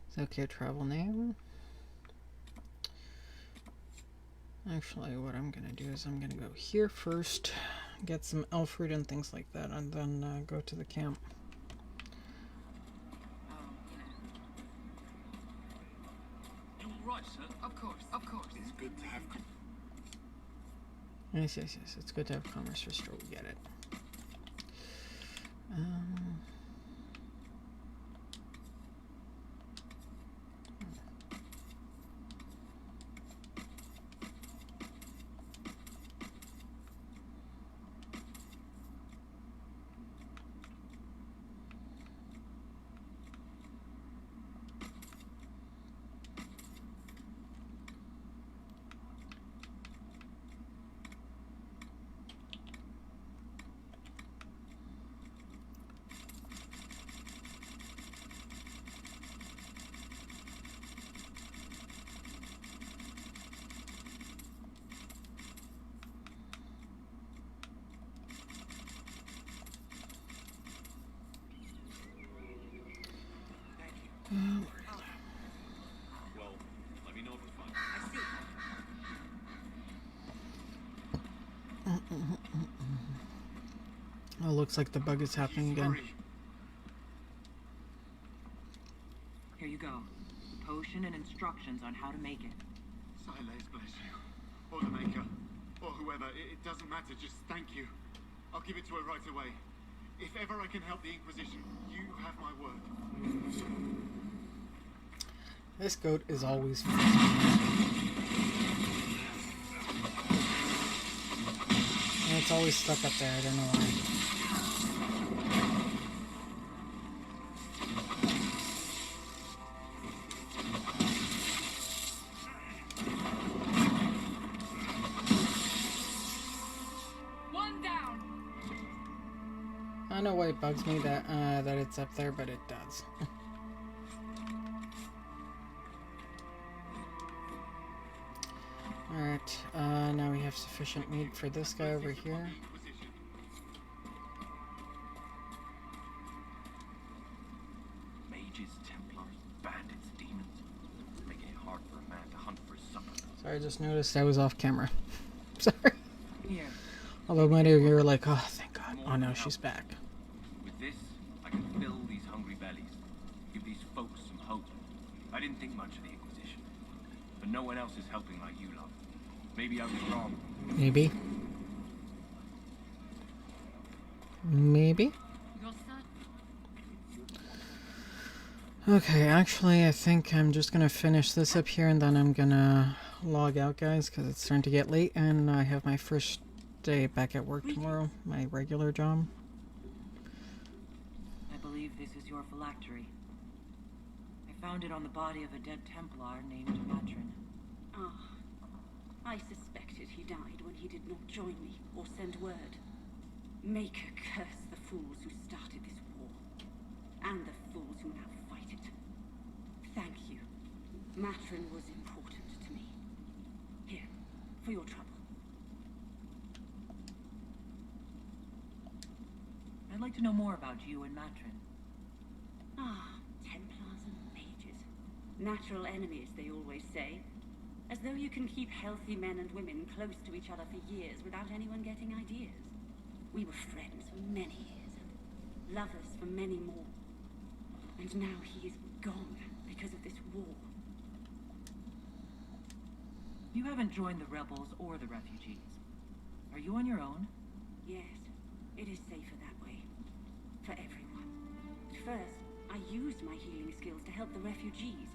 Is that okay, travel name? Actually, what I'm gonna do is I'm gonna go here first, get some elf fruit and things like that, and then go to the camp. You all right, sir? Of course, of course. It's good to have. Yes. It's good to have commerce restored. We get it. Well, let me know if it's fine. Oh, looks like the bug is happening again. Here you go. Potion and instructions on how to make it. Silas bless you. Or the Maker. Or whoever. It doesn't matter. Just thank you. I'll give it to her right away. If ever I can help the Inquisition, you have my word. This goat is always fun. And it's always stuck up there, I don't know why. why it bugs me that that it's up there, but it does. Alright, now we have sufficient meat for this guy over here. Mages, Templars, bandits, demons. Making it hard for a man to hunt for his supper. Sorry, I just noticed I was off camera. Sorry. Here. Although many of you are like, oh, thank God. Oh no, she's back. With this, I can fill these hungry bellies. Give these folks some hope. I didn't think much of the Inquisition. But no one else is helping like you lot. Maybe I was wrong. Maybe. Maybe? Okay, actually, I think I'm just gonna finish this up here and then I'm gonna log out, guys, because it's starting to get late and I have my first day back at work tomorrow, my regular job. I believe this is your phylactery. I found it on the body of a dead Templar named Matrin. Ah, I suspected he died when he did not join me or send word. Maker curse the fools who started this war, and the fools who now fight it. Thank you. Matrin was important to me. Here, for your trouble. I'd like to know more about you and Matrin. Ah, Templars and mages. Natural enemies, they always say. As though you can keep healthy men and women close to each other for years without anyone getting ideas. We were friends for many years, and lovers for many more. And now he is gone because of this war. You haven't joined the rebels or the refugees. Are you on your own? Yes, it is safer that way. For everyone. At first, I used my healing skills to help the refugees.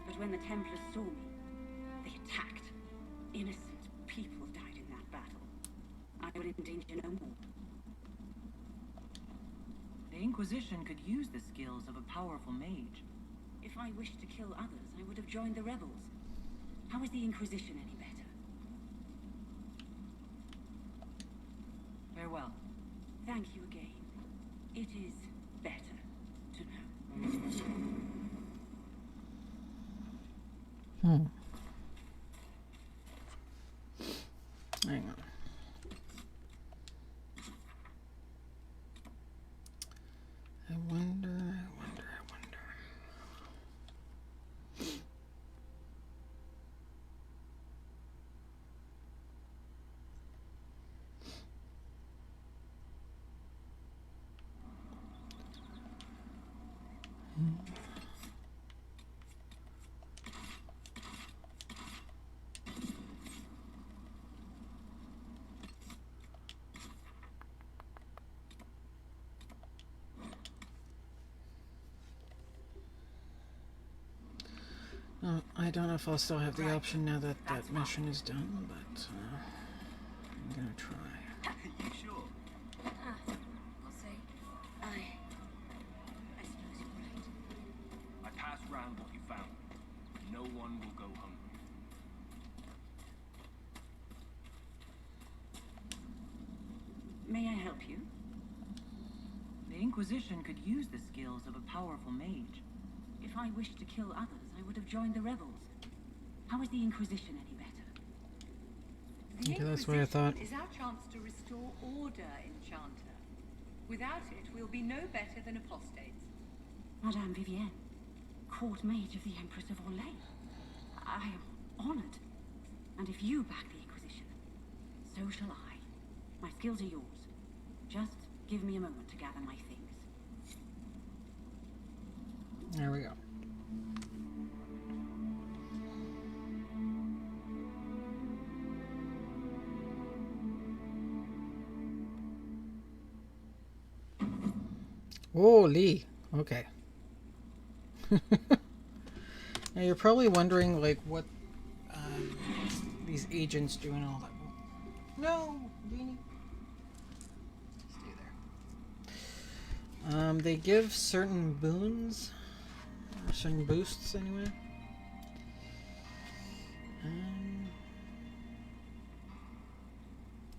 But when the Templars saw me, they attacked. Innocent people died in that battle. I would endanger no more. The Inquisition could use the skills of a powerful mage. If I wished to kill others, I would have joined the rebels. How is the Inquisition any better? Farewell. Thank you again. It is better to know. Hang on. I wonder. I don't know if I'll still have the option now that that mission is done, but I'm gonna try. You sure? I'll say, I suppose you're right. I passed round what you found. No one will go hungry. May I help you? The Inquisition could use the skills of a powerful mage. If I wished to kill others, I would have joined the rebels. How is the Inquisition any better? The Okay, that's what I thought. is our chance to restore order, Enchanter. Without it, we'll be no better than apostates. Madame Vivienne, court mage of the Empress of Orlais. I am honored. And if you back the Inquisition, so shall I. My skills are yours. Just give me a moment to gather my things. There we go. Holy. Okay. Now you're probably wondering, like, what these agents do and all that. No, Beanie. Stay there. They give certain boons, or certain boosts anyway.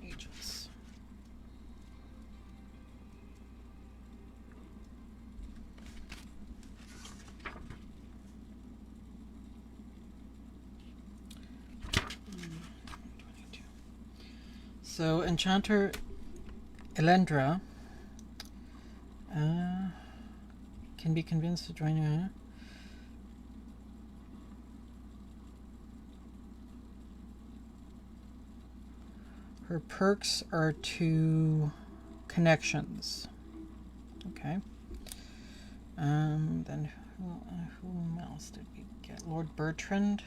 Agents. So Enchanter Elendra can be convinced to join you. Her perks are 2 connections. Okay. Then whom else did we get? Lord Bertrand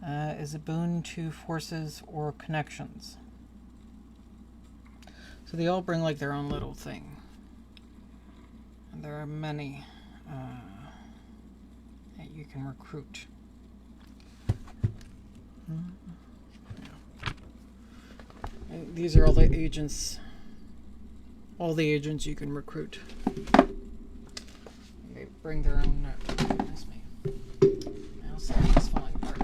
is a boon to forces or connections. So they all bring like their own little thing. And there are many that you can recruit. And these are all the agents. All the agents you can recruit. They bring their own. That's me. Now something's falling apart.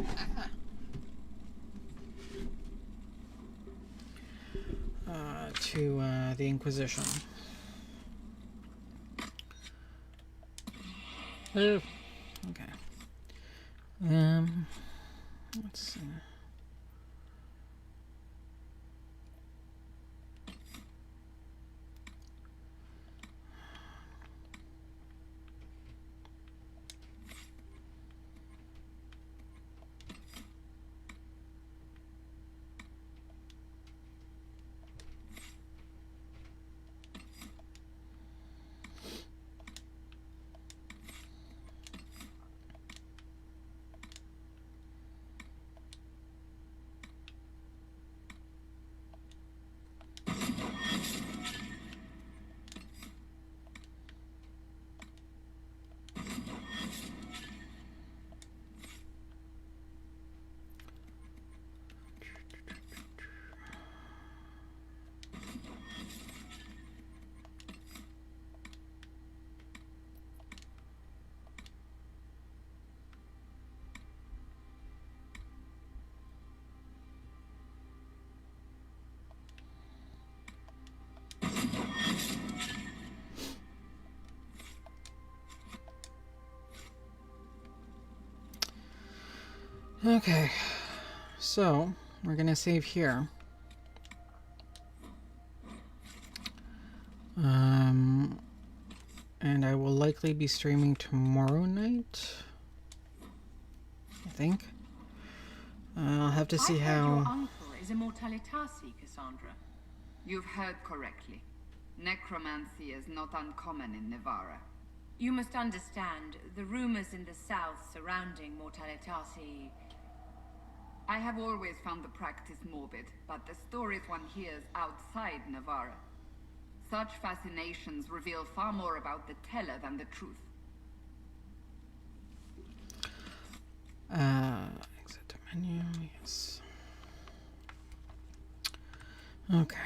To the Inquisition. Oh, okay. Let's see. Okay, so we're gonna save here. And I will likely be streaming tomorrow night, I think. I'll have to see how... Your uncle is Immortalitasi, Cassandra. You've heard correctly. Necromancy is not uncommon in Navarra. You must understand, the rumors in the south surrounding Mortalitasi... I have always found the practice morbid, but the stories one hears outside Navarra. Such fascinations reveal far more about the teller than the truth. Exit the menu, yes. Okay.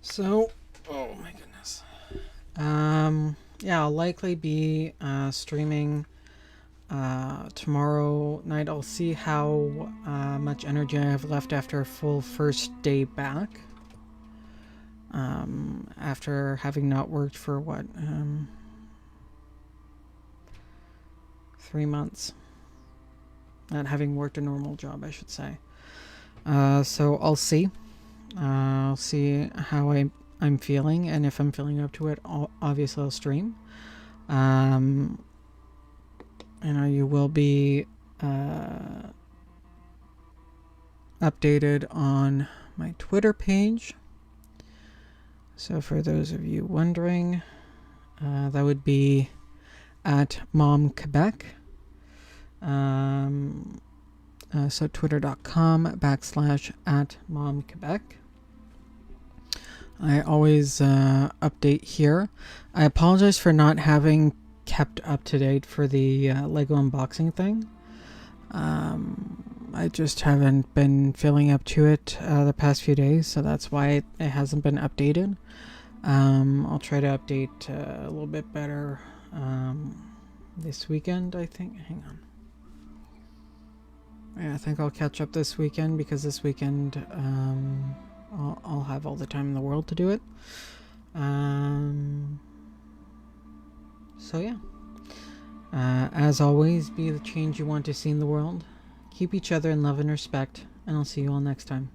So, oh my goodness. Yeah, I'll likely be streaming tomorrow night. I'll see how much energy I have left after a full first day back. After having not worked for what, 3 months. Not having worked a normal job, I should say. So I'll see. I'll see how I'm feeling, and if I'm feeling up to it, obviously I'll stream. And you will be updated on my Twitter page. So for those of you wondering, that would be at MomQuebec. So twitter.com/@MomQuebec. I always update here. I apologize for not having kept up to date for the Lego unboxing thing. I just haven't been feeling up to it the past few days, so that's why it hasn't been updated. I'll try to update a little bit better this weekend, I think. Hang on. Yeah, I think I'll catch up this weekend, because this weekend I'll have all the time in the world to do it. So yeah. As always, be the change you want to see in the world. Keep each other in love and respect, and I'll see you all next time.